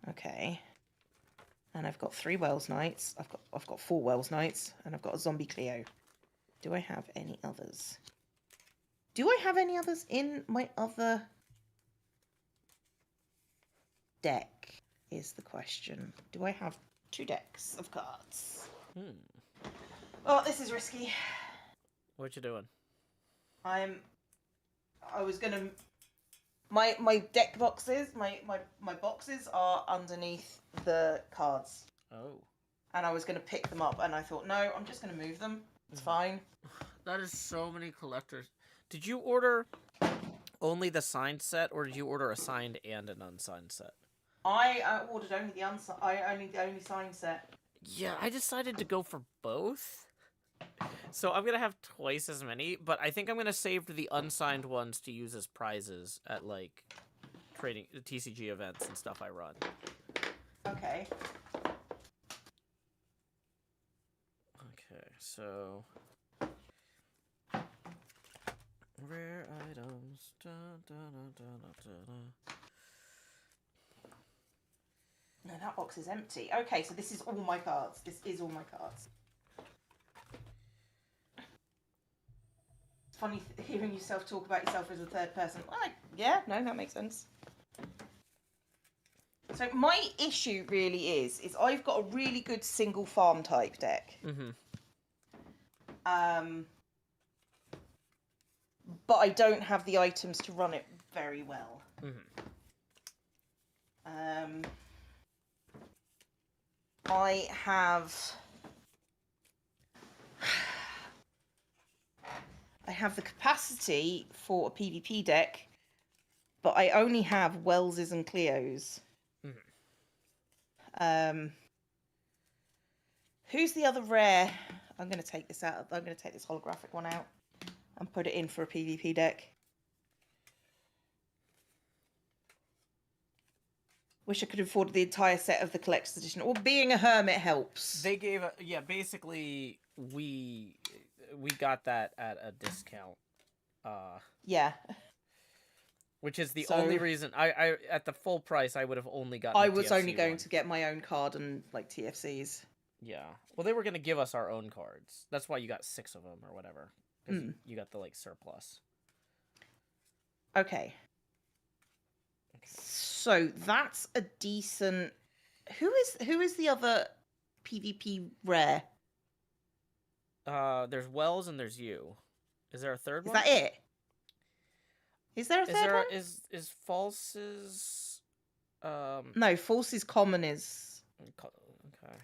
Okay. And I've got 3 Wells Knights. I've got 4 Wells Knights, and I've got a ZombieCleo. Do I have any others? Do I have any others in my other deck? Is the question. Do I have 2 decks of cards? Oh, this is risky. What you doing? I was gonna. My deck boxes, my boxes are underneath the cards. Oh. And I was gonna pick them up, and I thought, no, I'm just gonna move them. It's fine. That is so many collectors. Did you order only the signed set, or did you order a signed and an unsigned set? I ordered only the only signed set. Yeah, I decided to go for both. So I'm gonna have twice as many, but I think I'm gonna save the unsigned ones to use as prizes at like trading TCG events and stuff I run. Okay. Okay, so rare items. Da, da, da, da, da, da. No, that box is empty. Okay, so this is all my cards. This is all my cards. It's funny hearing yourself talk about yourself as a third person. Yeah, no, that makes sense. So my issue really is I've got a really good single farm type deck. Mm-hmm. But I don't have the items to run it very well. Mm-hmm. I have the capacity for a PvP deck, but I only have Wellses and Cleos. Mm-hmm. Who's the other rare? I'm going to take this out. I'm going to take this holographic one out and put it in for a PvP deck. Wish I could have afforded the entire set of the collector's edition. Or being a hermit helps. They gave basically we got that at a discount. Yeah. Which is the only reason I at the full price I would have only gotten I the was TFC only going one. to get my own card and like TFCs. Yeah. Well, they were going to give us our own cards. That's why you got 6 of them or whatever. Because you got the like surplus. Okay. So that's a decent. Who is the other PvP rare? There's Wells and there's you. Is there a third one? Is that it? Is there a third one? Is False's No, false is common is. Okay.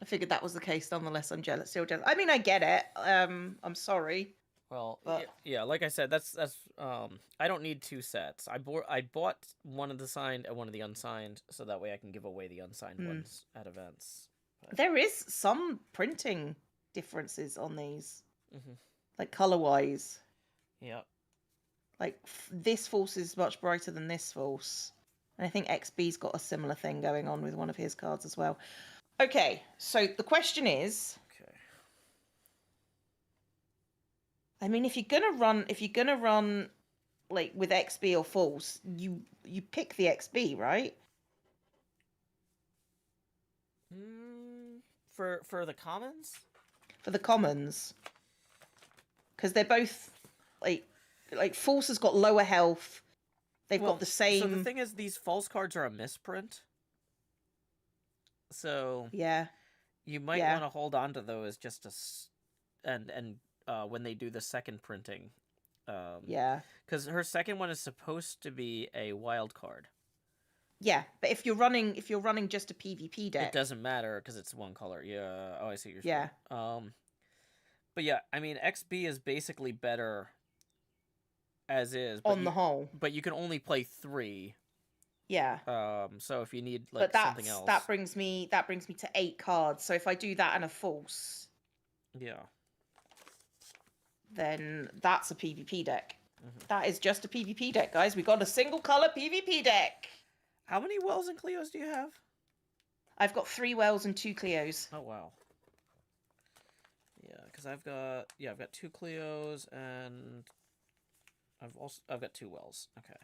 I figured that was the case. Nonetheless, I'm jealous. Still jealous. I mean, I get it. I'm sorry. Well, but... yeah, like I said, that's I don't need 2 sets. I bought one of the signed and one of the unsigned, so that way I can give away the unsigned ones at events. But... There is some printing differences on these, like color wise. Yeah. Like, this force is much brighter than this force. And I think XB's got a similar thing going on with one of his cards as well. Okay, so the question is... Okay. I mean, if you're gonna run like with XB or false, you pick the XB, right? For the commons? For the commons. Because they're both like false has got lower health. They've got the same. So the thing is, these false cards are a misprint. So yeah, you might want to hold on to those just to, and when they do the second printing. Yeah. Because her second one is supposed to be a wild card. Yeah, but if you're running just a PvP deck, it doesn't matter because it's one color. Yeah. Oh, I see what you're saying. Yeah. But yeah, I mean, XB is basically better as is. On the whole. But you can only play 3. Yeah. So if you need like something else, that brings me to 8 cards. So if I do that and a false, yeah, then that's a PvP deck. That is just a PvP deck, guys. We got a single color PvP deck. How many Wells and Cleos do you have? I've got 3 Wells and 2 Cleos. Oh wow. Yeah, because I've got 2 Cleos and I've got 2 Wells. Okay.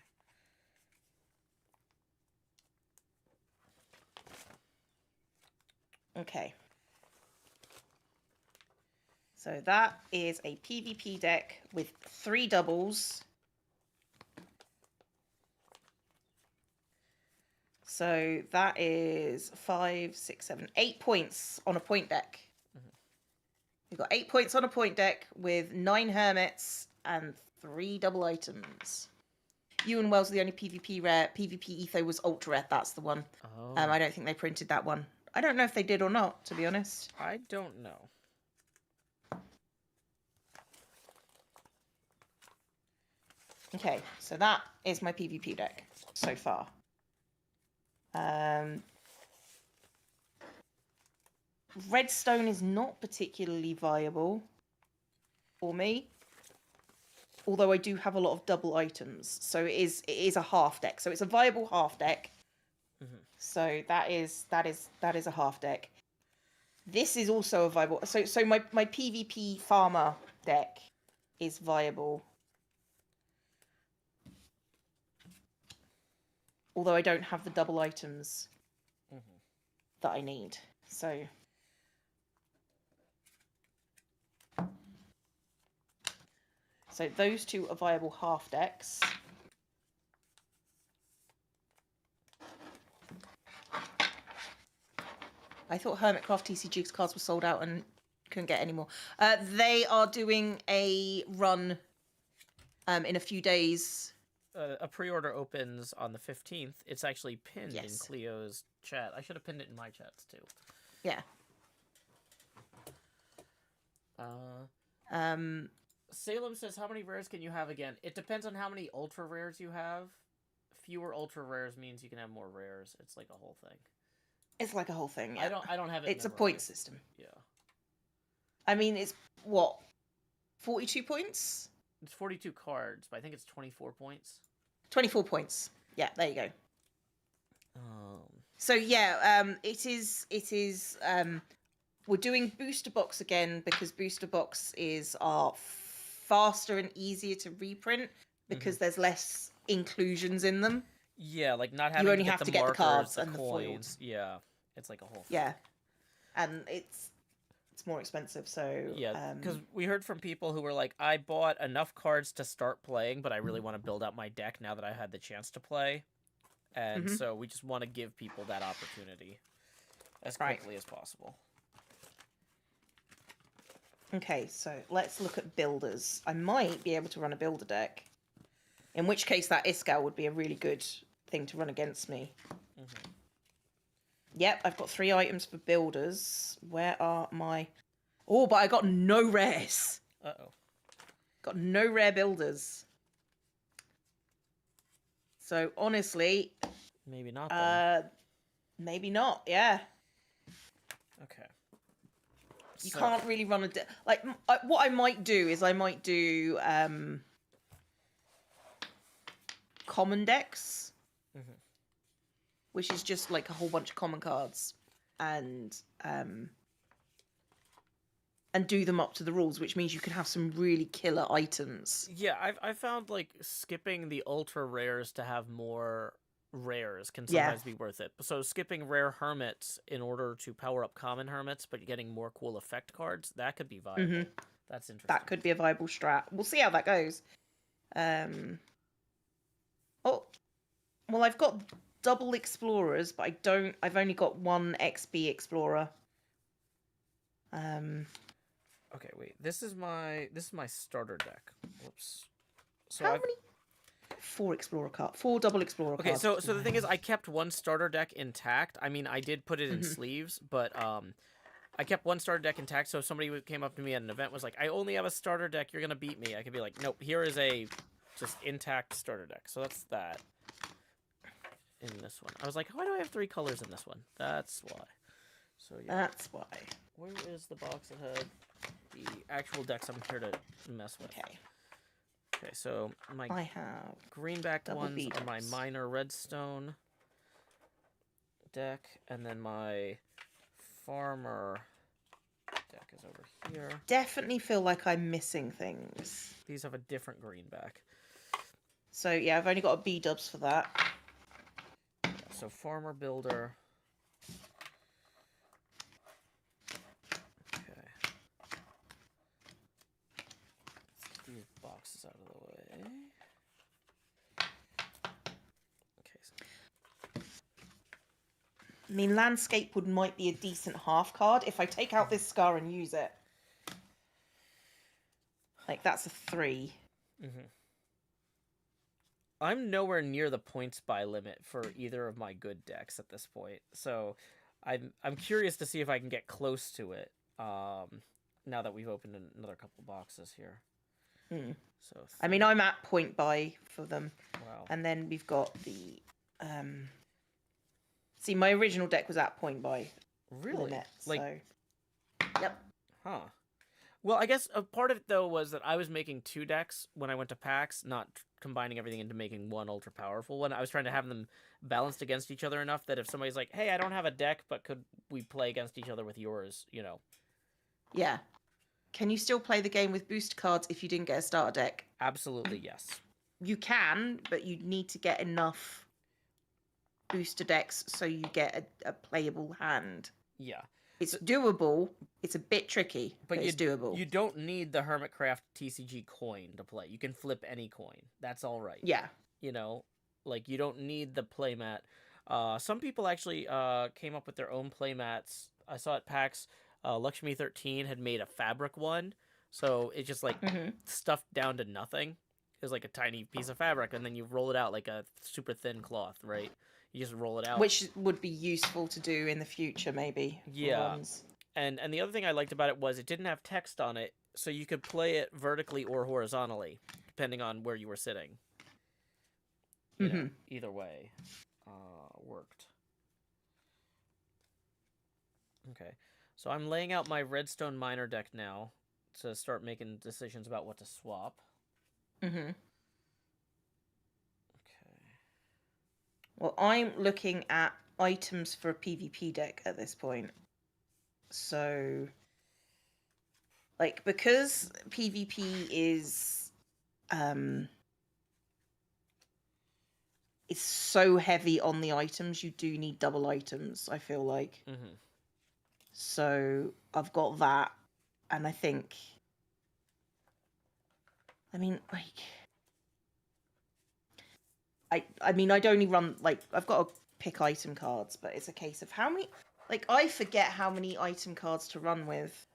Okay. So that is a PvP deck with 3 doubles. So that is 5, 6, 7, 8 points on a point deck. We've got 8 points on a point deck with 9 Hermits and 3 double items. You and Wells are the only PvP rare. PvP Etho was ultra rare. That's the one. Oh. I don't think they printed that one. I don't know if they did or not, to be honest. I don't know. Okay, so that is my PvP deck so far. Redstone is not particularly viable for me, although I do have a lot of double items. So it is a half deck. So it's a viable half deck. So that is a half deck. This is also a viable. So my PvP farmer deck is viable. Although I don't have the double items that I need. So those 2 are viable half decks. I thought HermitCraft TCG's cards were sold out and couldn't get any more. They are doing a run in a few days. A pre-order opens on the 15th. It's actually pinned in Cleo's chat. I should have pinned it in my chats too. Yeah. Salem says, how many rares can you have again? It depends on how many ultra rares you have. Fewer ultra rares means you can have more rares. It's like a whole thing. It's like a whole thing. Yeah. I don't have it. It's a point system. Yeah. I mean, it's what? 42 points? It's 42 cards, but I think it's 24 points. 24 points. Yeah, there you go. So it is we're doing booster box again because booster box are faster and easier to reprint because there's less inclusions in them. Yeah, like not having you only have to get the cards and the coins. Yeah, it's like a whole thing. Yeah, and it's more expensive. So yeah, because we heard from people who were like, I bought enough cards to start playing, but I really want to build out my deck now that I had the chance to play, and so we just want to give people that opportunity as quickly as possible. Okay, so let's look at builders. I might be able to run a builder deck, in which case that Iskall would be a really good thing to run against me. Yep, I've got 3 items for builders. Where are my... Oh, but I got no rares. Uh-oh. Got no rare builders. So, honestly... Maybe not, then. Maybe not, yeah. Okay. You can't really run a... Like, what I might do is I might do... common decks, which is just like a whole bunch of common cards, and do them up to the rules, which means you can have some really killer items. Yeah, I've found like skipping the ultra rares to have more rares can sometimes be worth it. So skipping rare hermits in order to power up common hermits, but getting more cool effect cards, that could be viable. That's interesting. That could be a viable strat. We'll see how that goes. Oh, well, I've got double explorers, but I've only got one XP explorer. Okay, wait. This is my starter deck. Whoops. So how many? 4 explorer cards. 4 double explorer cards. Okay, so the thing is, I kept one starter deck intact. I mean, I did put it in sleeves, but I kept one starter deck intact. So if somebody came up to me at an event was like, "I only have a starter deck. You're gonna beat me." I could be like, "Nope. Here is a just intact starter deck." So that's that. In this one, I was like, "Why do I have 3 colors in this one?" That's why. So yeah. That's why. Where is the box that had the actual decks I'm here to mess with? Okay. Okay, so I have greenback ones are my minor redstone deck, and then my farmer deck is over here. Definitely feel like I'm missing things. These have a different greenback. So yeah, I've only got a B-dubs for that. Yeah, so farmer builder. Boxes out of the way. Okay. I mean, landscape might be a decent half card if I take out this scar and use it. Like, that's a 3. I'm nowhere near the points buy limit for either of my good decks at this point, so I'm curious to see if I can get close to it. Now that we've opened another couple boxes here. So I mean, I'm at point buy for them. Wow. And then we've got the see, my original deck was at point buy. Really? Limit, like, so... Yep. Huh. Well, I guess a part of it though was that I was making 2 decks when I went to PAX, not combining everything into making one ultra powerful one. I was trying to have them balanced against each other enough that if somebody's like, "Hey, I don't have a deck, but could we play against each other with yours?" You know. Yeah. Can you still play the game with booster cards if you didn't get a starter deck? Absolutely, yes. You can, but you need to get enough booster decks so you get a playable hand. Yeah. It's doable. It's a bit tricky, but it's doable. You don't need the HermitCraft TCG coin to play. You can flip any coin. That's all right. Yeah. You know, like, you don't need the playmat. Some people actually came up with their own playmats. I saw at PAX... Lakshmi 13 had made a fabric one, so it just like stuffed down to nothing. It was like a tiny piece of fabric, and then you roll it out like a super thin cloth, right? You just roll it out, which would be useful to do in the future, maybe. Yeah, and the other thing I liked about it was it didn't have text on it, so you could play it vertically or horizontally, depending on where you were sitting. You know, either way, worked. Okay. So I'm laying out my redstone miner deck now to start making decisions about what to swap. Okay. Well, I'm looking at items for a PvP deck at this point. So, like, because PvP is it's so heavy on the items, you do need double items, I feel like. So I've got that, and I think, I mean, like, I mean, I'd only run, like, I've got to pick item cards, but it's a case of how many, like, I forget how many item cards to run with.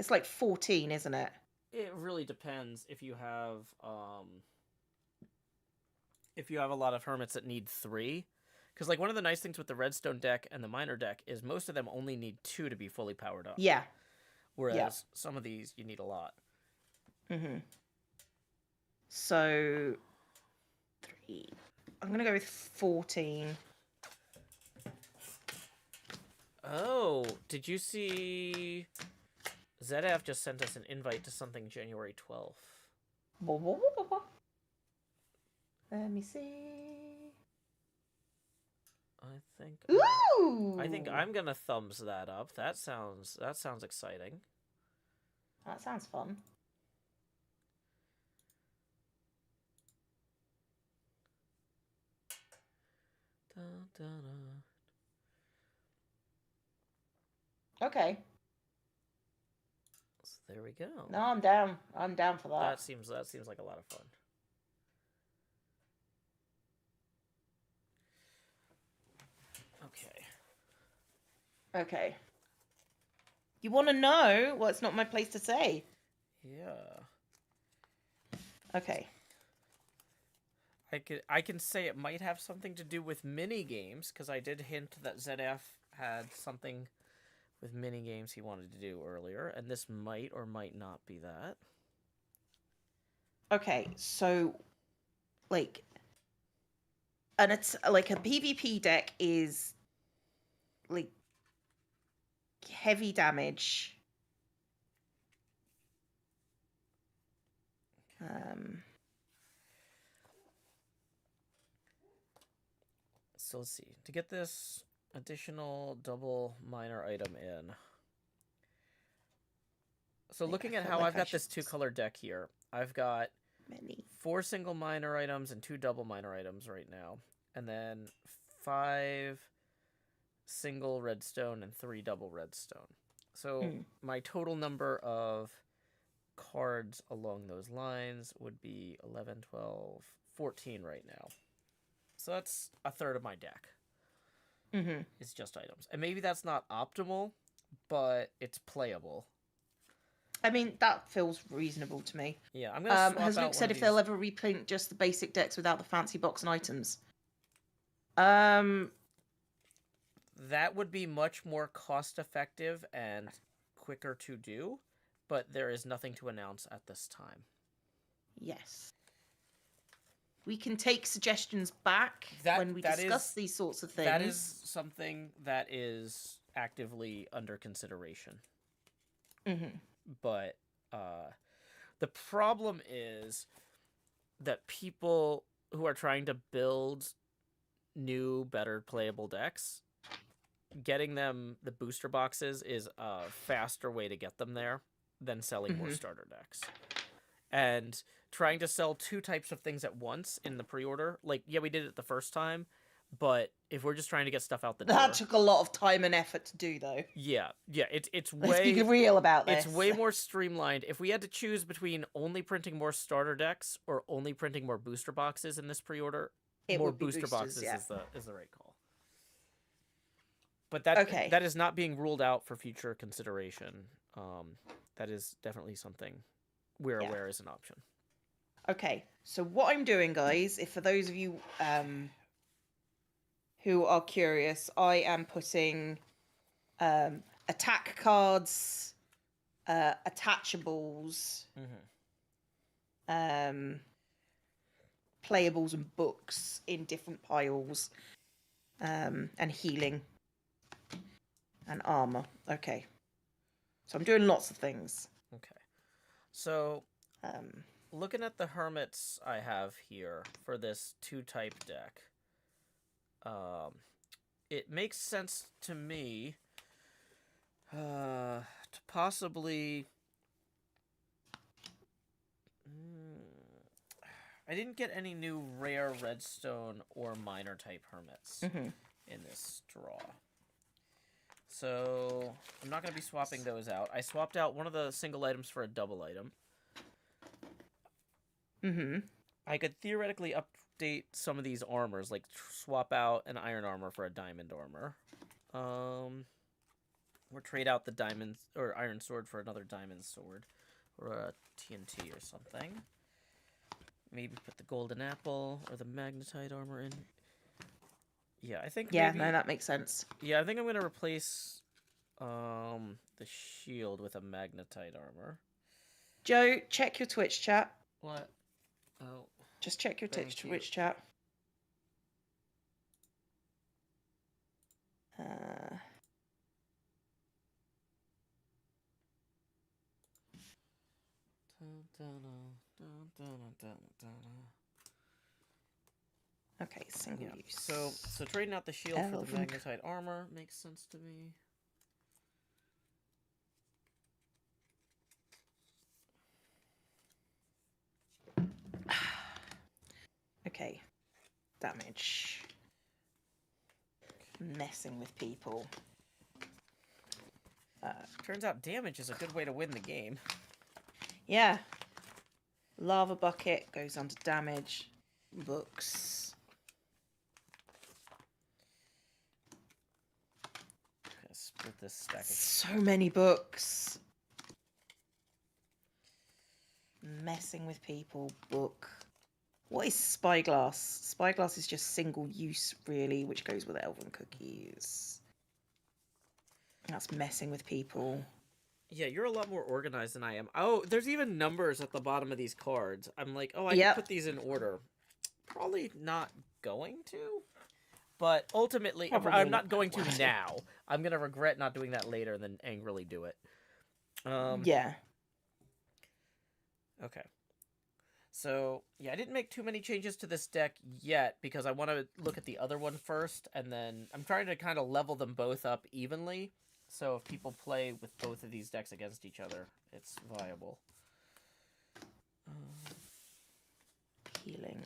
It's like 14, isn't it? It really depends if you have a lot of hermits that need 3. Because, like, one of the nice things with the redstone deck and the miner deck is most of them only need 2 to be fully powered up. Yeah. Whereas some of these, you need a lot. So, 3. I'm going to go with 14. Oh, did you see... ZF just sent us an invite to something January 12th. Let me see. I think. Ooh! I think I'm gonna thumbs that up. That sounds exciting. That sounds fun. Dun, dun, dun. Okay. So there we go. No, I'm down. I'm down for that. That seems like a lot of fun. Okay. Okay. You want to know? Well, it's not my place to say. Yeah. Okay. I can say it might have something to do with mini games because I did hint that ZF had something with mini games he wanted to do earlier, and this might or might not be that. Okay, so like, and it's like a PvP deck is like heavy damage. So let's see. To get this additional double minor item in. So looking at how I've got this 2-color deck here, I've got 4 single minor items and 2 double minor items right now. And then 5 single redstone and 3 double redstone. So my total number of cards along those lines would be 11, 12, 14 right now. So that's a third of my deck. It's just items. And maybe that's not optimal, but it's playable. I mean, that feels reasonable to me. Yeah, I'm going to swap Has out Luke said if these... they'll ever reprint just the basic decks without the fancy box and items? That would be much more cost-effective and quicker to do, but there is nothing to announce at this time. Yes. We can take suggestions back when we discuss these sorts of things. That is something that is actively under consideration. But the problem is that people who are trying to build new, better playable decks, getting them the booster boxes is a faster way to get them there than selling more starter decks. And trying to sell 2 types of things at once in the pre-order, like, yeah, we did it the first time, but if we're just trying to get stuff out the door... That took a lot of time and effort to do, though. Yeah, it's way... Let's be real about this. It's way more streamlined. If we had to choose between only printing more starter decks or only printing more booster boxes in this pre-order, more booster boxes is the right call. But that is not being ruled out for future consideration. That is definitely something we're aware is an option. Okay, so what I'm doing, guys, if for those of you who are curious, I am putting attack cards, attachables, playables and books in different piles, and healing and armor. Okay. So I'm doing lots of things. Okay. So, looking at the hermits I have here for this 2-type deck, it makes sense to me to possibly... I didn't get any new rare redstone or minor type hermits in this draw. So I'm not going to be swapping those out. I swapped out one of the single items for a double item. I could theoretically update some of these armors, like swap out an iron armor for a diamond armor. Or trade out the diamond or iron sword for another diamond sword. Or a TNT or something. Maybe put the golden apple or the magnetite armor in. Yeah, I think no, that makes sense. Yeah, I think I'm going to replace the shield with a magnetite armor. Joe, check your Twitch chat. What? Oh. Just check your Twitch chat. Okay, single use. So trading out the shield for the magnetite armor makes sense to me. Okay. Damage. Messing with people. Turns out damage is a good way to win the game. Yeah. Lava bucket goes on to damage. Books. Split this stack of so many books. Messing with people. Book. What is spyglass? Spyglass is just single use, really, which goes with elven cookies. That's messing with people. Yeah, you're a lot more organized than I am. Oh, there's even numbers at the bottom of these cards. I'm like, oh, I can put these in order. Probably not going to. But ultimately, I'm not going to now. I'm going to regret not doing that later and then angrily do it. Yeah. Okay. So, yeah, I didn't make too many changes to this deck yet because I want to look at the other one first. And then I'm trying to kind of level them both up evenly. So if people play with both of these decks against each other, it's viable. Healing.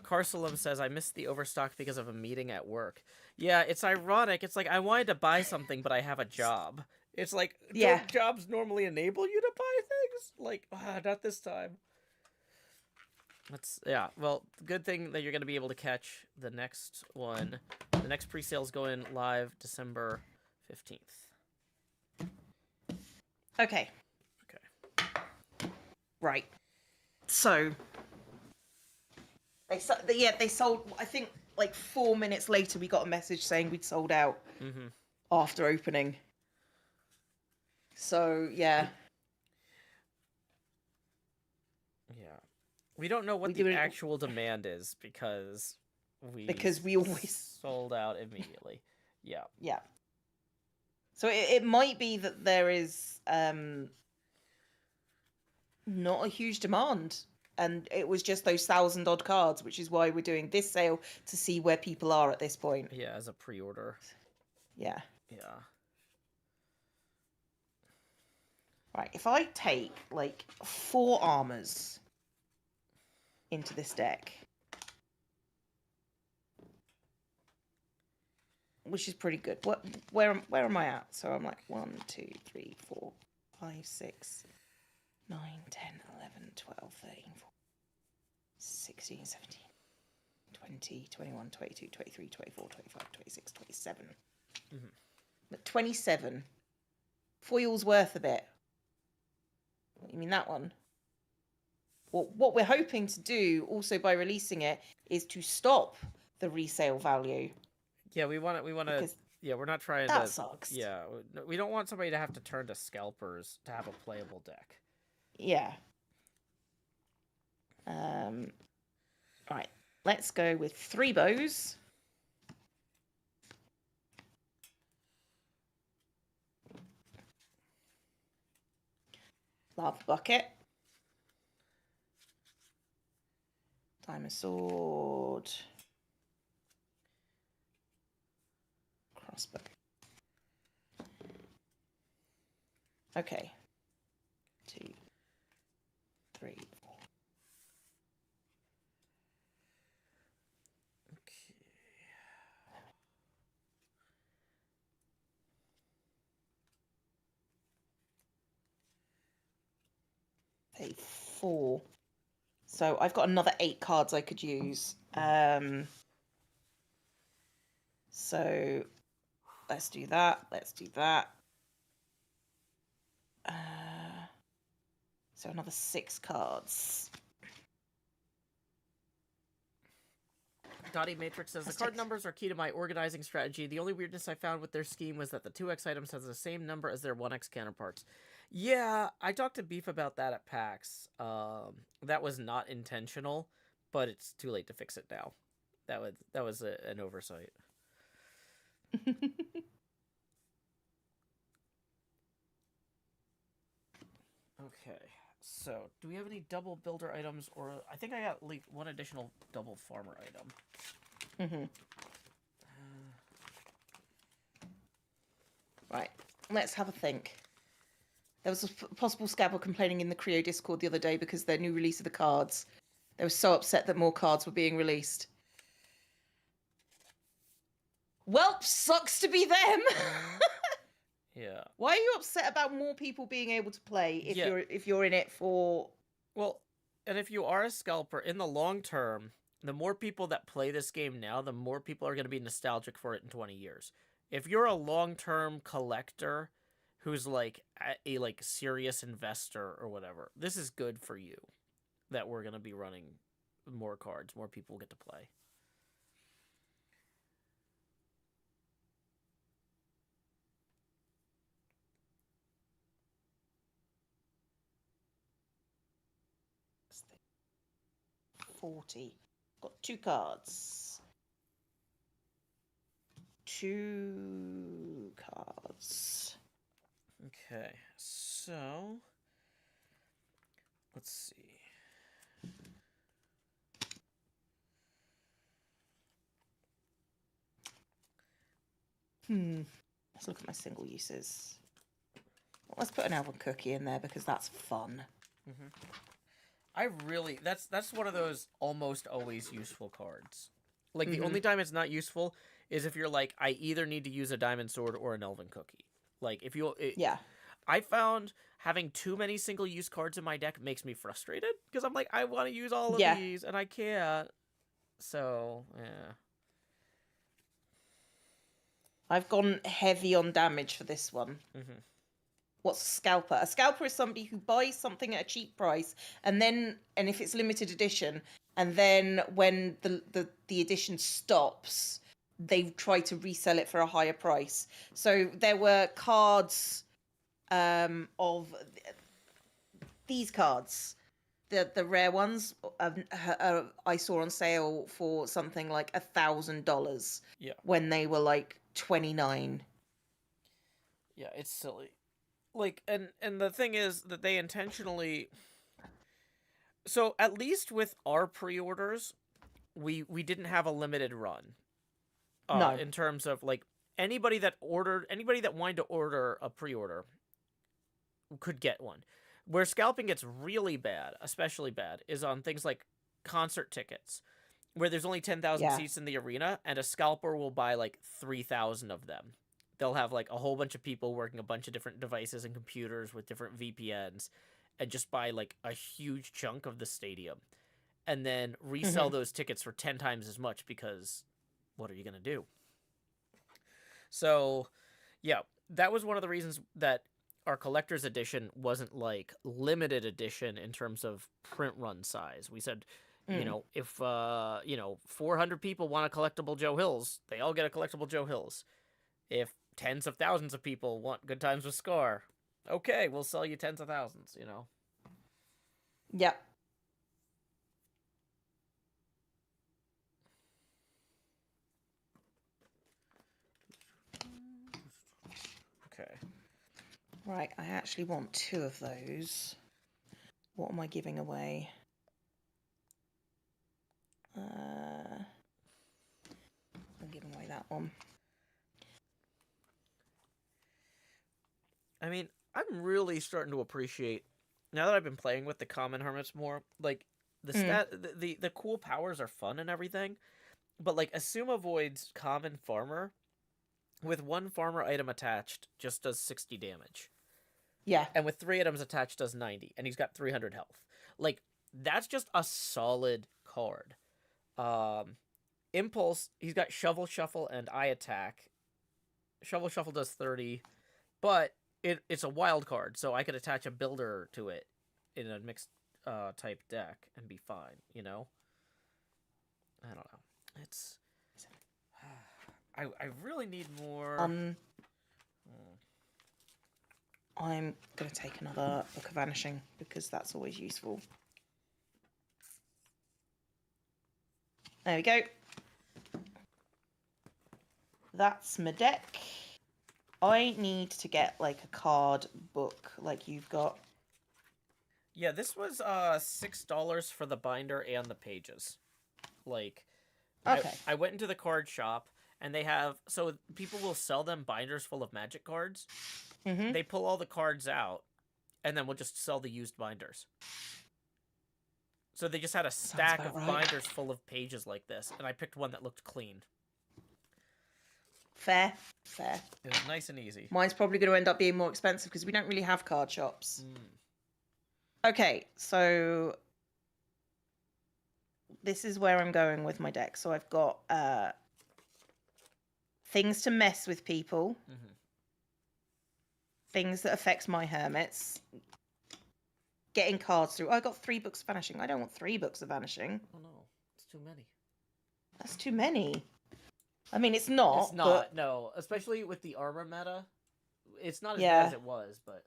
Carcelum says, I missed the overstock because of a meeting at work. Yeah, it's ironic. It's like, I wanted to buy something, but I have a job. It's like, don't jobs normally enable you to buy things? Like, not this time. Well, good thing that you're going to be able to catch the next one. The next pre-sale's going live December 15th. Okay. Right. So... They sold, I think, like 4 minutes later, we got a message saying we'd sold out after opening. So, yeah. Yeah. We don't know what the actual demand is because we always sold out immediately. Yeah. Yeah. So it might be that there is not a huge demand. And it was just those 1,000-odd cards, which is why we're doing this sale to see where people are at this point. Yeah, as a pre-order. Yeah. Yeah. Right, if I take, like, 4 armors into this deck, which is pretty good. Where am I at? So I'm like 1, 2, 3, 4, 5, 6, 9, 10, 11, 12, 13, 14. 16, 17, 20, 21, 22, 23, 24, 25, 26, 27. But 27. Foil's worth a bit. You mean that one? Well, what we're hoping to do, also by releasing it, is to stop the resale value. Yeah, we want to... Yeah, we're not trying to... That sucks. Yeah, we don't want somebody to have to turn to scalpers to have a playable deck. Yeah. Right, let's go with 3 bows. Lava bucket. Diamond sword. Crossbow. Okay. 2, 3, 4. Okay. 4. So I've got another 8 cards I could use. So let's do that. Let's do that. So another 6 cards. Dottie Matrix says, the card numbers are key to my organizing strategy. The only weirdness I found with their scheme was that the 2x items has the same number as their 1x counterparts. Yeah, I talked to Beef about that at PAX. That was not intentional, but it's too late to fix it now. That was an oversight. Okay, so do we have any double builder items? Or I think I got at least one additional double farmer item. Right, let's have a think. There was a possible scabber complaining in the Creo Discord the other day because their new release of the cards. They were so upset that more cards were being released. Well, sucks to be them. Yeah. Why are you upset about more people being able to play if you're in it for? Well, and if you are a scalper in the long term, the more people that play this game now, the more people are going to be nostalgic for it in 20 years. If you're a long-term collector who's like a like serious investor or whatever, this is good for you that we're going to be running more cards, more people get to play. $40. Got 2 cards. 2 cards. Okay, so let's see. Let's look at my single uses. Well, let's put an album cookie in there because that's fun. I really that's one of those almost always useful cards. Like the only time it's not useful is if you're like, I either need to use a diamond sword or an elven cookie. Like if you I found having too many single use cards in my deck makes me frustrated because I'm like, I want to use all of these and I can't. So yeah. I've gone heavy on damage for this one. What's a scalper? A scalper is somebody who buys something at a cheap price and if it's limited edition, and then when the edition stops, they try to resell it for a higher price. So there were cards of these cards, the rare ones, I saw on sale for something like $1,000 when they were like 29. Yeah, it's silly. Like, and the thing is that they intentionally. So at least with our pre-orders, we didn't have a limited run. No. In terms of like anybody that wanted to order a pre-order could get one. Where scalping gets really bad, especially bad, is on things like concert tickets, where there's only 10,000 seats in the arena, and a scalper will buy like 3,000 of them. They'll have like a whole bunch of people working a bunch of different devices and computers with different VPNs and just buy like a huge chunk of the stadium and then resell those tickets for 10 times as much because what are you going to do? So, yeah, that was one of the reasons that our collector's edition wasn't like limited edition in terms of print run size. We said, you know, if 400 people want a collectible Joe Hills, they all get a collectible Joe Hills. If tens of thousands of people want Good Times with Scar, okay, we'll sell you tens of thousands, you know. Yep. Okay. Right, I actually want 2 of those. What am I giving away? I'm giving away that one. I mean, I'm really starting to appreciate, now that I've been playing with the common hermits more, like, the cool powers are fun and everything, but, like, Assume avoids common farmer with 1 farmer item attached just does 60 damage. Yeah. And with 3 items attached does 90, and he's got 300 health. Like, that's just a solid card. Impulse, he's got Shovel Shuffle and Eye Attack. Shovel Shuffle does 30, but it's a wild card, so I could attach a builder to it in a mixed type deck and be fine, you know? I don't know. It's... I really need more... I'm going to take another Book of Vanishing, because that's always useful. There we go. that's my deck. I need to get like a card book like you've got. Yeah, this was $6 for the binder and the pages. Like, okay. I went into the card shop and they have, so people will sell them binders full of Magic cards. Mm-hmm. They pull all the cards out and then we'll just sell the used binders. So they just had a stack of binders full of pages like this, and I picked one that looked clean. Fair. It was nice and easy. Mine's probably going to end up being more expensive because we don't really have card shops. Okay, so this is where I'm going with my deck. So I've got things to mess with people, things that affects my hermits, getting cards through. I got 3 books of vanishing. I don't want 3 books of vanishing. Oh no, it's too many. That's too many. I mean, it's not. It's not, but... no. Especially with the armor meta. It's not as bad as it was, but...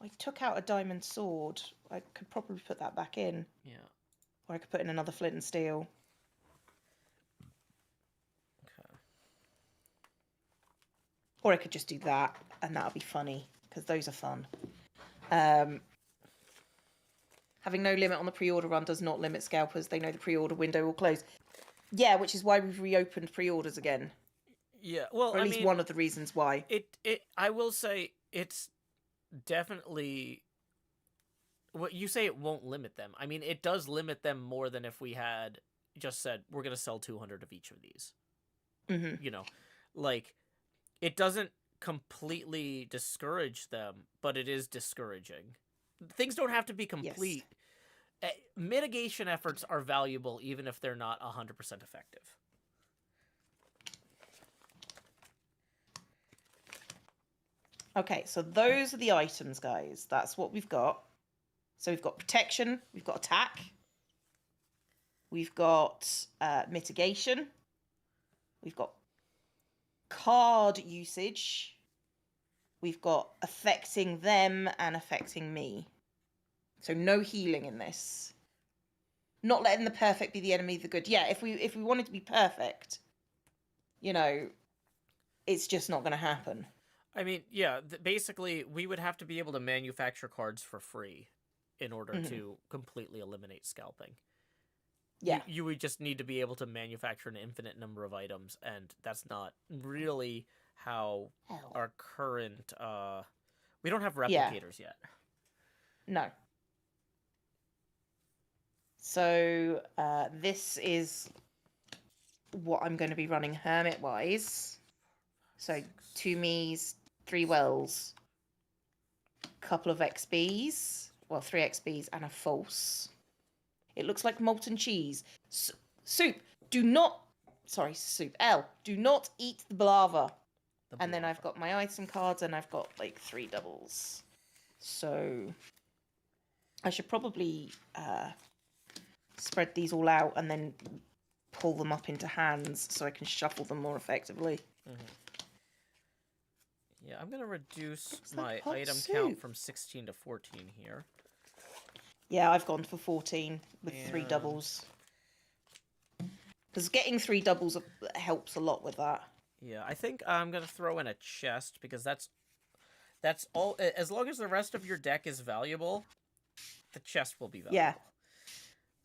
I took out a diamond sword. I could probably put that back in. Yeah. Or I could put in another flint and steel. Okay. Or I could just do that, and that'll be funny, because those are fun. Having no limit on the pre-order run does not limit scalpers. They know the pre-order window will close. Yeah, which is why we've reopened pre-orders again. Yeah, well, or at least one of the reasons why. I will say it's definitely... What you say it won't limit them. I mean, it does limit them more than if we had just said, we're going to sell 200 of each of these. Mm-hmm. You know, like, it doesn't completely discourage them, but it is discouraging. Things don't have to be complete. Yes. Mitigation efforts are valuable even if they're not 100% effective. Okay, so those are the items, guys. That's what we've got. So we've got protection, we've got attack, we've got mitigation, we've got card usage, we've got affecting them and affecting me. So no healing in this. Not letting the perfect be the enemy of the good. Yeah, if we wanted to be perfect, you know, it's just not going to happen. I mean, yeah, basically we would have to be able to manufacture cards for free in order to completely eliminate scalping. Yeah. You would just need to be able to manufacture an infinite number of items, and that's not really how our current... we don't have replicators yet. No. So this is what I'm going to be running Hermit-wise. So 2 me's, 3 wells, couple of XBs, well, 3 XBs and a false. It looks like molten cheese. Soup, do not... Sorry, soup. L, do not eat the balava. And then I've got my item cards and I've got like 3 doubles. So I should probably spread these all out and then pull them up into hands so I can shuffle them more effectively. Yeah, I'm going to reduce my item count from 16 to 14 here. Yeah, I've gone for 14 with 3 doubles. Because getting 3 doubles helps a lot with that. Yeah, I think I'm going to throw in a chest because that's all. As long as the rest of your deck is valuable, the chest will be valuable. Yeah,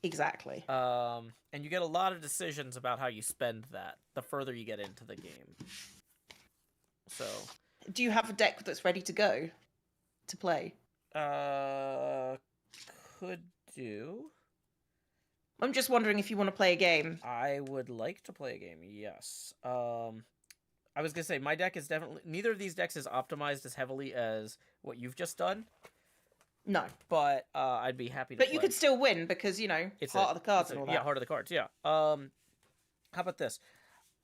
exactly. And you get a lot of decisions about how you spend that the further you get into the game. So... Do you have a deck that's ready to go to play? Could do. I'm just wondering if you want to play a game. I would like to play a game, yes. I was going to say, my deck is definitely... Neither of these decks is optimized as heavily as what you've just done. No. But I'd be happy to play. But you could still win because, you know, it's heart of the cards and all that. Yeah, heart of the cards, yeah. How about this?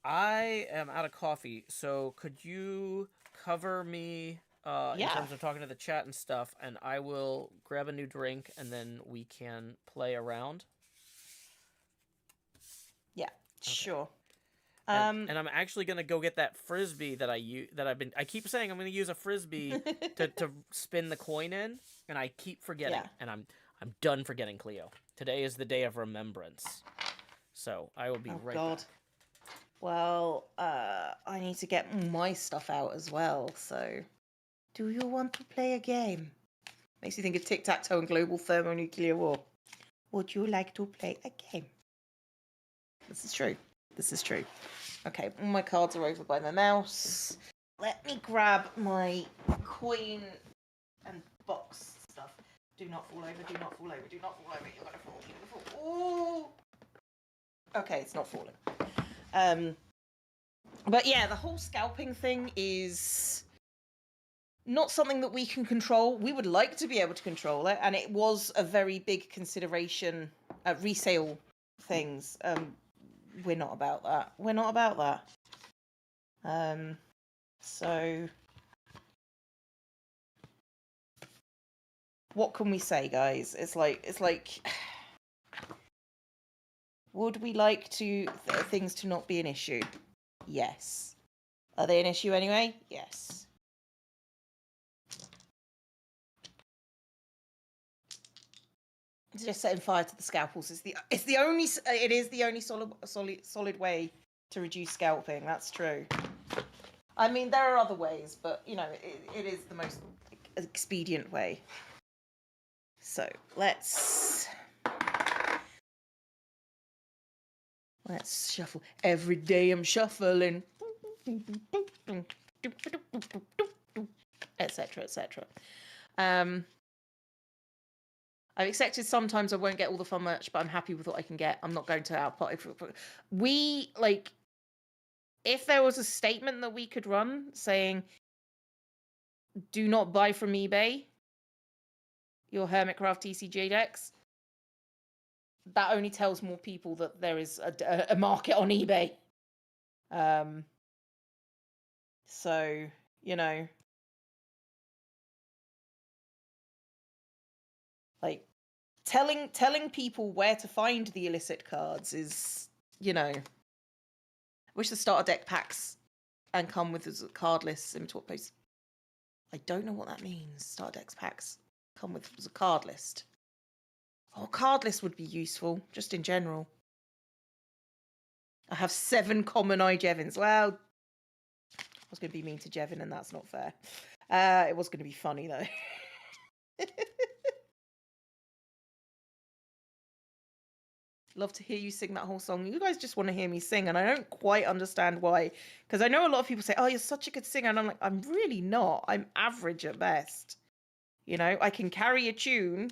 I am out of coffee, so could you cover me in terms of talking to the chat and stuff, and I will grab a new drink, and then we can play around? Yeah, okay. Sure. And I'm actually gonna go get that frisbee that I keep saying I'm gonna use a frisbee to spin the coin in, and I keep forgetting. And I'm done forgetting Cleo. Today is the day of remembrance. So, I will be back. Well, I need to get my stuff out as well, so... Do you want to play a game? Makes you think of tic-tac-toe and global thermonuclear war. Would you like to play a game? This is true. This is true. Okay, all my cards are over by my mouse. Let me grab my coin and box stuff. Do not fall over, do not fall over, do not fall over. You're gonna fall, you're gonna fall. Ooh! Okay, it's not falling. But yeah, the whole scalping thing is not something that we can control. We would like to be able to control it, and it was a very big consideration at resale things. We're not about that. We're not about that. So what can we say, guys? It's like would we like to things to not be an issue? Yes. Are they an issue anyway? Yes. Just setting fire to the scalpels is the only solid way to reduce scalping. That's true. I mean, there are other ways, but you know, it is the most expedient way. So let's shuffle. Every day I'm shuffling, etc., etc. I've accepted sometimes I won't get all the fun merch, but I'm happy with what I can get. I'm not going to output. If there was a statement that we could run saying, do not buy from eBay your HermitCraft TCG decks, that only tells more people that there is a market on eBay. So, you know, like telling people where to find the illicit cards is, you know, I wish the starter deck packs and come with a card list similar to what post. I don't know what that means. Starter decks packs come with a card list. Oh, a card list would be useful, just in general. I have 7 common eye Jevons. Well, I was going to be mean to Jevin, and that's not fair. It was going to be funny, though. Love to hear you sing that whole song. You guys just want to hear me sing, and I don't quite understand why. Because I know a lot of people say, oh, you're such a good singer. And I'm like, I'm really not. I'm average at best. You know, I can carry a tune.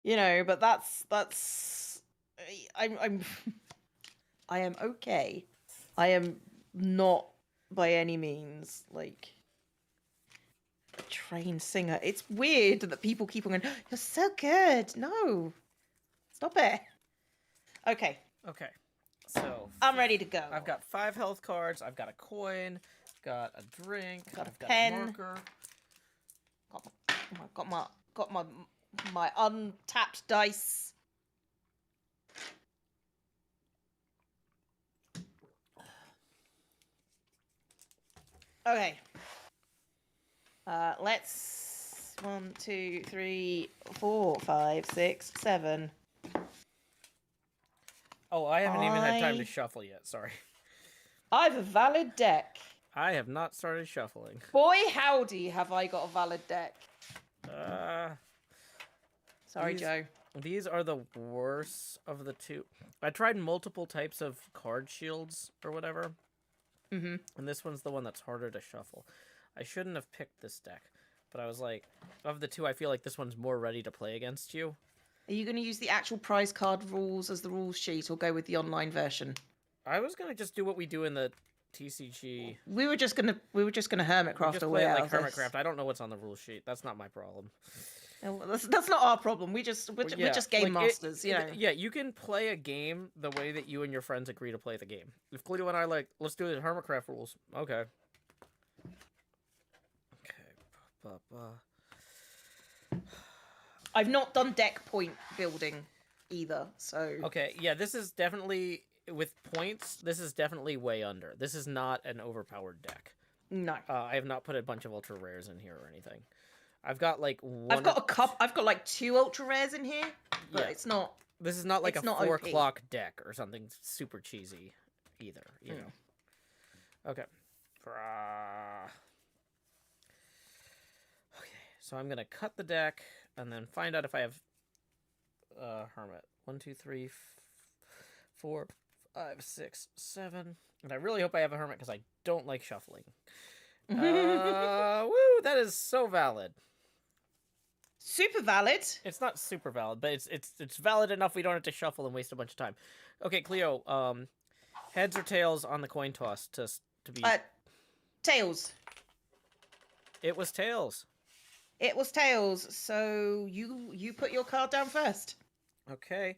You know, but that's I am okay. I am not by any means like a trained singer. It's weird that people keep on going, you're so good. No. Stop it. Okay. Okay. So I'm ready to go. I've got 5 health cards. I've got a coin. Got a drink. Got a I've got pen. a marker. Got my untapped dice. Okay. Let's 1, 2, 3, 4, 5, 6, 7. Oh, I haven't even had time to shuffle yet. Sorry. I've a valid deck. I have not started shuffling. Boy, howdy, have I got a valid deck. Sorry, Joe. These are the worst of the two. I tried multiple types of card shields or whatever. Mm-hmm. And this one's the one that's harder to shuffle. I shouldn't have picked this deck. But I was like, of the two, I feel like this one's more ready to play against you. Are you going to use the actual prize card rules as the rules sheet or go with the online version? I was going to just do what we do in the TCG. We were just gonna HermitCraft away out of this. HermitCraft. I don't know what's on the rule sheet. That's not my problem. That's not our problem. We're just game masters, you know. Yeah, you can play a game the way that you and your friends agree to play the game. If Cleo and I let's do the HermitCraft rules. Okay. I've not done deck point building either, so. Okay, yeah, this is definitely with points. This is definitely way under. This is not an overpowered deck. No. I have not put a bunch of ultra rares in here or anything. I've got like one. I've got a cup. I've got like 2 ultra rares in here, but it's not. This is not like a 4 o'clock deck or something super cheesy, either. You know. Okay. Okay. So I'm gonna cut the deck and then find out if I have Hermit. 1, 2, 3, 4, 5, 6, 7. And I really hope I have a Hermit because I don't like shuffling. Woo! That is so valid. Super valid. It's not super valid, but it's valid enough we don't have to shuffle and waste a bunch of time. Okay, Cleo. Heads or tails on the coin toss to be. Tails. It was tails. It was tails. So you put your card down first. Okay.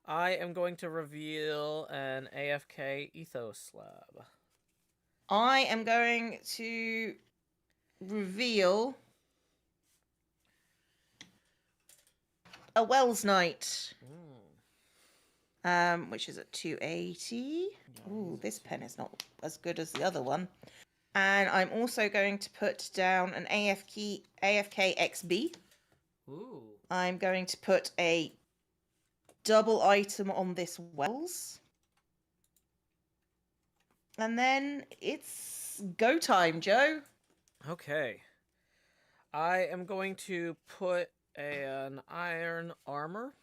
I am going to reveal an AFK ethos slab. I am going to reveal a Wells Knight. Which is at 280. Ooh, this pen is not as good as the other one. And I'm also going to put down an AFK XB. Ooh. I'm going to put a double item on this Wells. And then it's go time, Joe. Okay. I am going to put an iron armor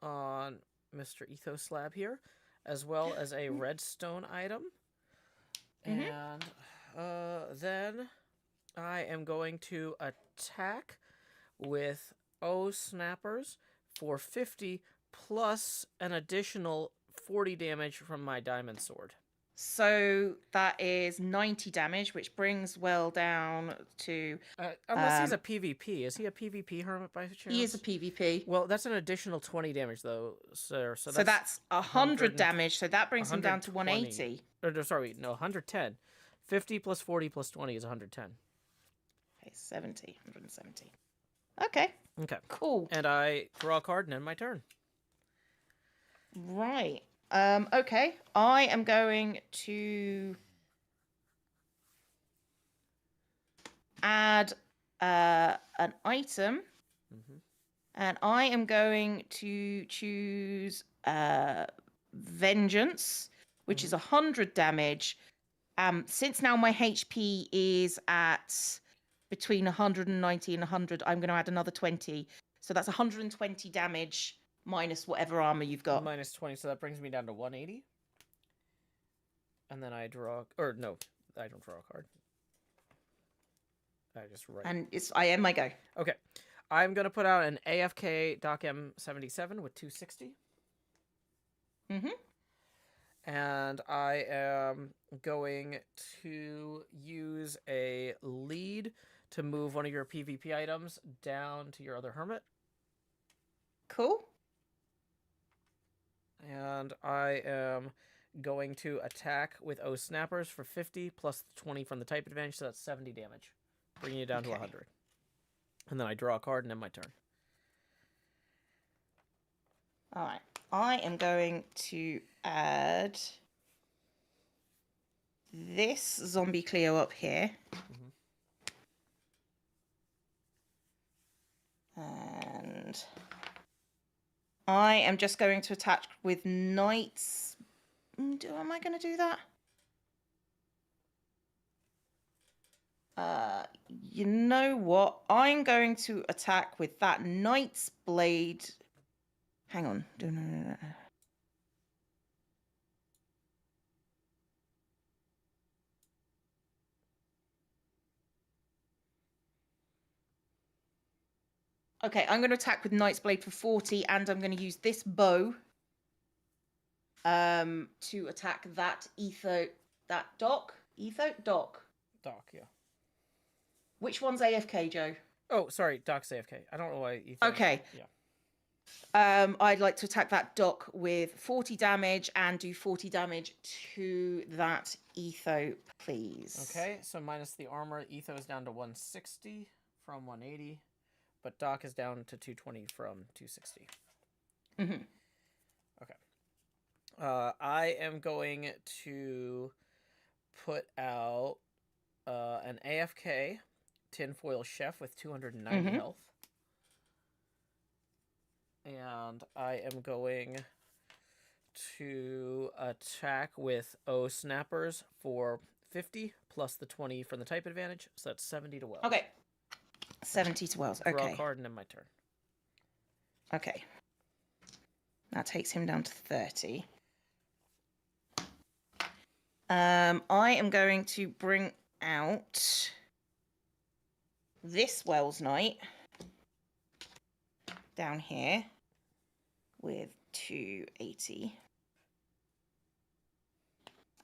on Mr. Ethos Slab here, as well as a redstone item. And then I am going to attack with snappers for 50 plus an additional 40 damage from my diamond sword. So that is 90 damage, which brings Well down to... unless he's a PvP. Is he a PvP Hermit by chance? He is a PvP. Well, that's an additional 20 damage, though, sir. So that's 100 damage, so that brings him down to 180. Sorry, no, 110. 50 plus 40 plus 20 is 110. Okay, 70. 170. Okay. Okay. Cool. And I draw a card and end my turn. Right. Okay. I am going to add an item. And I am going to choose Vengeance, which is 100 damage. Since now my HP is at between 190 and 100, I'm going to add another 20. So that's 120 damage minus whatever armor you've got. Minus 20, so that brings me down to 180. And then I draw... Or, no, I don't draw a card. I just write. And I end my go. Okay. I'm going to put out an AFK Doc M77 with 260. And I am going to use a lead to move one of your PvP items down to your other Hermit. Cool. And I am going to attack with snappers for 50 plus 20 from the type advantage, so that's 70 damage, bringing you down to 100. And then I draw a card and end my turn. All right. I am going to add this ZombieCleo up here. And I am just going to attack with Knight's... Am I going to do that? You know what? I'm going to attack with that Knight's Blade. Hang on. No. Okay, I'm going to attack with Knight's Blade for 40, and I'm going to use this bow to attack that Doc. Doc, yeah. Which one's AFK, Joe? Oh, sorry, Doc's AFK. I don't know why Okay. Yeah. I'd like to attack that Doc with 40 damage and do 40 damage to that Etho, please. Okay, so minus the armor, Etho is down to 160 from 180, but Doc is down to 220 from 260. Okay. I am going to put out an AFK tinfoil chef with 290 health. And I am going to attack with O snappers for 50 plus the 20 from the type advantage. So that's 70 to Wells. Okay. 70 to Wells. Okay. Draw a card and end my turn. Okay. That takes him down to 30. I am going to bring out this Wells Knight down here with 280.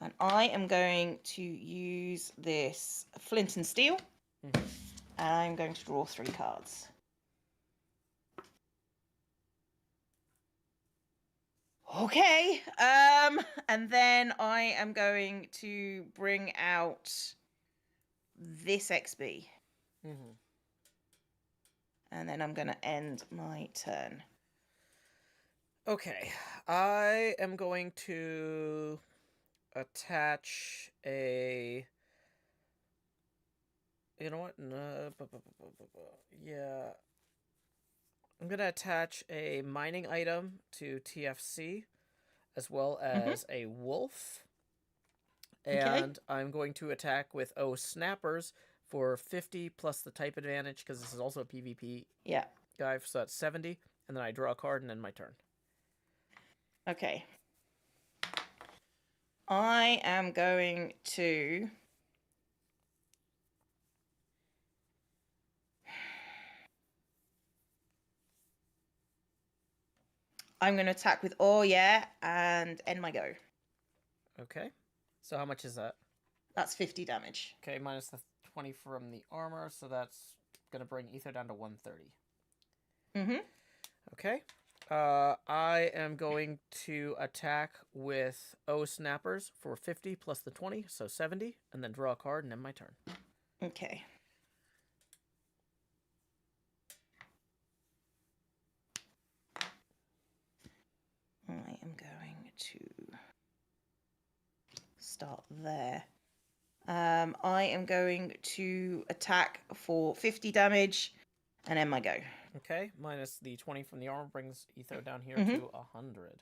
And I am going to use this Flint and Steel. And I'm going to draw 3 cards. Okay. And then I am going to bring out this XB. And then I'm going to end my turn. Okay. I am going to attach a... You know what? No. Yeah. I'm going to attach a mining item to TFC, as well as a wolf. And I'm going to attack with O snappers for 50 plus the type advantage, because this is also a PvP guy, so that's 70. And then I draw a card and end my turn. Okay. I am going to... I'm going to attack with and end my go. Okay. So how much is that? That's 50 damage. Okay, minus the 20 from the armor, so that's going to bring Ether down to 130. Okay. I am going to attack with O snappers for 50 plus the 20, so 70, and then draw a card and end my turn. Okay. I am going to start there. I am going to attack for 50 damage and end my go. Okay, minus the 20 from the armor brings Etho down here to 100.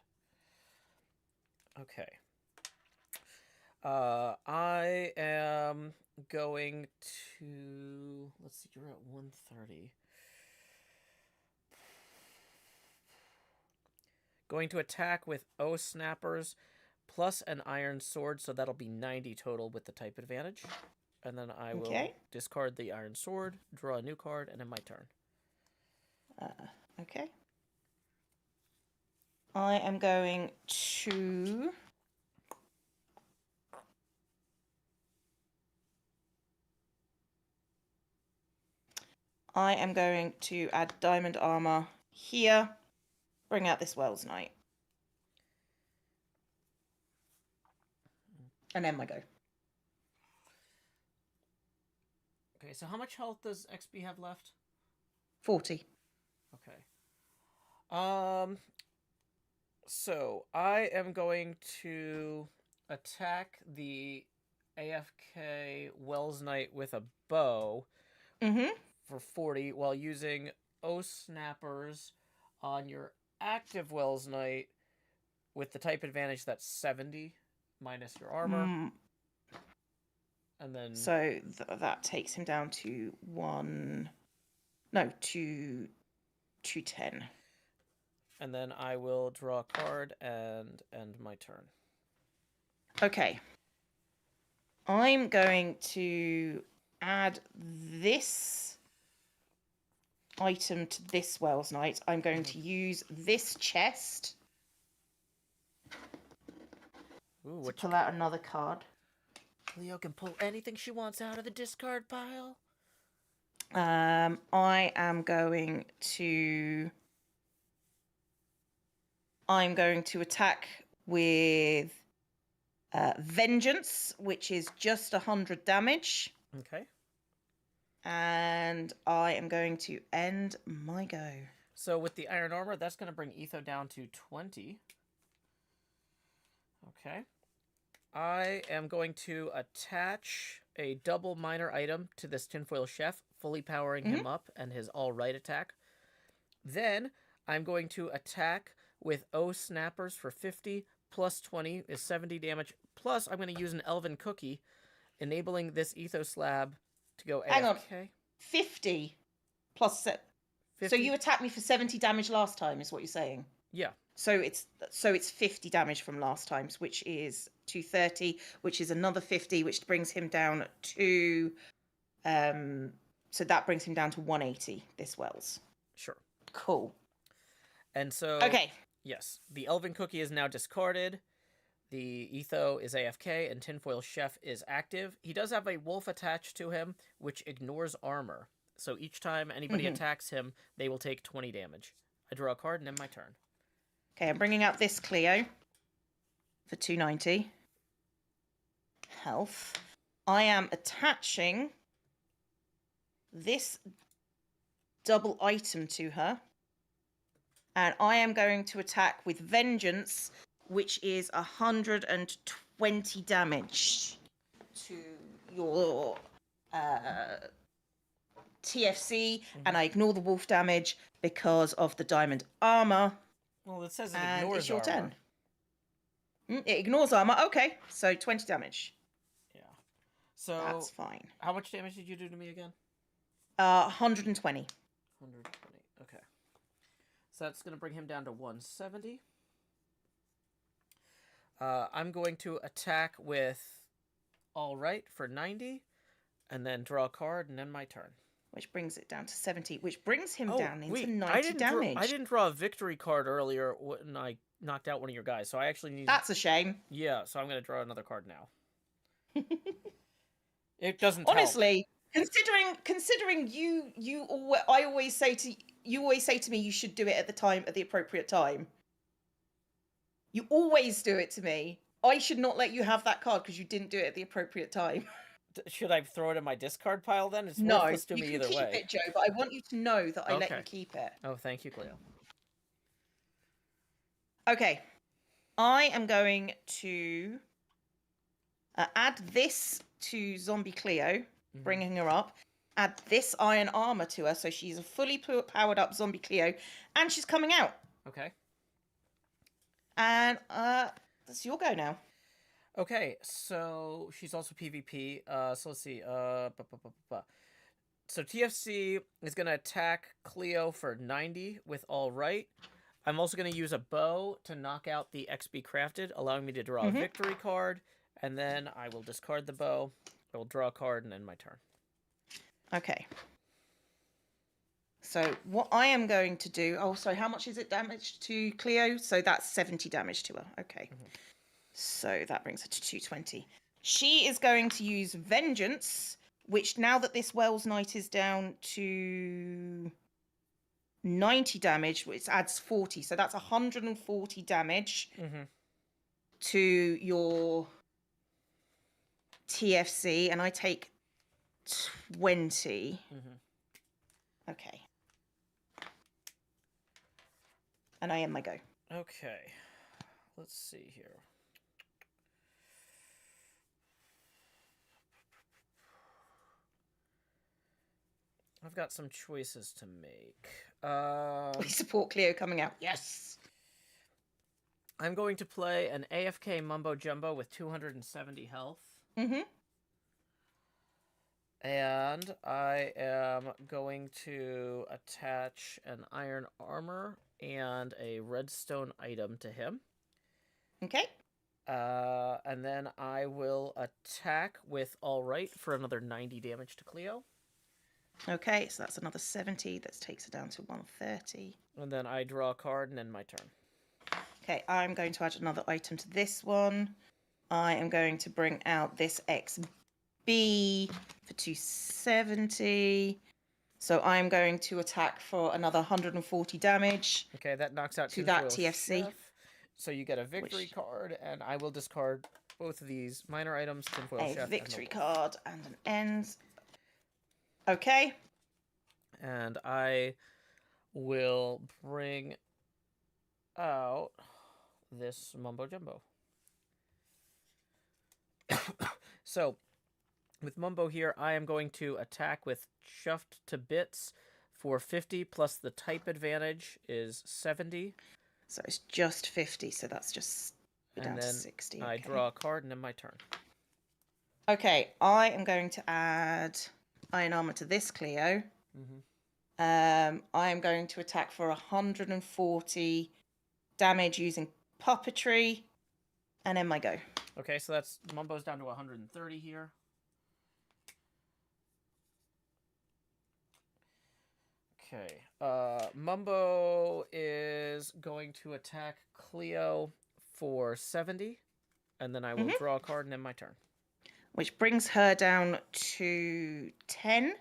Okay. I am going to... Let's see, you're at 130. Going to attack with O snappers plus an iron sword, so that'll be 90 total with the type advantage. And then I will discard the iron sword, draw a new card, and end my turn. Okay. I am going to... add diamond armor here. Bring out this Wells Knight. And end my go. Okay, so how much health does XB have left? 40. Okay. So I am going to attack the AFK Wells Knight with a bow for 40 while using O snappers on your active Wells Knight with the type advantage that's 70 minus your armor. And then... So that takes him down to 210. And then I will draw a card and end my turn. Okay. I'm going to add this item to this Wells Knight. I'm going to use this chest to pull out another card. Cleo can pull anything she wants out of the discard pile. I am going to... I'm going to attack with Vengeance, which is just 100 damage. Okay. And I am going to end my go. So with the iron armor, that's going to bring Etho down to 20. Okay. I am going to attach a double minor item to this tinfoil chef fully powering him up and his all right attack. Then I'm going to attack with O Snappers for 50, plus 20 is 70 damage, plus I'm going to use an Elven Cookie, enabling this Ethos Slab to go AFK. Hang on. 50 plus 50? So you attacked me for 70 damage last time, is what you're saying? Yeah. So it's 50 damage from last time, which is 230, which is another 50, which brings him down to so that brings him down to 180, this Wells. Sure. Cool. And so okay. Yes, the Elven Cookie is now discarded. The Etho is AFK, and Tinfoil Chef is active. He does have a wolf attached to him, which ignores armor. So each time anybody attacks him, they will take 20 damage. I draw a card and end my turn. Okay, I'm bringing out this Cleo for 290 health. I am attaching this double item to her. And I am going to attack with Vengeance, which is 120 damage to your TFC. And I ignore the wolf damage because of the diamond armor. Well, it says it ignores it's your armor. Turn. It ignores armor. Okay, so 20 damage. Yeah. So that's fine. How much damage did you do to me again? 120. 120. Okay. So that's going to bring him down to 170. I'm going to attack with All Right for 90, and then draw a card and end my turn. Which brings it down to 70, which brings him down into 90 damage. I didn't draw a victory card earlier when I knocked out one of your guys, so I actually need... That's a shame. Yeah, so I'm going to draw another card now. It doesn't honestly help. Considering I always say to me you should do it at the appropriate time. You always do it to me. I should not let you have that card because you didn't do it at the appropriate time. Should I throw it in my discard pile then? It's no, worthless to me either way. You can keep it, Joe, but I want you to know that I let you keep it. Oh, thank you, Cleo. Okay. I am going to add this to ZombieCleo, bringing her up. Add this iron armor to her, so she's a fully powered up ZombieCleo, and she's coming out. Okay. And that's your go now. Okay, so she's also PvP. So let's see. So TFC is going to attack Cleo for 90 with All Right. I'm also going to use a bow to knock out the XP crafted, allowing me to draw a victory card. And then I will discard the bow. I will draw a card and end my turn. Okay. So what I am going to do... Oh, sorry, how much is it damage to Cleo? So that's 70 damage to her. Okay. So that brings her to 220. She is going to use Vengeance, which now that this Wells Knight is down to 90 damage, which adds 40. So that's 140 damage to your TFC, and I take 20. Okay. And I end my go. Okay. Let's see here. I've got some choices to make. We support Cleo coming out. Yes. I'm going to play an AFK Mumbo Jumbo with 270 health. And I am going to attach an iron armor and a redstone item to him. Okay. And then I will attack with All Right for another 90 damage to Cleo. Okay, so that's another 70. That takes her down to 130. And then I draw a card and end my turn. Okay, I'm going to add another item to this one. I am going to bring out this XB for 270. So I'm going to attack for another 140 damage. Okay, that knocks out to that TFC. Chef. So you get a victory card, and I will discard both of these minor items. Tinfoil Chef. A victory card and an end. Okay. And I will bring out this Mumbo Jumbo. So With Mumbo here, I am going to attack with Chuffed to Bits for 50, plus the type advantage is 70. So it's just 50, so that's just down to 60. I draw a card and end my turn. Okay, I am going to add Iron Armor to this Cleo. I am going to attack for 140 damage using puppetry, and end my go. Okay, so that's Mumbo's down to 130 here. Okay, Mumbo is going to attack Cleo for 70, and then I will draw a card and end my turn. Which brings her down to 10.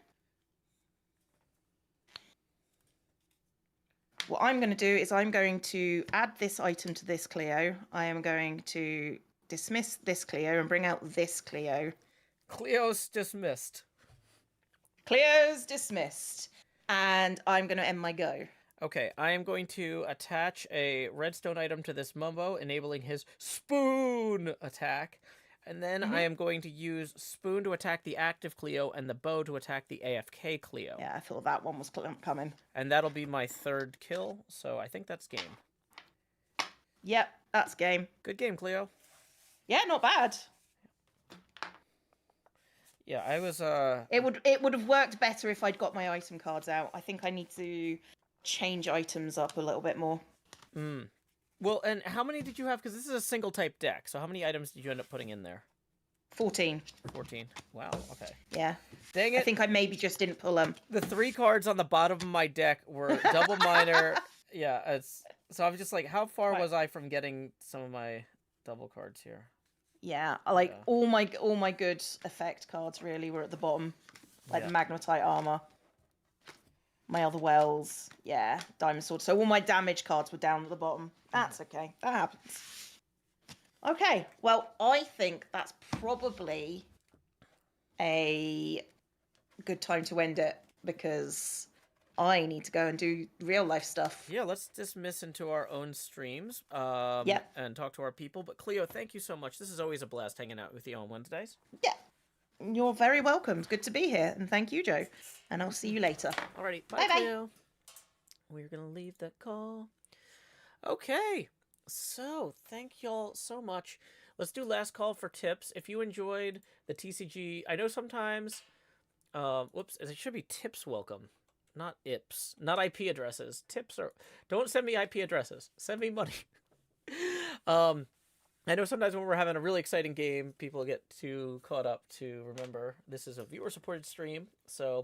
What I'm going to do is I'm going to add this item to this Cleo. I am going to dismiss this Cleo and bring out this Cleo. Cleo's dismissed. Cleo's dismissed. And I'm going to end my go. Okay, I am going to attach a redstone item to this Mumbo, enabling his spoon attack. And then I am going to use spoon to attack the active Cleo and the bow to attack the AFK Cleo. Yeah, I thought that one was coming. And that'll be my third kill, so I think that's game. Yep, that's game. Good game, Cleo. Yeah, not bad. Yeah, I was It would have worked better if I'd got my item cards out. I think I need to change items up a little bit more. Well, and how many did you have? Because this is a single type deck, so how many items did you end up putting in there? 14. 14. Wow, okay. Yeah. Dang it. I think I maybe just didn't pull them. The 3 cards on the bottom of my deck were double minor. Yeah, so I'm just like, how far was I from getting some of my double cards here? Yeah, like all my good effect cards really were at the bottom. Like the magnetite armor. My other wells, diamond sword. So all my damage cards were down at the bottom. That's okay. That happens. Okay, well, I think that's probably a good time to end it because I need to go and do real life stuff. Yeah, let's dismiss into our own streams and talk to our people. But Cleo, thank you so much. This is always a blast hanging out with you on Wednesdays. Yeah, you're very welcome. Good to be here. And thank you, Joe. And I'll see you later. Alrighty, bye, Cleo. We're going to leave the call. Okay, so thank y'all so much. Let's do last call for tips. If you enjoyed the TCG, I know sometimes, it should be tips welcome, not IPs, not IP addresses. Tips are, don't send me IP addresses, send me money. I know sometimes when we're having a really exciting game, people get too caught up to remember this is a viewer-supported stream, so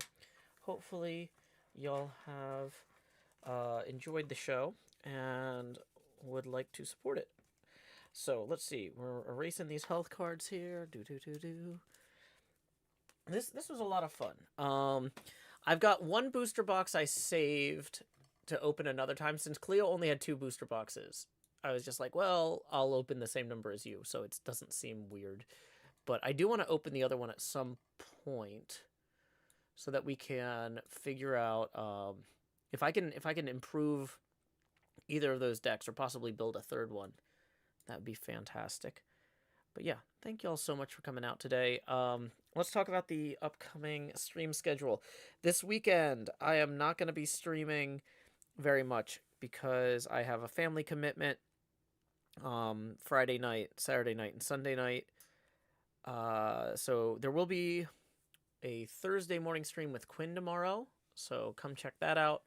hopefully y'all have enjoyed the show and would like to support it. So let's see, we're erasing these health cards here. This was a lot of fun. I've got one booster box I saved to open another time. Since Cleo only had 2 booster boxes, I was just like, well, I'll open the same number as you, so it doesn't seem weird. But I do want to open the other one at some point so that we can figure out if I can improve either of those decks or possibly build a third one. That would be fantastic. But yeah, thank you all so much for coming out today. Let's talk about the upcoming stream schedule. This weekend, I am not going to be streaming very much because I have a family commitment Friday night, Saturday night, and Sunday night. So there will be a Thursday morning stream with Quinn tomorrow, so come check that out.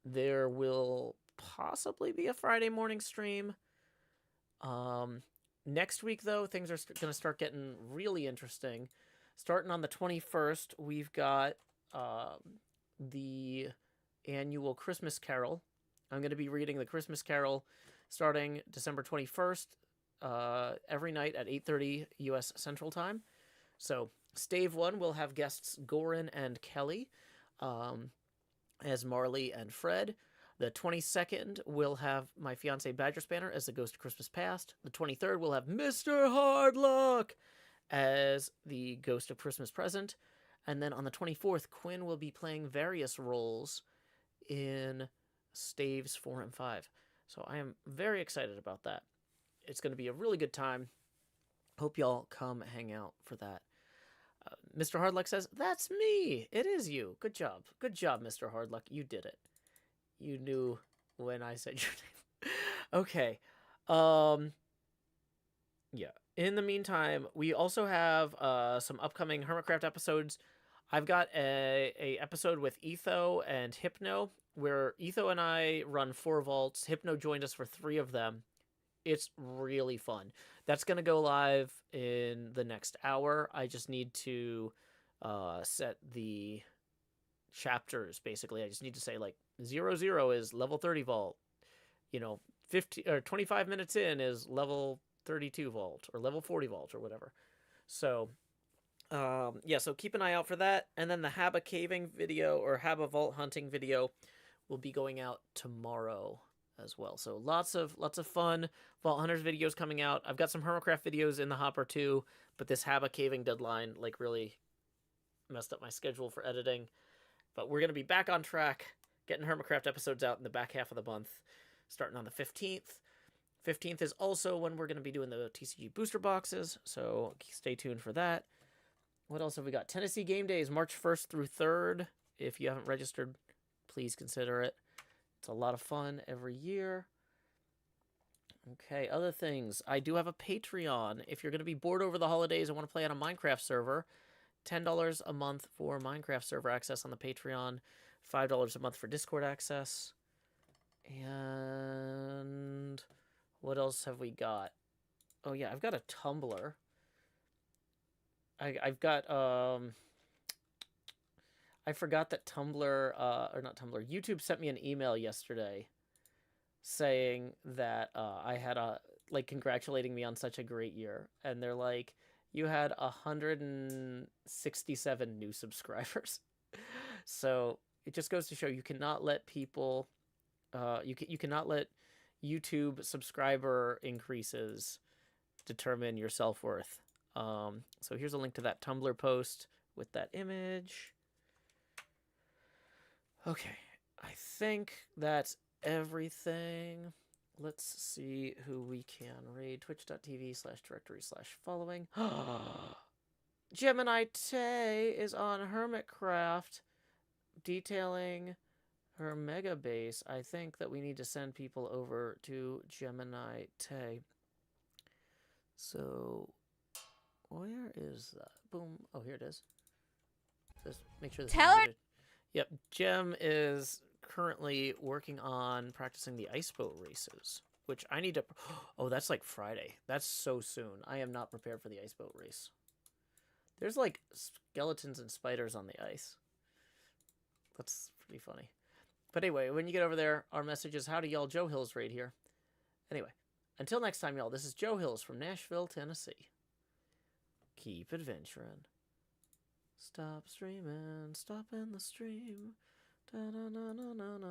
There will possibly be a Friday morning stream. Next week, though, things are going to start getting really interesting. Starting on the 21st, we've got the annual Christmas Carol. I'm going to be reading the Christmas Carol starting December 21st every night at 8:30 U.S. Central Time. So Stave 1 will have guests Goran and Kelly as Marley and Fred. The 22nd will have my fiance Badger Spanner as the Ghost of Christmas Past. The 23rd will have Mr. Hardluck as the Ghost of Christmas Present. And then on the 24th, Quinn will be playing various roles in Staves 4 and 5. So I am very excited about that. It's going to be a really good time. Hope y'all come hang out for that. Mr. Hardluck says, that's me. It is you. Good job. Good job, Mr. Hardluck. You did it. You knew when I said your name. Okay. Yeah. In the meantime, we also have some upcoming HermitCraft episodes. I've got a episode with Etho and Hypno, where Etho and I run 4 vaults. Hypno joined us for 3 of them. It's really fun. That's going to go live in the next hour. I just need to set the chapters, basically. I just need to say, like, 00 is level 30 vault. 50 or 25 minutes in is level 32 vault, or level 40 vault, or whatever. So, yeah, so keep an eye out for that. And then the Haba caving video, or Haba vault hunting video, will be going out tomorrow as well. So lots of fun Vault Hunters videos coming out. I've got some HermitCraft videos in the hopper too, but this Haba caving deadline like really messed up my schedule for editing. But we're going to be back on track, getting HermitCraft episodes out in the back half of the month, starting on the 15th. 15th is also when we're going to be doing the TCG booster boxes, so stay tuned for that. What else have we got? Tennessee Game Days, March 1st through 3rd. If you haven't registered, please consider it. It's a lot of fun every year. Okay, other things. I do have a Patreon. If you're going to be bored over the holidays and want to play on a Minecraft server, $10 a month for Minecraft server access on the Patreon, $5 a month for Discord access. And what else have we got? Oh yeah, I've got a Tumblr. I've got I forgot that Tumblr, or not Tumblr, YouTube sent me an email yesterday saying that I had congratulating me on such a great year. And they're like, you had 167 new subscribers. So it just goes to show you cannot let people, you cannot let YouTube subscriber increases determine your self-worth. So here's a link to that Tumblr post with that image. Okay, I think that's everything. Let's see who we can raid. Twitch.tv/directory/following. Gemini Tay is on HermitCraft detailing her mega base. I think that we need to send people over to Gemini Tay. So, where is that? Boom. Oh, here it is. Just make sure this is muted. Yep, Gem is currently working on practicing the ice boat races, which I need to... Oh, that's like Friday. That's so soon. I am not prepared for the ice boat race. There's like skeletons and spiders on the ice. That's pretty funny. But anyway, when you get over there, our message is, howdy y'all, Joe Hills right here. Anyway, until next time, y'all, this is Joe Hills from Nashville, Tennessee. Keep adventuring. Stop streaming, stop in the stream. Da -na -na -na -na -na.